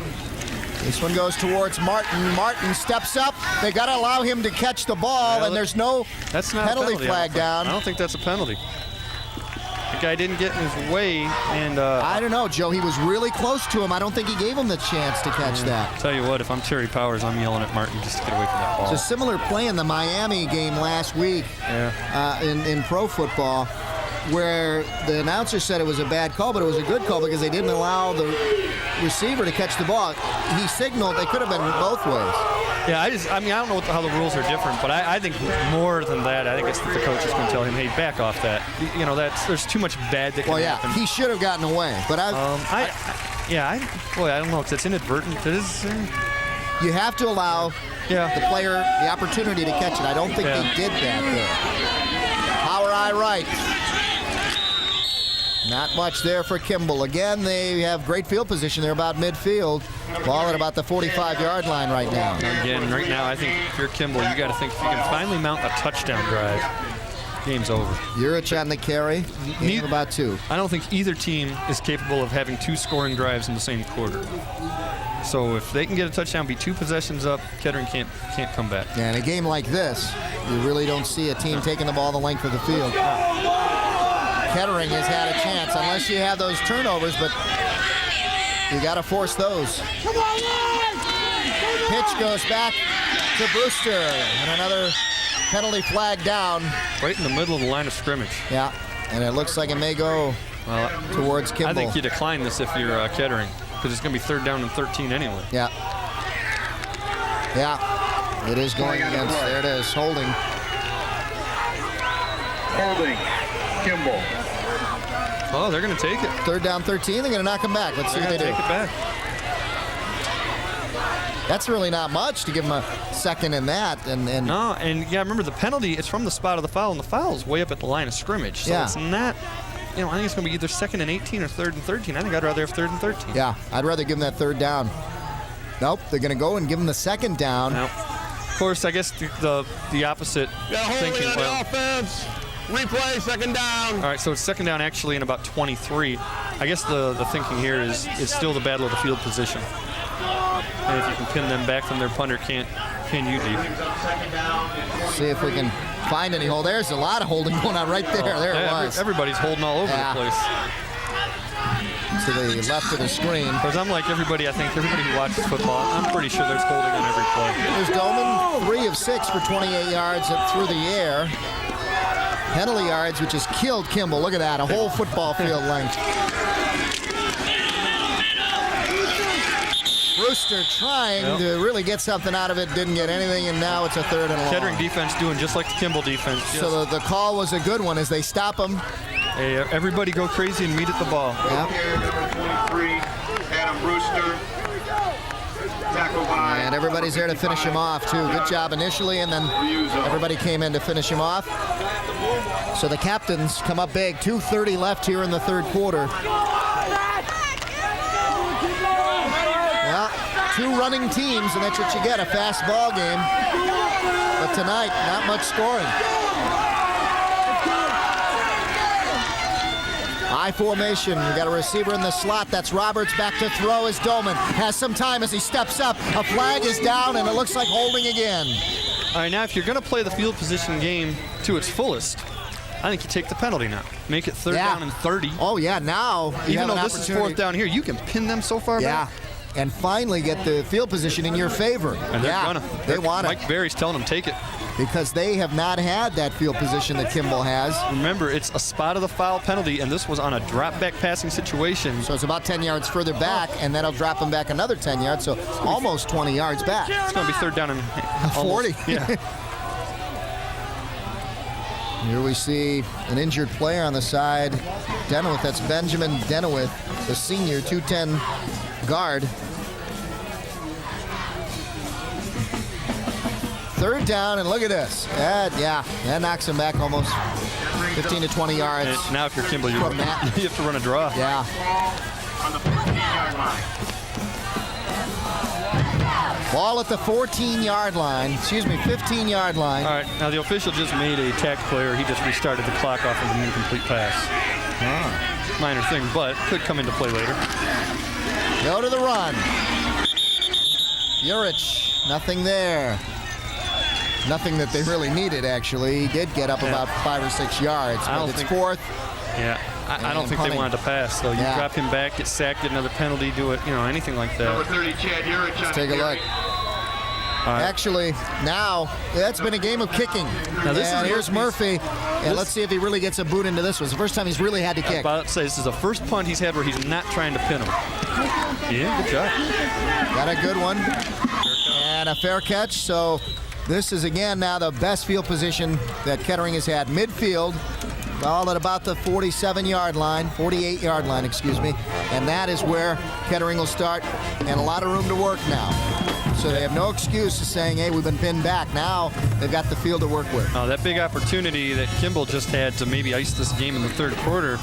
This one goes towards Martin. Martin steps up. They got to allow him to catch the ball, and there's no penalty flag down. I don't think that's a penalty. The guy didn't get in his way, and I don't know, Joe. He was really close to him. I don't think he gave him the chance to catch that. Tell you what, if I'm Terry Powers, I'm yelling at Martin just to get away from that ball. It's a similar play in the Miami game last week in pro football, where the announcer said it was a bad call, but it was a good call because they didn't allow the receiver to catch the ball. He signaled they could have been both ways. Yeah, I don't know how the rules are different, but I think more than that, I think it's that the coach is going to tell him, hey, back off that. You know, there's too much bad that can happen. He should have gotten away, but I don't know if that's inadvertent. You have to allow the player the opportunity to catch it. I don't think they did that there. Power eye right. Not much there for Kimball. Again, they have great field position. They're about midfield. Ball at about the 45-yard line right now. Again, right now, I think if you're Kimball, you got to think if you can finally mount a touchdown drive, game's over. Urich on the carry. About 2. I don't think either team is capable of having 2 scoring drives in the same quarter. So if they can get a touchdown, be 2 possessions up, Kettering can't come back. Yeah, in a game like this, you really don't see a team taking the ball the length of the field. Kettering has had a chance, unless you have those turnovers, but you got to force those. Pitch goes back to Brewster, and another penalty flag down. Right in the middle of the line of scrimmage. Yeah, and it looks like it may go towards Kimball. I think you decline this if you're Kettering, because it's going to be 3rd down and 13 anyway. Yeah. Yeah, it is going against, there it is, holding. Holding, Kimball. Oh, they're going to take it. 3rd down, 13. They're going to knock him back. Let's see what they do. Take it back. That's really not much to give him a second in that. No, and remember the penalty, it's from the spot of the foul, and the foul is way up at the line of scrimmage. So it's not, I think it's going to be either 2nd and 18 or 3rd and 13. I think I'd rather have 3rd and 13. Yeah, I'd rather give him that 3rd down. Nope, they're going to go and give him the 2nd down. Nope. Of course, I guess the opposite thinking. Well, offense. Replay, 2nd down. All right, so it's 2nd down actually in about 23. I guess the thinking here is it's still the battle of the field position. And if you can pin them back, then their punter can't pin you deep. See if we can find any hole. There's a lot of holding going on right there. There it was. Everybody's holding all over the place. To the left of the screen. Because I'm like everybody, I think everybody who watches football, I'm pretty sure there's holding on every play. There's Doman, 3 of 6 for 28 yards up through the air. Penalty yards, which has killed Kimball. Look at that, a whole football field length. Brewster trying to really get something out of it, didn't get anything, and now it's a 3rd and long. Kettering defense doing just like the Kimball defense. So the call was a good one as they stop him. Hey, everybody go crazy and meet at the ball. Number 23, Adam Brewster. And everybody's there to finish him off, too. Good job initially, and then everybody came in to finish him off. So the captains come up big. 2:30 left here in the third quarter. Yeah, 2 running teams, and that's what you get, a fast ball game. But tonight, not much scoring. I formation. We got a receiver in the slot. That's Roberts back to throw as Dolman has some time as he steps up. A flag is down, and it looks like holding again. All right, now if you're going to play the field position game to its fullest, I think you take the penalty now. Make it third down and 30. Oh, yeah, now even though this is fourth down here, you can pin them so far back. And finally get the field position in your favor. And they're gonna. They want it. Mike Berry's telling them take it. Because they have not had that field position that Kimball has. Remember, it's a spot of the foul penalty, and this was on a drop-back passing situation. So it's about 10 yards further back, and that'll drop them back another 10 yards, so almost 20 yards back. It's going to be third down and 40. Yeah. Here we see an injured player on the side. Denowith, that's Benjamin Denowith, the senior, 210 guard. Third down, and look at this. That knocks him back almost 15 to 20 yards. And now if you're Kimball, you have to run a draw. Yeah. Ball at the 14-yard line. Excuse me, 15-yard line. All right, now the official just made a tackle player. He just restarted the clock off of an incomplete pass. Minor thing, but could come into play later. Go to the run. Urich, nothing there. Nothing that they really needed, actually. He did get up about 5 or 6 yards, but it's fourth. Yeah, I don't think they wanted to pass, though. You drop him back, get sacked, get another penalty, do it, anything like that. Number 30, Chad Urich. Let's take a look. Actually, now, that's been a game of kicking. Now here's Murphy, and let's see if he really gets a boot into this one. It's the first time he's really had to kick. I was about to say, this is the first punt he's had where he's not trying to pin him. Yeah, good job. Got a good one. And a fair catch, so this is, again, now the best field position that Kettering has had. Midfield, all at about the 47-yard line, 48-yard line, excuse me. And that is where Kettering will start, and a lot of room to work now. So they have no excuse to saying, hey, we've been pinned back. Now they've got the field to work with. That big opportunity that Kimball just had to maybe ice this game in the third quarter.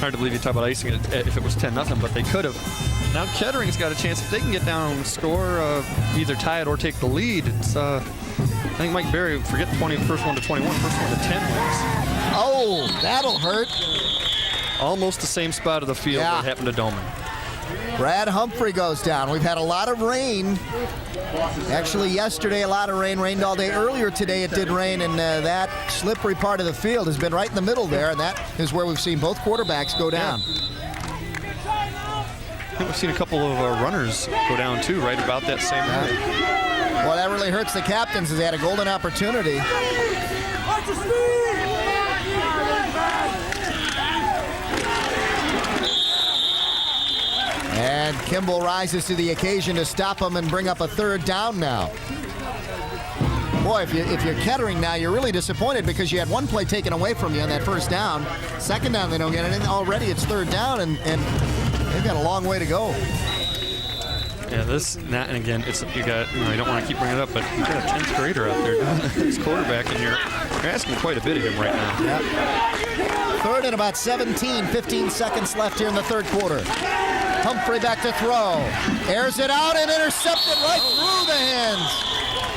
Hard to believe you talk about icing it if it was 10-0, but they could have. Now Kettering's got a chance. If they can get down and score, either tie it or take the lead, it's, I think Mike Berry, forget 20, first one to 21, first one to 10 wins. Oh, that'll hurt. Almost the same spot of the field that happened to Dolman. Brad Humphrey goes down. We've had a lot of rain. Actually, yesterday, a lot of rain. Rained all day. Earlier today, it did rain, and that slippery part of the field has been right in the middle there, and that is where we've seen both quarterbacks go down. I think we've seen a couple of runners go down, too, right about that same area. Well, that really hurts the captains as they had a golden opportunity. And Kimball rises to the occasion to stop him and bring up a third down now. Boy, if you're Kettering now, you're really disappointed because you had one play taken away from you on that first down. Second down, they don't get it. And already it's third down, and they've got a long way to go. Yeah, and again, it's you don't want to keep bringing it up, but you got a 10th grader out there doing his quarterback, and you're asking quite a bit of him right now. Yep. Third and about 17, 15 seconds left here in the third quarter. Humphrey back to throw. Airs it out and intercepted right through the hands.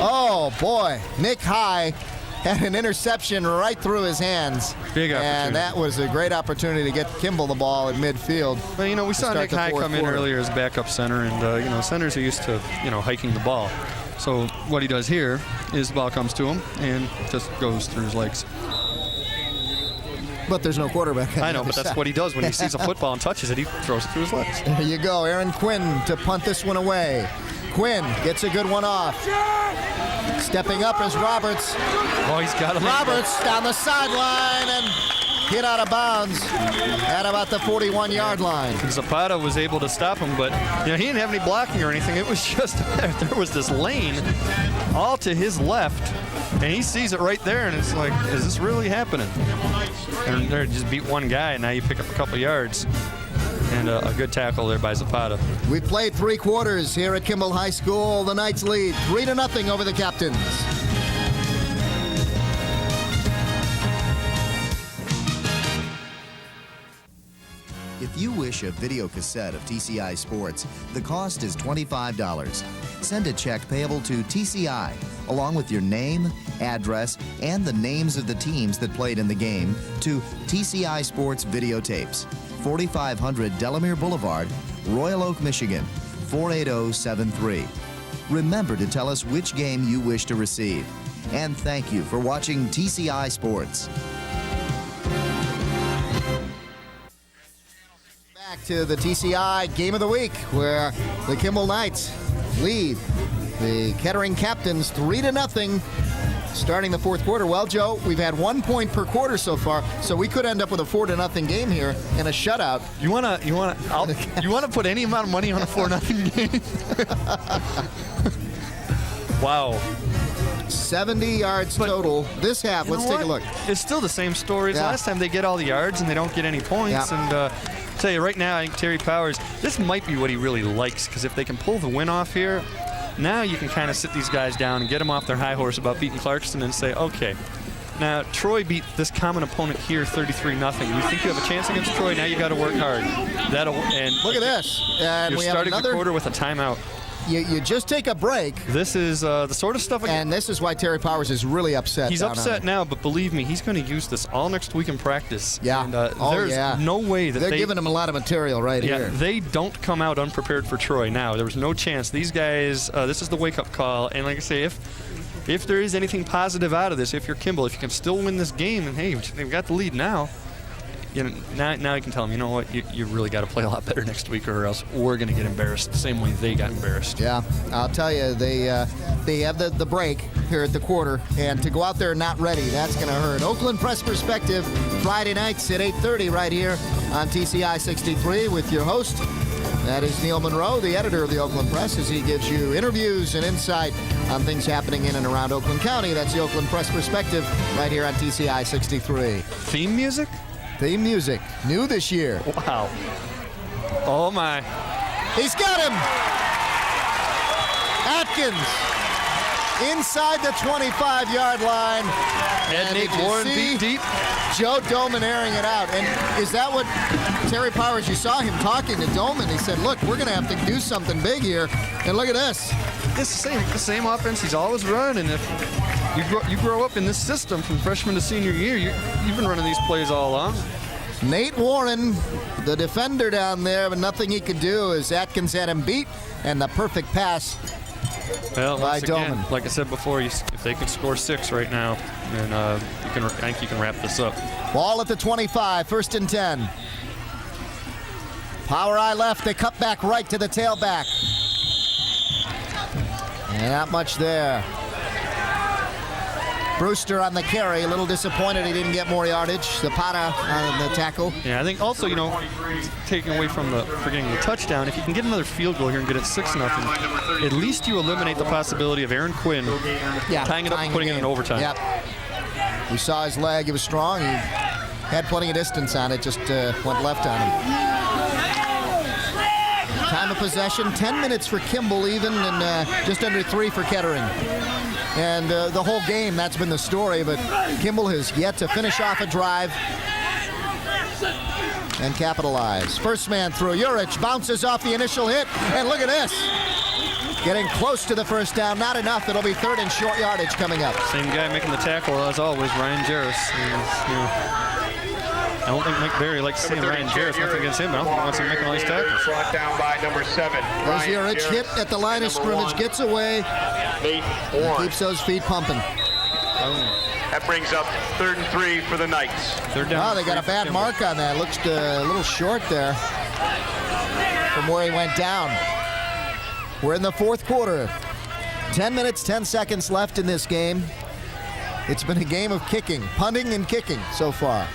Oh, boy. Nick High had an interception right through his hands. Big opportunity. And that was a great opportunity to get Kimball the ball at midfield. Well, we saw Nick High come in earlier as backup center, and, centers are used to, hiking the ball. So what he does here is the ball comes to him and just goes through his legs. But there's no quarterback. I know, but that's what he does when he sees a football and touches it. He throws it through his legs. There you go. Aaron Quinn to punt this one away. Quinn gets a good one off. Stepping up is Roberts. Oh, he's got him. Roberts down the sideline and hit out of bounds at about the 41-yard line. Zapata was able to stop him, but he didn't have any blocking or anything. It was just there was this lane all to his left, and he sees it right there, and it's like, is this really happening? And they just beat one guy, and now you pick up a couple yards. And a good tackle there by Zapata. We played 3 quarters here at Kimball High School. The Knights lead 3-0 over the Captains. If you wish a video cassette of TCI Sports, the cost is $25. Send a check payable to TCI, along with your name, address, and the names of the teams that played in the game, to TCI Sports Videotapes, 4500 Delamere Boulevard, Royal Oak, Michigan, 48073. Remember to tell us which game you wish to receive. And thank you for watching TCI Sports. Back to the TCI Game of the Week, where the Kimball Knights lead the Kettering Captains 3-0, starting the 4th quarter. Well, Joe, we've had 1 point per quarter so far, so we could end up with a 4-0 game here and a shutout. You wanna put any amount of money on a 4-0 game? Wow. 70 yards total this half. Let's take a look. It's still the same story as last time. They get all the yards and they don't get any points. Yeah. And tell you right now, I think Terry Powers, this might be what he really likes, because if they can pull the win off here, now you can kind of sit these guys down and get them off their high horse about beating Clarkston and say, okay, now Troy beat this common opponent here 33-0. You think you have a chance against Troy? Now you got to work hard. And look at this. And you're we have starting another the quarter with a timeout. You just take a break. This is the sort of stuff. And this is why Terry Powers is really upset. He's upset now, but believe me, he's going to use this all next week in practice. Yeah. And, there's no way that they're giving him a lot of material right here. They don't come out unprepared for Troy now. There was no chance. These guys, this is the wake-up call. And like I say, if there is anything positive out of this, if you're Kimball, if you can still win this game, and hey, they've got the lead now. You know, now you can tell them, you know what, you really got to play a lot better next week, or else we're going to get embarrassed the same way they got embarrassed. Yeah, I'll tell you, they have the break here at the quarter, and to go out there not ready, that's going to hurt. Oakland Press Perspective, Friday nights at 8:30 right here on TCI 63 with your host. That is Neil Monroe, the editor of the Oakland Press, as he gives you interviews and insight on things happening in and around Oakland County. That's the Oakland Press Perspective right here on TCI 63. Theme music? Theme music, new this year. Wow. Oh, my. He's got him. Atkins inside the 25-yard line. And Nate Warren beat deep. Joe Doman airing it out. And is that what Terry Powers, you saw him talking to Doman. He said, look, we're going to have to do something big here. And look at this. It's the same offense he's always run. And if you grow up in this system from freshman to senior year, you've been running these plays all along. Nate Warren, the defender down there, but nothing he could do as Atkins had him beat, and the perfect pass by Doman. Like I said before, if they can score 6 right now, then I think you can wrap this up. Ball at the 25, 1st and 10. Power eye left, they cut back right to the tailback. And not much there. Brewster on the carry, a little disappointed he didn't get more yardage. Zapata on the tackle. Yeah, I think also, taking away from forgetting the touchdown, if you can get another field goal here and get it 6-0, at least you eliminate the possibility of Aaron Quinn tying it up and putting it in overtime. Yep. We saw his leg, it was strong. He had plenty of distance on it, just went left on him. Time of possession, 10 minutes for Kimball even, and just under 3 for Kettering. And the whole game, that's been the story, but Kimball has yet to finish off a drive and capitalize. First man through, Urich bounces off the initial hit, and look at this. Getting close to the first down, not enough. It'll be 3rd and short yardage coming up. Same guy making the tackle as always, Ryan Jarris. I don't think Mike Berry likes seeing Ryan Jarris. Nothing against him, but I don't think he wants him making all these tackles. Brought down by number 7. There's Urich hit at the line of scrimmage, gets away, keeps those feet pumping. That brings up 3rd and 3 for the Knights. They're down. Oh, they got a bad mark on that. Looks a little short there from where he went down. We're in the 4th quarter. 10 minutes, 10 seconds left in this game. It's been a game of kicking, punting and kicking so far.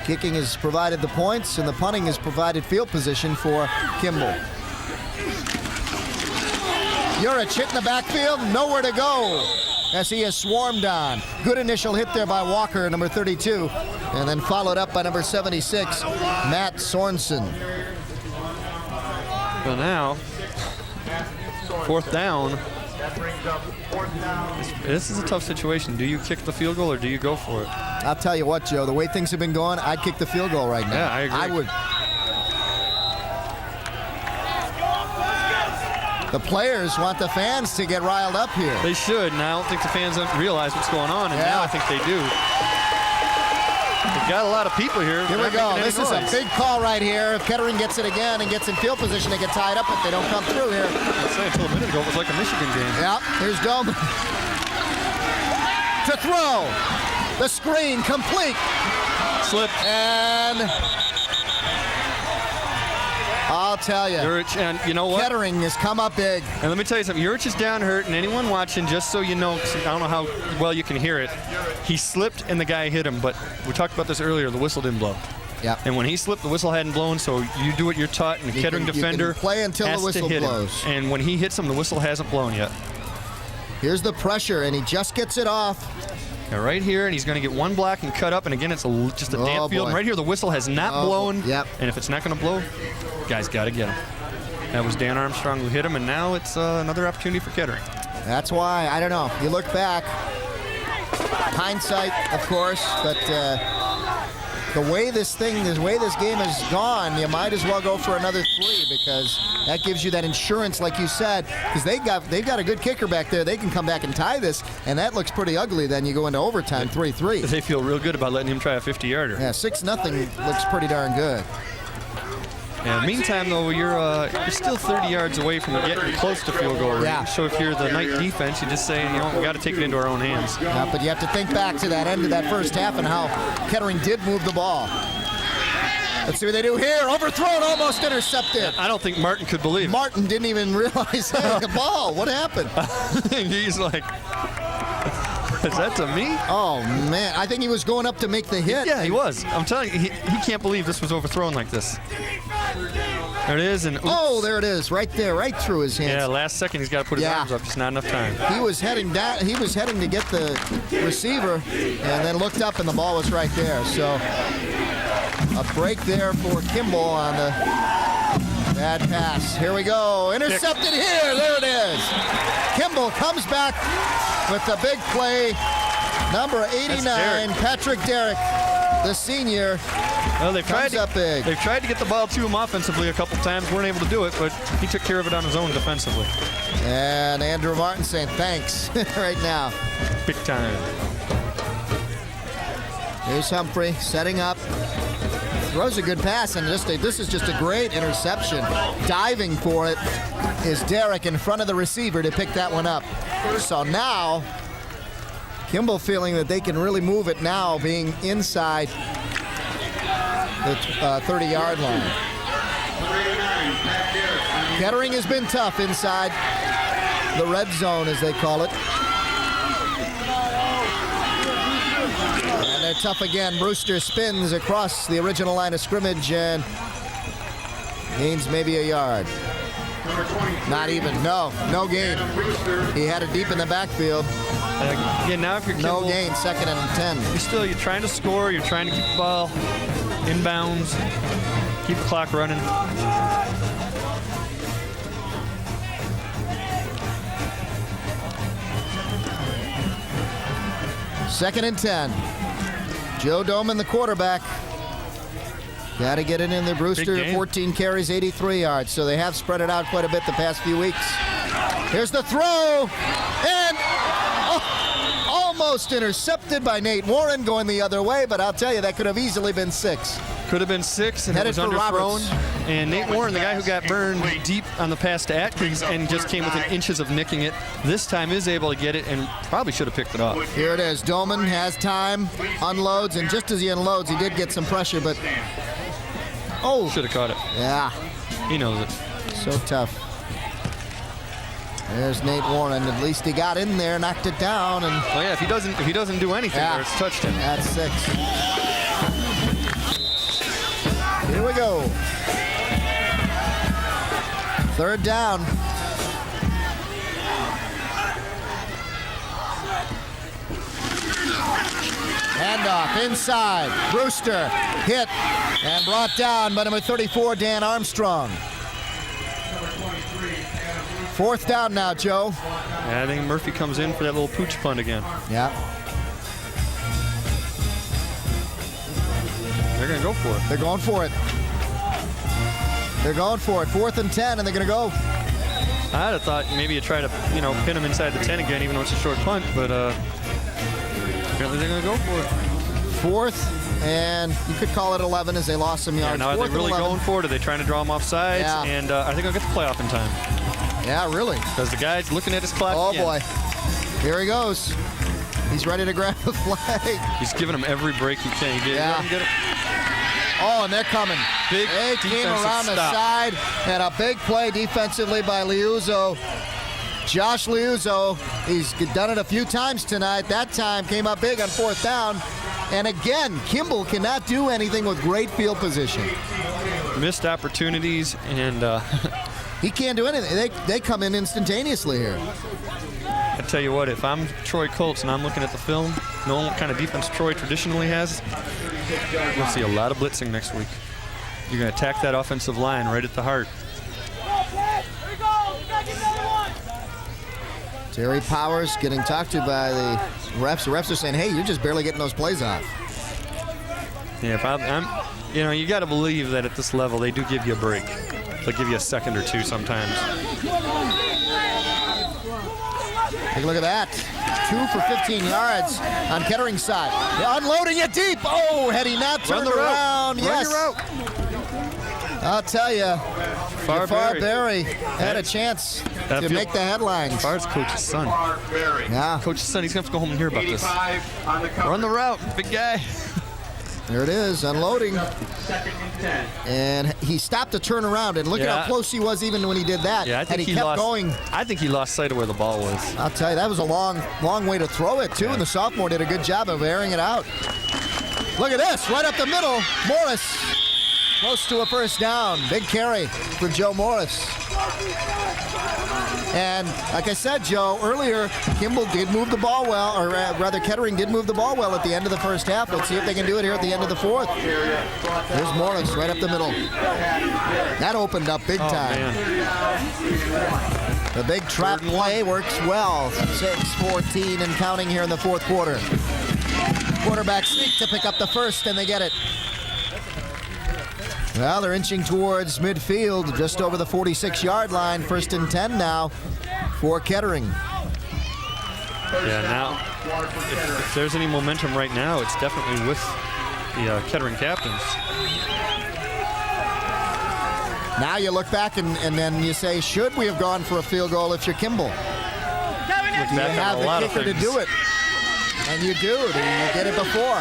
Kicking has provided the points, and the punting has provided field position for Kimball. Urich hit in the backfield, nowhere to go. as he is swarmed on. Good initial hit there by Walker, number 32, and then followed up by number 76, Matt Sorensen. Well, now, 4th down. This is a tough situation. Do you kick the field goal or do you go for it? I'll tell you what, Joe, the way things have been going, I'd kick the field goal right now. Yeah, I agree. I would. The players want the fans to get riled up here. They should, and I don't think the fans realize what's going on, and now I think they do. They've got a lot of people here. Here we go. This is a big call right here. If Kettering gets it again and gets in field position, they get tied up if they don't come through here. I'd say until a minute ago it was like a Michigan game. Yeah, here's Dome. To throw. The screen complete. Slipped. And I'll tell you. Urich, and you know what? Kettering has come up big. And let me tell you something. Urich is down hurt, and anyone watching, just so you know, 'cause I don't know how well you can hear it, he slipped and the guy hit him, but we talked about this earlier, the whistle didn't blow. Yeah. And when he slipped, the whistle hadn't blown, so you do what you're taught, and the Kettering defender you can play until has the whistle to hit blows. him. And when he hits him, the whistle hasn't blown yet. Here's the pressure, and he just gets it off. Now right here, and he's going to get one block and cut up, and again, it's just a damp field. And right here, the whistle has not blown. Yep. And if it's not going to blow, guy's got to get him. That was Dan Armstrong who hit him, and now it's another opportunity for Kettering. That's why, I don't know. You look back, hindsight, of course, but the way this game has gone, you might as well go for another 3 because that gives you that insurance, like you said, because they've got a good kicker back there. They can come back and tie this, and that looks pretty ugly. Then you go into overtime, 3-3. They feel real good about letting him try a 50-yarder. Yeah, 6-0 looks pretty darn good. Yeah, meantime, though, you're still 30 yards away from getting close to field goal range. Yeah. So if you're the Knight defense, you just say, we got to take it into our own hands. Yeah, but you have to think back to that end of that first half and how Kettering did move the ball. Let's see what they do here. Overthrown, almost intercepted. I don't think Martin could believe it. Martin didn't even realize, hey, the ball, what happened? He's like, is that to me? Oh, man. I think he was going up to make the hit. Yeah, he was. I'm telling you, he can't believe this was overthrown like this. There it is, and oops. Oh, there it is, right there, right through his hands. Yeah, last second he's got to put his arms up, just not enough time. He was heading down. He was heading to get the receiver, and then looked up, and the ball was right there. So a break there for Kimball on the bad pass. Here we go, intercepted here. There it is. Kimball comes back with the big play. Number 89, Patrick Derrick, the senior. Well, they've tried up big. They've tried to get the ball to him offensively a couple times, weren't able to do it, but he took care of it on his own defensively. And Andrew Martin saying thanks right now. Big time. Here's Humphrey setting up. Throws a good pass, and this is just a great interception. Diving for it is Derrick in front of the receiver to pick that one up. So now, Kimball feeling that they can really move it now, being inside the 30-yard line. Kettering has been tough inside the red zone, as they call it. And they're tough again. Brewster spins across the original line of scrimmage and gains maybe a yard. Not even. No gain. He had it deep in the backfield. Yeah, now if you're Kimball, no gain, 2nd and 10. You're trying to score. You're trying to keep the ball inbounds. Keep the clock running. Second and 10. Joe Doman, the quarterback. Got to get it in there. Brewster, 14 carries, 83 yards. So they have spread it out quite a bit the past few weeks. Here's the throw. And almost intercepted by Nate Warren going the other way. But I'll tell you, that could have easily been 6. Could have been 6, and Headed it was for underthrown. Roberts. And Nate Warren, the guy who got burned deep on the pass to Atkins and just came within inches of nicking it, this time is able to get it and probably should have picked it up. Here it is. Doman has time, unloads, and just as he unloads, he did get some pressure, but should have caught it. Yeah. He knows it. So tough. There's Nate Warren. At least he got in there, knocked it down, and if he doesn't do anything there, it's touched him. That's 6. Here we go. 3rd down. inside. Brewster hit and brought down by number 34, Dan Armstrong. 4th down now, Joe. Yeah, I think Murphy comes in for that little pooch punt again. Yeah. They're going to go for it. They're going for it. They're going for it. 4th and 10, and they're going to go. I'd have thought maybe you try to, pin him inside the 10 again, even though it's a short punt, but apparently they're going to go for it. 4th, and you could call it 11 as they lost some yards. Yeah, now are they really going for it? Are they trying to draw him off sides? Yeah. And I think I'll get the playoff in time. Yeah, really. Because the guy's looking at his clock. Oh, again. boy. Here he goes. He's ready to grab the flag. He's giving him every break he can. Yeah. Get it. Oh, and they're coming. Big they came defensive around the stop. side, and a big play defensively by Liuzzo. Josh Liuzzo, he's done it a few times tonight. That time came up big on 4th down. And again, Kimball cannot do anything with great field position. Missed opportunities, and he can't do anything. They come in instantaneously here. I tell you what, if I'm Troy Colts and I'm looking at the film, knowing what kind of defense Troy traditionally has, you'll see a lot of blitzing next week. You're going to attack that offensive line right at the heart. Terry Powers getting talked to by the refs. The refs are saying, hey, you're just barely getting those plays off. Yeah, you got to believe that at this level they do give you a break. They'll give you a second or two sometimes. Take a look at that. 2 for 15 yards on Kettering's side. They're unloading it deep. Oh, had he not turned around. Yes. Run your route. I'll tell you, Jafar Berry had a chance to make the headlines. Jafar's coach's son. Yeah. Coach's son, he's going to have to go home and hear about this. Run the route, big guy. There it is, unloading. And he stopped to turn around, and look at how close he was even when he did that. Yeah, I think he kept going. I think he lost sight of where the ball was. I'll tell you, that was a long way to throw it, too, and the sophomore did a good job of airing it out. Look at this, right up the middle. Morris, close to a 1st down. Big carry for Joe Morris. And like I said, Joe, earlier, Kimball did move the ball well, or rather Kettering did move the ball well at the end of the 1st half. Let's see if they can do it here at the end of the 4th. There's Morris right up the middle. That opened up big time. Man. The big trap play works well. 6:14 and counting here in the 4th quarter. Quarterback sneak to pick up the 1st, and they get it. Well, they're inching towards midfield, just over the 46-yard line. 1st and 10 now for Kettering. Yeah, now, if there's any momentum right now, it's definitely with the Kettering captains. Now you look back and then you say, should we have gone for a field goal if you're Kimball? You have the kicker to do it. And you do. You get it before.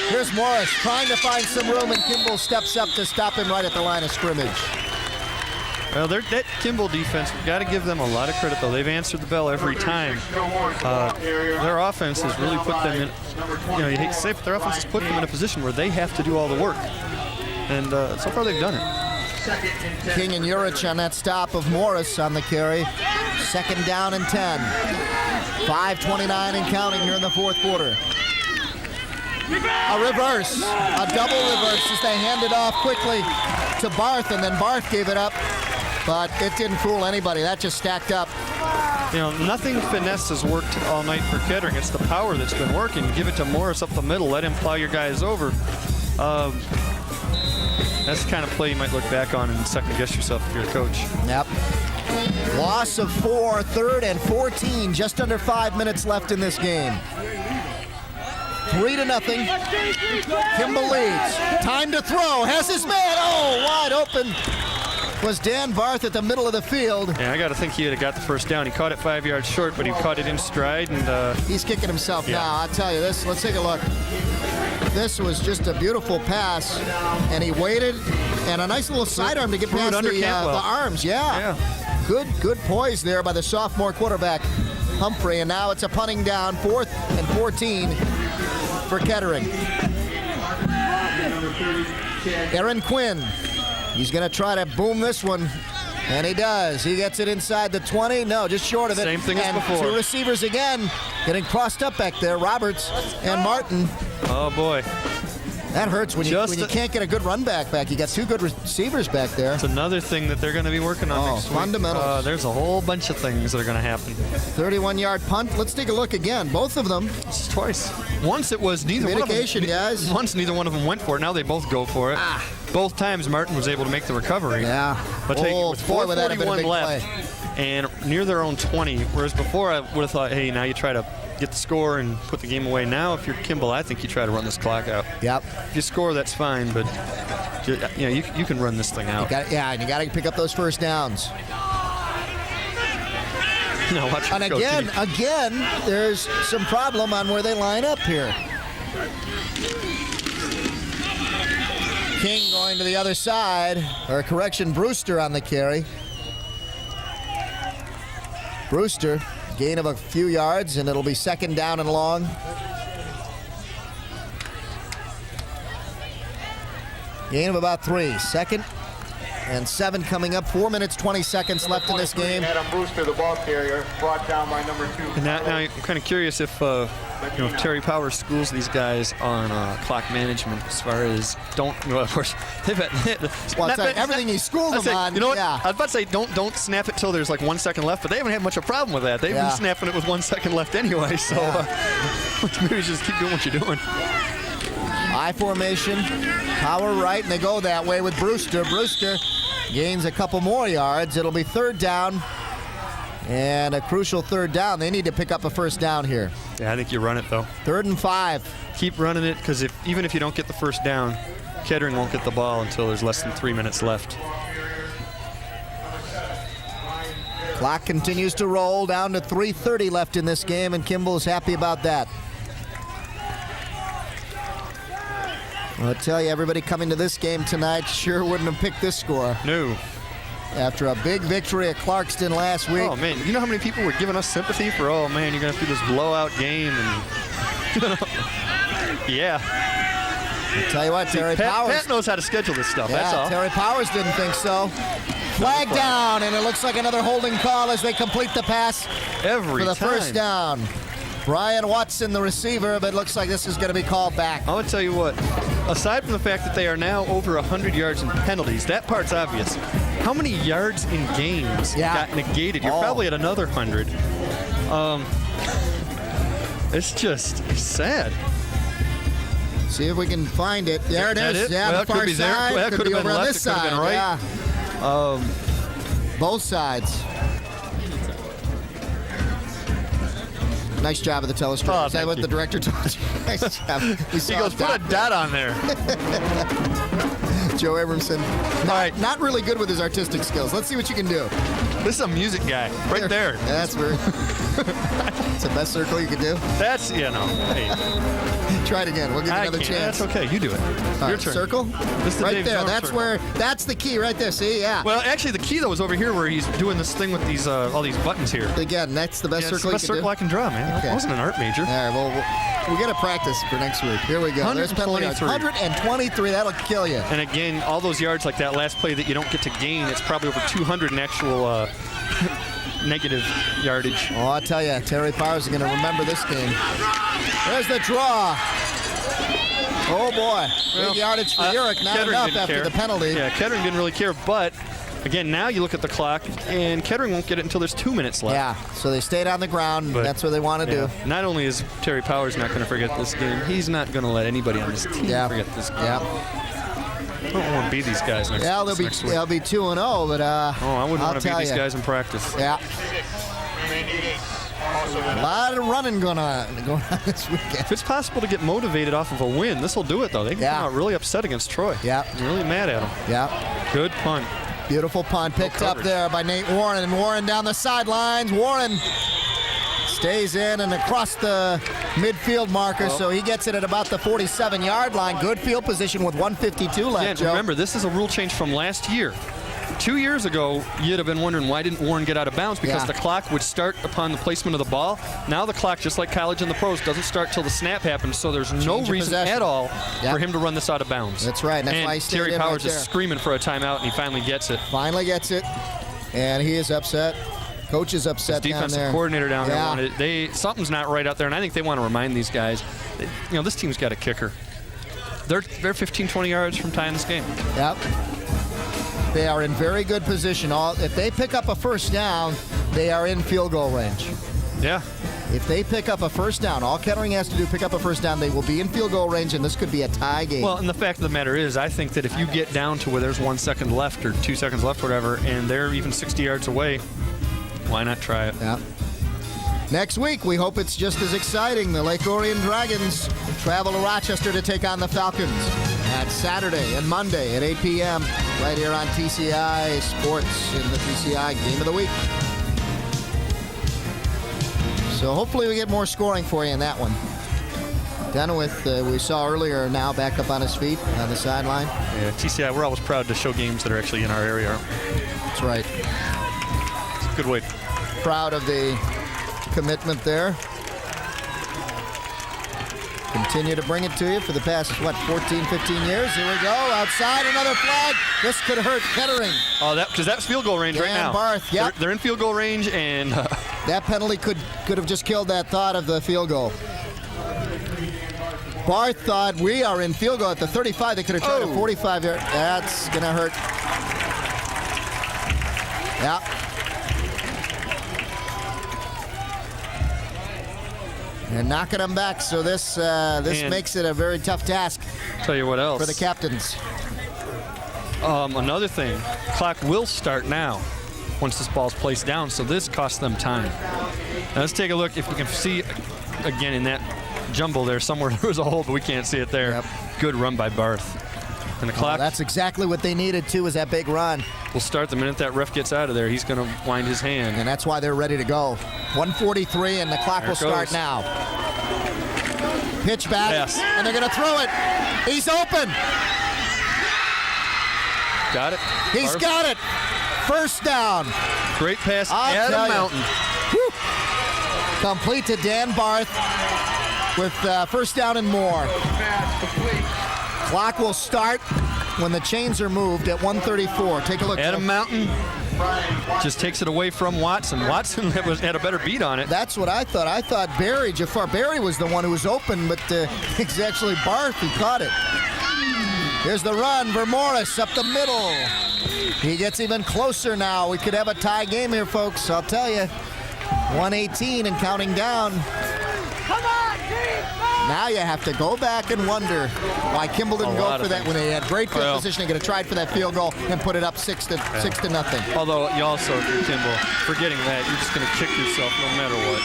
Here's Morris trying to find some room, and Kimball steps up to stop him right at the line of scrimmage. Well, that Kimball defense, we've got to give them a lot of credit, though. They've answered the bell every time. Their offense has really put them in, you hate to say it, but their offense has put them in a position where they have to do all the work. And so far they've done it. King and Urich on that stop of Morris on the carry. 2nd down and 10. 5:29 and counting here in the 4th quarter. A reverse, a double reverse as they hand it off quickly to Barth, and then Barth gave it up, but it didn't fool anybody. That just stacked up. Nothing finesse has worked all night for Kettering. It's the power that's been working. Give it to Morris up the middle. Let him plow your guys over. That's the kind of play you might look back on and second guess yourself if you're a coach. Yep. Loss of 4, 3rd and 14. Just under 5 minutes left in this game. 3-0. Kimball leads. Time to throw. Has his man. Oh, wide open was Dan Barth at the middle of the field. Yeah, I got to think he had got the 1st down. He caught it 5 yards short, but he caught it in stride. And he's kicking himself now. I'll tell you this. Let's take a look. This was just a beautiful pass, and he waited, and a nice little sidearm to get past the arms. Yeah. Good poise there by the sophomore quarterback, Humphrey, and now it's a punting down, 4th and 14 for Kettering. Aaron Quinn, he's going to try to boom this one And he does. He gets it inside the 20. No, just short of it. Same thing as and before. 2 receivers again getting crossed up back there. Roberts and Martin. Oh, boy. That hurts when you can't get a good run back. You got 2 good receivers back there. It's another thing that they're going to be working on next week. Fundamentals. There's a whole bunch of things that are going to happen. 31-yard punt. Let's take a look again. Both of them. It's twice. Once it was neither one of them. Communication, guys. Once neither one of them went for it. Now they both go for it. Both times Martin was able to make the recovery. Yeah. But with 4:41 left and near their own 20, whereas before I would have thought, hey, now you try to get the score and put the game away. Now, if you're Kimball, I think you try to run this clock out. Yep. If you score, that's fine, but you can run this thing out. And you got to pick up those first downs. No, watch and again, there's some problem on where they line up here. King going to the other side, or correction, Brewster on the carry. Brewster, gain of a few yards, and it'll be 2nd down and long. Gain of about 3. 2nd and 7 coming up. 4 minutes, 20 seconds left in this game. Adam Brewster, the ball carrier, brought down by number 2. And now I'm kind of curious if Terry Powers schools these guys on clock management as far as of course they've had everything he schooled them on. You know what? Yeah. I was about to say don't snap it till there's like 1 second left, but they haven't had much of a problem with that. They've been snapping it with 1 second left anyway. So maybe just keep doing what you're doing. I formation, power right, and they go that way with Brewster. Brewster gains a couple more yards. It'll be 3rd down, and a crucial 3rd down. They need to pick up a first down here. Yeah, I think you run it, though. 3rd and 5. Keep running it, because even if you don't get the first down, Kettering won't get the ball until there's less than 3 minutes left. Clock continues to roll down to 3:30 left in this game, and Kimball is happy about that. I'll tell you, everybody coming to this game tonight sure wouldn't have picked this score. No. After a big victory at Clarkston last week. Oh, man, you know how many people were giving us sympathy for, oh, man, you're going to have to do this blowout game. And yeah. I'll tell you what, Terry Powers. Pat knows how to schedule this stuff, that's all. Terry Powers didn't think so. Flag down, and it looks like another holding call as they complete the pass for the first down. Brian Watson, the receiver, but it looks like this is going to be called back. I'm going to tell you what, aside from the fact that they are now over 100 yards in penalties, that part's obvious. How many yards in games got negated? You're probably at another 100. It's sad. See if we can find it. There it is. Yeah, well, the far could be side. There. Well, could be over on this side. Been right. Yeah. Both sides. Nice job of the telescope. Oh, is that what the director told you? Nice job. He goes, put a dot on there. Joe Abramson, not really good with his artistic skills. Let's see what you can do. This is a music guy, right there. Yeah, that's very. It's the best circle you could do. That's, hey. Try it again. We'll give you another chance. That's okay. You do it. Your turn. Circle? This is right Dave there. Jones That's circle. that's the key right there. See, yeah. Well, actually, the key, though, is over here where he's doing this thing with these all these buttons here. Again, that's the best circle you can do. It's the best circle I can draw, man. Okay. I wasn't an art major. All right, well, we'll get a practice for next week. Here we go. There's penalty yards. 123. That'll kill you. And again, all those yards like that last play that you don't get to gain, it's probably over 200 in actual negative yardage. Oh, I'll tell you, Terry Powers is going to remember this game. There's the draw. Oh, boy. Big yardage for Urick. Not enough after the penalty. Yeah, Kettering didn't really care, but again, now you look at the clock, and Kettering won't get it until there's 2 minutes left. Yeah, so they stayed on the ground. But that's what they want to do. Not only is Terry Powers not going to forget this game, he's not going to let anybody on this team forget this game. Yeah. I don't want to beat these guys next week. They'll be 2-0, but I wouldn't want to beat these guys in practice. Yeah. A lot of running going on this weekend. If it's possible to get motivated off of a win, this will do it, though. They can come out really upset against Troy. Yeah. Really mad at them. Yeah. Good punt. Beautiful punt picked up there by Nate Warren. And Warren down the sidelines. Warren stays in and across the midfield marker, so he gets it at about the 47-yard line. Good field position with 1:52 left, Yeah, remember, this is a rule change from last year. 2 years ago, you'd have been wondering why didn't Warren get out of bounds, because the clock would start upon the placement of the ball. Now the clock, just like college and the pros, doesn't start till the snap happens, so there's no reason at all for him to run this out of bounds. That's right. That's why he stayed Terry in Powers right is screaming for a timeout, and he finally gets it. Finally gets it. And he is upset. Coach is upset down there. Defensive coordinator down there Yeah. wanted something's not right out there, and I think they want to remind these guys, this team's got a kicker. They're 15, 20 yards from tying this game. Yep. They are in very good position. If they pick up a first down, they are in field goal range. Yeah. If they pick up a first down, all Kettering has to do, pick up a first down, they will be in field goal range, and this could be a tie game. Well, and the fact of the matter is, I think that if you get down to where there's 1 second left or 2 seconds left, whatever, and they're even 60 yards away, why not try it? Yeah. Next week, we hope it's just as exciting. The Lake Orion Dragons travel to Rochester to take on the Falcons at Saturday and Monday at 8 p.m. right here on TCI Sports in the TCI Game of the Week. So hopefully we get more scoring for you in that one. Denowith, we saw earlier, now back up on his feet on the sideline. Yeah, TCI, we're always proud to show games that are actually in our area. That's right. It's a good way. Proud of the commitment there. Continue to bring it to you for the past, 14, 15 years. Here we go. Outside, another flag. This could hurt Kettering. Oh, because that's field goal range right now. Barth, yep. They're in field goal range, and that penalty could have just killed that thought of the field goal. Barth thought we are in field goal at the 35. They could have tried a 45 yard. That's going to hurt. Yeah. They're knocking them back, so this makes it a very tough task. Tell you what else. For the captains. Another thing, clock will start now once this ball's placed down, so this costs them time. Now let's take a look if we can see, again, in that jumble there, somewhere there was a hole, but we can't see it there. Yep. Good run by Barth. And the clock. That's exactly what they needed, too, is that big run. We'll start the minute that ref gets out of there. He's going to wind his hand. And that's why they're ready to go. 1:43, and the clock will start now. Pitch back, and they're going to throw it. He's open. Got it. He's got it. First down. Great pass at the mountain. Whew. Complete to Dan Barth with first down and more. Clock will start when the chains are moved at 1:34. Take a look. Adam Mountain just takes it away from Watson. Watson had a better beat on it. That's what I thought. I thought Jafar Berry was the one who was open, but it's actually Barth who caught it. Here's the run. Vermorris up the middle. He gets even closer now. We could have a tie game here, folks. I'll tell you. 1:18 and counting down. Come on, team! Now you have to go back and wonder why Kimball didn't go for that when they had great field positioning. Could have tried for that field goal and put it up 6 to nothing. Although you also, Kimball, forgetting that, you're just going to kick yourself no matter what.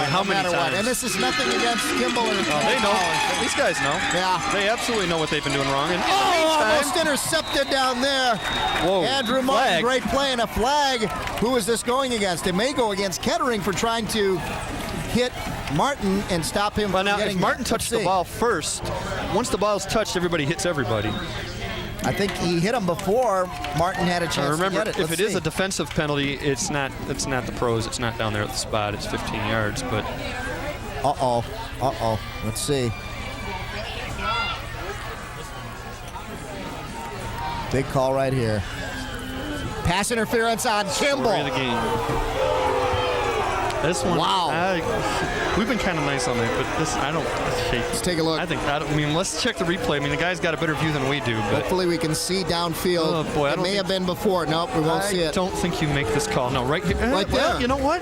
How many times? What. And this is nothing against Kimball. They know. These guys know. Yeah. They absolutely know what they've been doing wrong. And almost intercepted down there. Whoa. Andrew Martin, great play and a flag. Who is this going against? It may go against Kettering for trying to hit Martin and stop him from getting. If Martin touched the ball first, once the ball's touched, everybody hits everybody. I think he hit him before Martin had a chance to get it. If it is a defensive penalty, it's not the pros. It's not down there at the spot. It's 15 yards. But let's see. Big call right here. Pass interference on Kimball. Story of the game. This one, wow. We've been kind of nice on that, but this, I don't. Let's take a look. Let's check the replay. I mean, the guy's got a better view than we do. But hopefully we can see downfield. Oh boy, it may have been before. Nope, we won't see it. I don't think you make this call. No, right here. Right there. Well, you know what?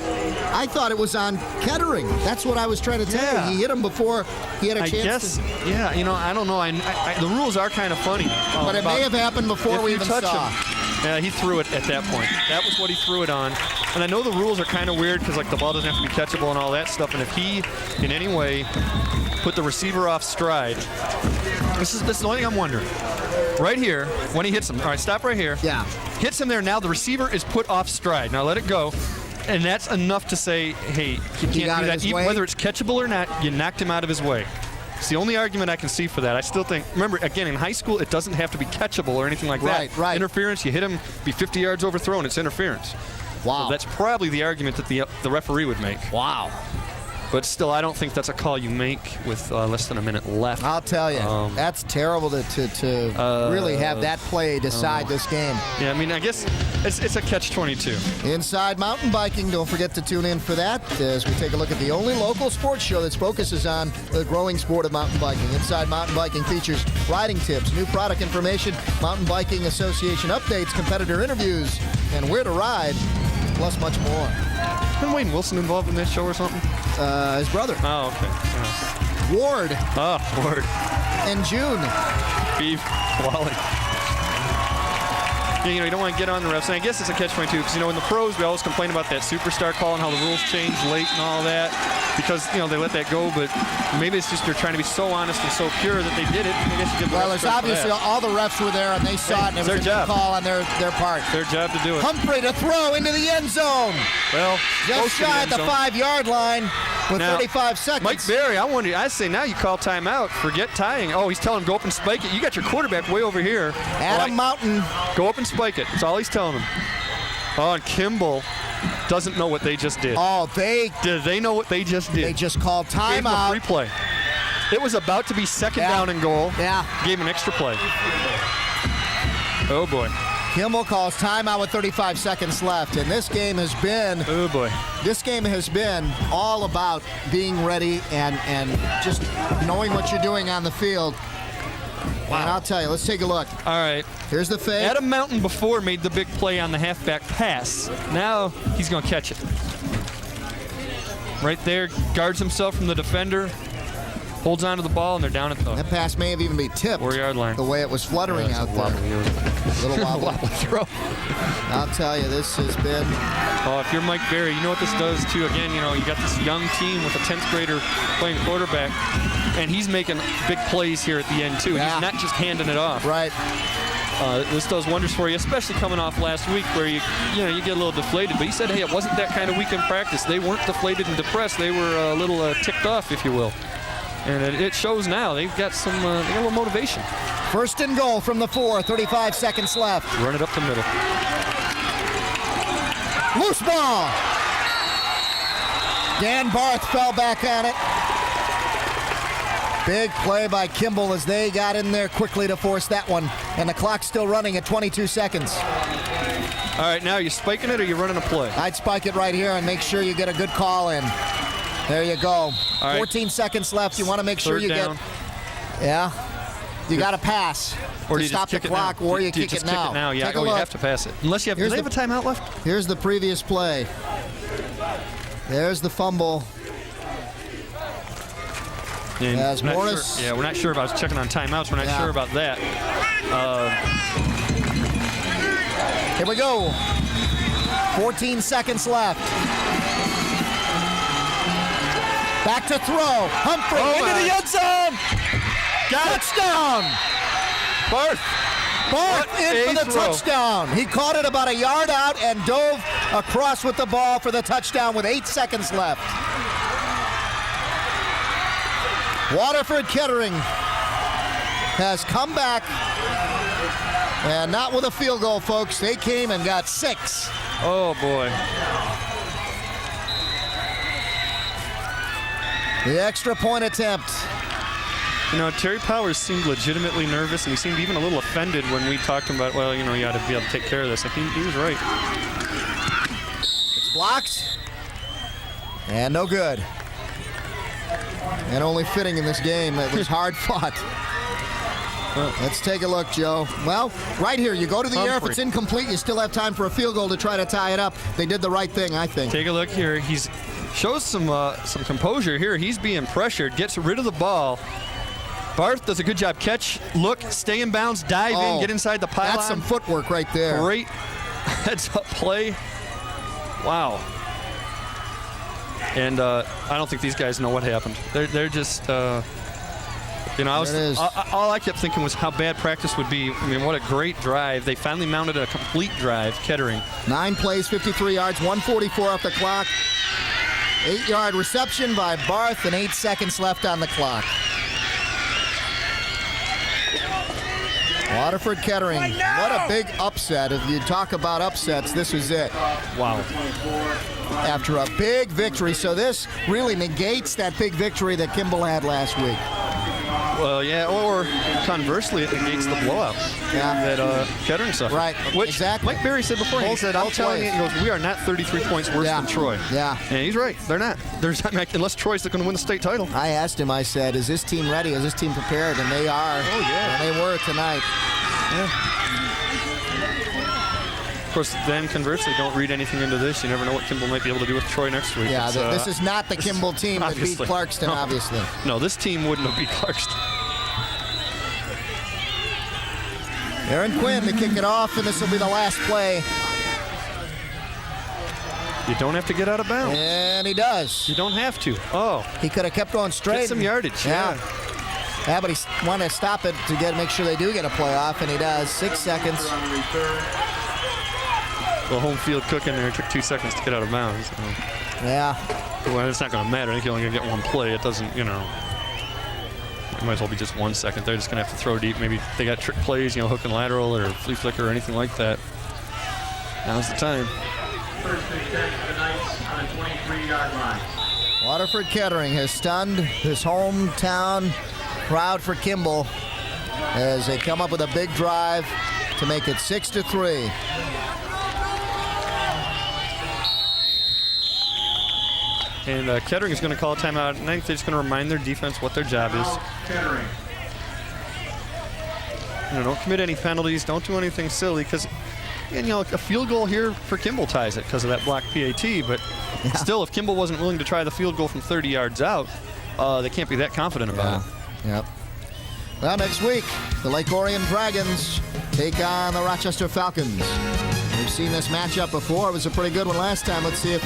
I thought it was on Kettering. That's what I was trying to tell you. He hit him before he had a chance. Yeah, I don't know. The rules are kind of funny. But it may have happened before we even saw. Yeah, he threw it at that point. That was what he threw it on. And I know the rules are kind of weird because the ball doesn't have to be catchable and all that stuff. And if he, in any way, put the receiver off stride, this is the only thing I'm wondering. Right here, when he hits him. All right, stop right here. Yeah. Hits him there. Now the receiver is put off stride. Now let it go. And that's enough to say, hey, you can't do that. Even whether it's catchable or not, you knocked him out of his way. It's the only argument I can see for that. I still think, remember, again, in high school, it doesn't have to be catchable or anything like that. Right. Interference, you hit him, be 50 yards overthrown, it's interference. Wow. So that's probably the argument that the referee would make. Wow. But still, I don't think that's a call you make with less than a minute left. I'll tell you, that's terrible to really have that play decide this game. Yeah, I mean, I guess it's a catch-22. Inside Mountain Biking, don't forget to tune in for that as we take a look at the only local sports show that focuses on the growing sport of mountain biking. Inside Mountain Biking features riding tips, new product information, Mountain Biking Association updates, competitor interviews, and where to ride, plus much more. Isn't Wayne Wilson involved in this show or something? His brother. Oh, okay. Yeah. Ward. Oh, Ward. And June. Beef. Wally. Yeah, you know, you don't want to get on the refs. And I guess it's a catch-22 because, you know, in the pros, we always complain about that superstar call and how the rules change late and all that because, you know, they let that go. But maybe it's just they're trying to be so honest and so pure that they did it. I guess you give the well, refs there's obviously all the refs were there and they saw it and it was a good call on their part. Their job to do it. Humphrey to throw into the end zone. Well, just shy at the 5-yard line with now, 35 seconds. Mike Berry, I say now you call timeout. Forget tying. Oh, he's telling him go up and spike it. You got your quarterback way over here. Adam Mountain. Go up and spike it. That's all he's telling him. Oh, and Kimball doesn't know what they just did. Oh, did they know what they just did? They just called timeout. Gave him a free play. It was about to be second down and goal. Yeah. Gave him an extra play. Oh, boy. Kimball calls timeout with 35 seconds left, and this game has been all about being ready and just knowing what you're doing on the field. Wow. And I'll tell you, let's take a look. All right. Here's the fake. Adam Mountain before made the big play on the halfback pass. Now he's going to catch it. Right there, guards himself from the defender. Holds onto the ball, and they're down at the... That pass may have even been tipped. 4-yard line. The way it was fluttering out there. Little wobbly throw. I'll tell you, this has been... Oh, if you're Mike Berry, you know what this does, too. Again, you know, you got this young team with a 10th grader playing quarterback, and he's making big plays here at the end, too. Yeah. He's not just handing it off. Right. This does wonders for you, especially coming off last week where you get a little deflated. But he said, hey, it wasn't that kind of week in practice. They weren't deflated and depressed. They were a little ticked off, if you will. And it shows now. They've got they got a little motivation. First and goal from the 4, 35 seconds left. Run it up the middle. Loose ball. Dan Barth fell back on it. Big play by Kimball as they got in there quickly to force that one. And the clock's still running at 22 seconds. All right, now you spiking it or you running a play? I'd spike it right here and make sure you get a good call in. There you go. All right. 14 seconds left. You want to make sure you get... Yeah. You got to pass. Or do to you stop just the kick clock, it now? or you kick just it now. Kick it now. Yeah, Take a look. You have to pass it. Unless you have... Do they have a timeout left? Here's the previous play. There's the fumble. As Morris... We're not sure about checking on timeouts. We're not sure about that. Here we go. 14 seconds left. Back to throw. Humphrey into the end zone. Touchdown. Barth in for the touchdown. He caught it about a yard out and dove across with the ball for the touchdown with 8 seconds left. Waterford Kettering has come back, and not with a field goal, folks. They came and got 6. Oh, boy. The extra point attempt. You know, Terry Powers seemed legitimately nervous, and he seemed even a little offended when we talked about, well, you know, you ought to be able to take care of this. I think he was right. It's blocked. And no good. And only fitting in this game. It was hard fought. Let's take a look, Joe. Well, right here, you go to the air. If it's incomplete, you still have time for a field goal to try to tie it up. They did the right thing, I think. Take a look here. He's shows some composure here. He's being pressured, gets rid of the ball. Barth does a good job. Catch, look, stay in bounds, dive in, get inside the pylon. That's some footwork right there. Great heads-up play. Wow. And I don't think these guys know what happened. They're just, you know, all I kept thinking was how bad practice would be. I mean, what a great drive. They finally mounted a complete drive, Kettering. 9 plays, 53 yards, 1:44 off the clock. 8-yard reception by Barth and 8 seconds left on the clock. Waterford Kettering, what a big upset. If you talk about upsets, this was it. Wow. after a big victory. So this really negates that big victory that Kimball had last week. Well, yeah, or conversely, it negates the blowout that Kettering suffered. Right, Which exactly. Mike Berry said before, he said, I'm telling you, he goes, we are not 33 points worse than Troy. Yeah. And he's right. They're not. Unless Troy's going to win the state title. I asked him, I said, is this team ready? Is this team prepared? And they are. Oh, yeah. And they were tonight. Yeah. Of course, then conversely, don't read anything into this. You never know what Kimball might be able to do with Troy next week. Yeah, this is not the Kimball team that beat Clarkston, obviously. No, this team wouldn't have beat Clarkston. Aaron Quinn to kick it off, and this will be the last play. You don't have to get out of bounds. And he does. You don't have to. Oh. He could have kept going straight. Get some yardage. Yeah, but he wanted to stop it to make sure they do get a playoff, and he does. 6 seconds. Well, home field cooking there. It took 2 seconds to get out of bounds. Yeah. Well, it's not going to matter. I think you're only going to get one play. It doesn't, It might as well be just 1 second. They're just going to have to throw deep. Maybe they got trick plays, hook and lateral or flea flicker or anything like that. Now's the time. First and 10 for the Knights on the 23-yard line. Waterford Kettering has stunned his hometown crowd for Kimball as they come up with a big drive to make it 6-3. And Kettering is going to call a timeout. I think they're just going to remind their defense what their job is. Kettering. Don't commit any penalties. Don't do anything silly because, a field goal here for Kimball ties it because of that block PAT. But still, if Kimball wasn't willing to try the field goal from 30 yards out, they can't be that confident about it. Yep. Well, next week, the Lake Orion Dragons take on the Rochester Falcons. We've seen this matchup before. It was a pretty good one last time. Let's see if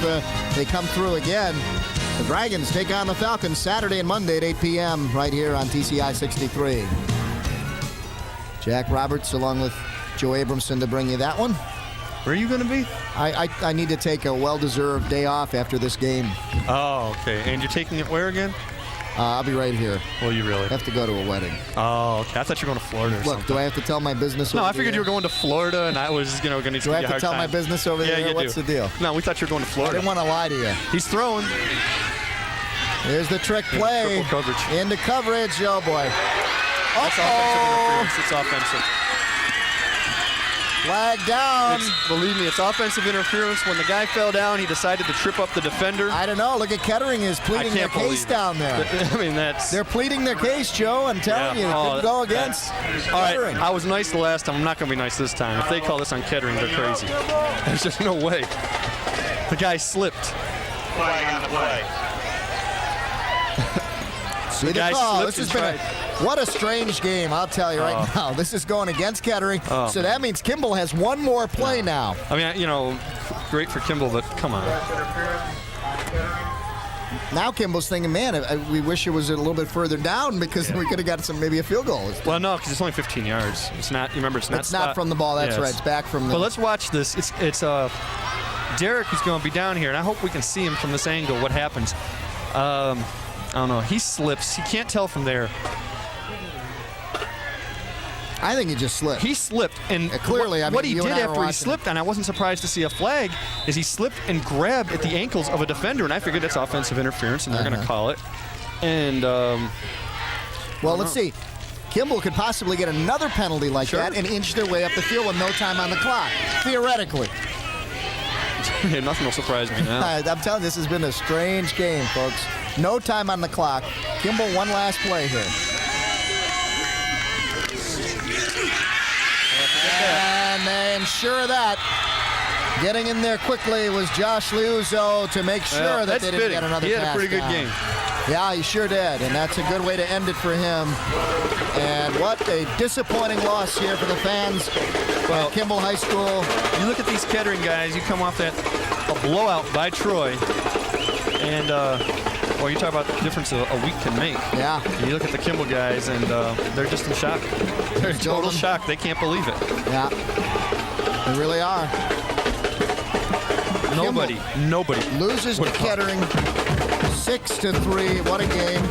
they come through again. The Dragons take on the Falcons Saturday and Monday at 8 p.m. right here on TCI 63. Jack Roberts along with Joe Abramson to bring you that one. Where are you going to be? I need to take a well-deserved day off after this game. Oh, okay. And you're taking it where again? I'll be right here. Well, you really? I have to go to a wedding. Oh, okay. I thought you were going to Florida or something. Do I have to tell my business No, over I figured you were going to Florida, and I was, going to give you a hard time. Do I have to tell my business over there? Yeah, What's the deal? No, we thought you were going to Florida. I didn't want to lie to you. He's throwing. Here's the trick play. Triple coverage. Into coverage. Oh, boy. That's offensive interference. It's offensive. Flag down. Believe me, it's offensive interference. When the guy fell down, he decided to trip up the defender. I don't know. Look at Kettering is pleading their case down there. I mean, they're pleading their case, Joe. I'm telling you, it could go against Kettering. I was nice the last time. I'm not going to be nice this time. If they call this on Kettering, they're crazy. There's just no way. The guy slipped. Flag on the play. See the call. This has been what a strange game, I'll tell you right now. This is going against Kettering, so that means Kimball has one more play now. I mean, great for Kimball, but come on. Now Kimball's thinking, man, we wish it was a little bit further down because we could have got maybe a field goal. Well, no, because it's only 15 yards. It's not. Remember, it's not. It's not from the ball. That's right. It's back from the. But let's watch this. It's Derek who's going to be down here, and I hope we can see him from this angle. What happens? I don't know. He slips. He can't tell from there. I think he just slipped. He slipped, and clearly, what he did after he slipped, and I wasn't surprised to see a flag, is he slipped and grabbed at the ankles of a defender, and I figured that's offensive interference, and they're going to call it. And well, let's see. Kimball could possibly get another penalty like that and inch their way up the field with no time on the clock, theoretically. Nothing will surprise me now. I'm telling you, this has been a strange game, folks. No time on the clock. Kimball, one last play here. And they ensure that. Getting in there quickly was Josh Liuzzo to make sure that they didn't get another pass. He had a pretty good game. Yeah, he sure did, and that's a good way to end it for him. And what a disappointing loss here for the fans of Kimball High School. You look at these Kettering guys, you come off a blowout by Troy, and you talk about the difference a week can make. Yeah. And you look at the Kimball guys, and they're just in shock. They're in total shock. They can't believe it. Yeah, they really are. Nobody loses to Kettering 6-3. What a game.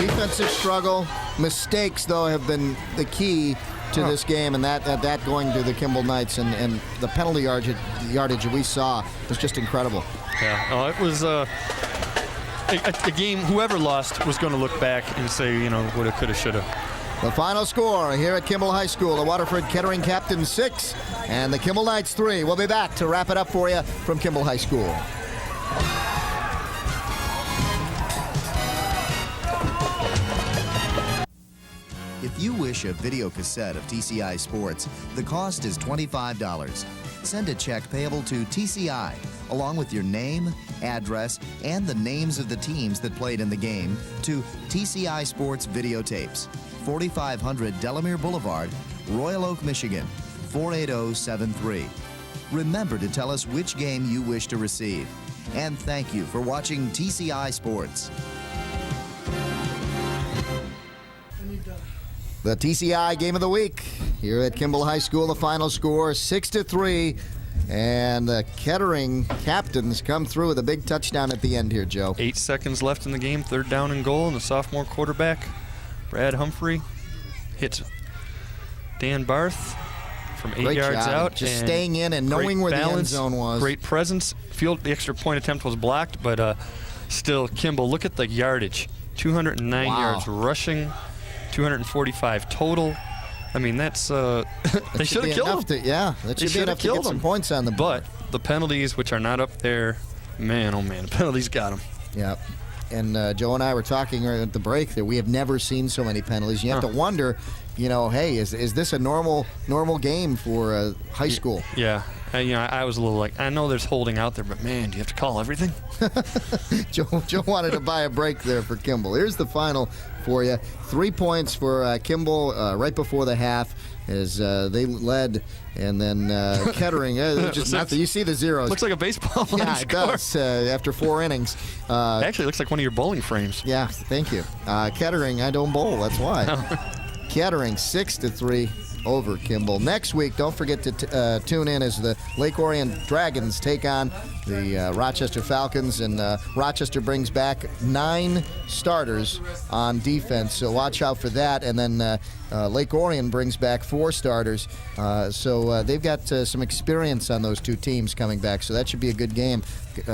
Defensive struggle. Mistakes, though, have been the key to this game, and that going to the Kimball Knights, and the penalty yardage we saw was just incredible. Yeah, it was a game whoever lost was going to look back and say, woulda, coulda, shoulda. The final score here at Kimball High School, the Waterford Kettering Captains 6 and the Kimball Knights 3. We'll be back to wrap it up for you from Kimball High School. If you wish a video cassette of TCI Sports, the cost is $25. Send a check payable to TCI, along with your name, address, and the names of the teams that played in the game, to TCI Sports Videotapes, 4500 Delamere Boulevard, Royal Oak, Michigan, 48073. Remember to tell us which game you wish to receive. And thank you for watching TCI Sports. The TCI Game of the Week here at Kimball High School. The final score 6-3, and the Kettering Captains come through with a big touchdown at the end here, Joe. 8 seconds left in the game, 3rd down and goal, and the sophomore quarterback, Brad Humphrey, hits Dan Barth from 8 yards out. Just staying in and knowing where the end zone was. Great presence. The extra point attempt was blocked, but still, Kimball, look at the yardage. 209 yards rushing. 245 total. I mean, that's they should have killed him. That should be enough to get some points on the board. But the penalties, which are not up there, man, oh man, the penalties got them. Yeah. And Joe and I were talking at the break that we have never seen so many penalties. You have to wonder, hey, is this a normal game for high school? Yeah. I was a little like, I know there's holding out there, but man, do you have to call everything? Joe wanted to buy a break there for Kimball. Here's the final for you. 3 points for Kimball right before the half as they led, and then Kettering, just nothing. You see the zeros. Looks like a baseball line Yeah, it does after 4 innings. Actually, it looks like one of your bowling frames. Yeah, thank you. Kettering, I don't bowl, that's why. Kettering 6-3 over Kimball. Next week, don't forget to tune in as the Lake Orion Dragons take on the Rochester Falcons, and Rochester brings back 9 starters on defense, so watch out for that. And then Lake Orion brings back 4 starters, so they've got some experience on those 2 teams coming back, so that should be a good game.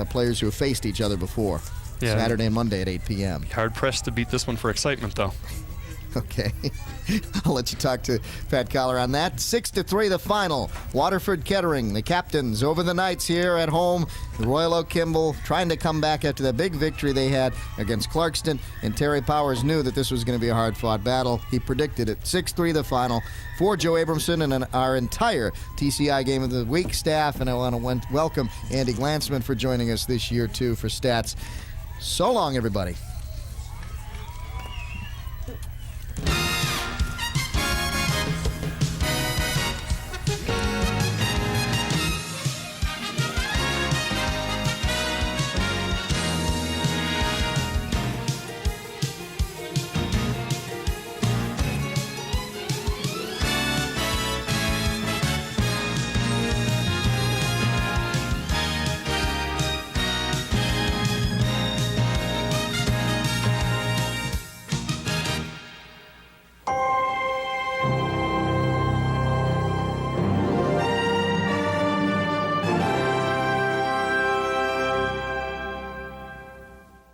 Players who have faced each other before. Yeah. Saturday and Monday at 8 p.m. Hard-pressed to beat this one for excitement, though. Okay. I'll let you talk to Pat Collar on that. 6-3 the final. Waterford Kettering, the Captains over the Knights here at home. The Royal Oak Kimball trying to come back after the big victory they had against Clarkston. And Terry Powers knew that this was going to be a hard-fought battle. He predicted it. 6-3 the final. For Joe Abramson and our entire TCI Game of the Week staff. And I want to welcome Andy Glansman for joining us this year, too, for stats. So long, everybody.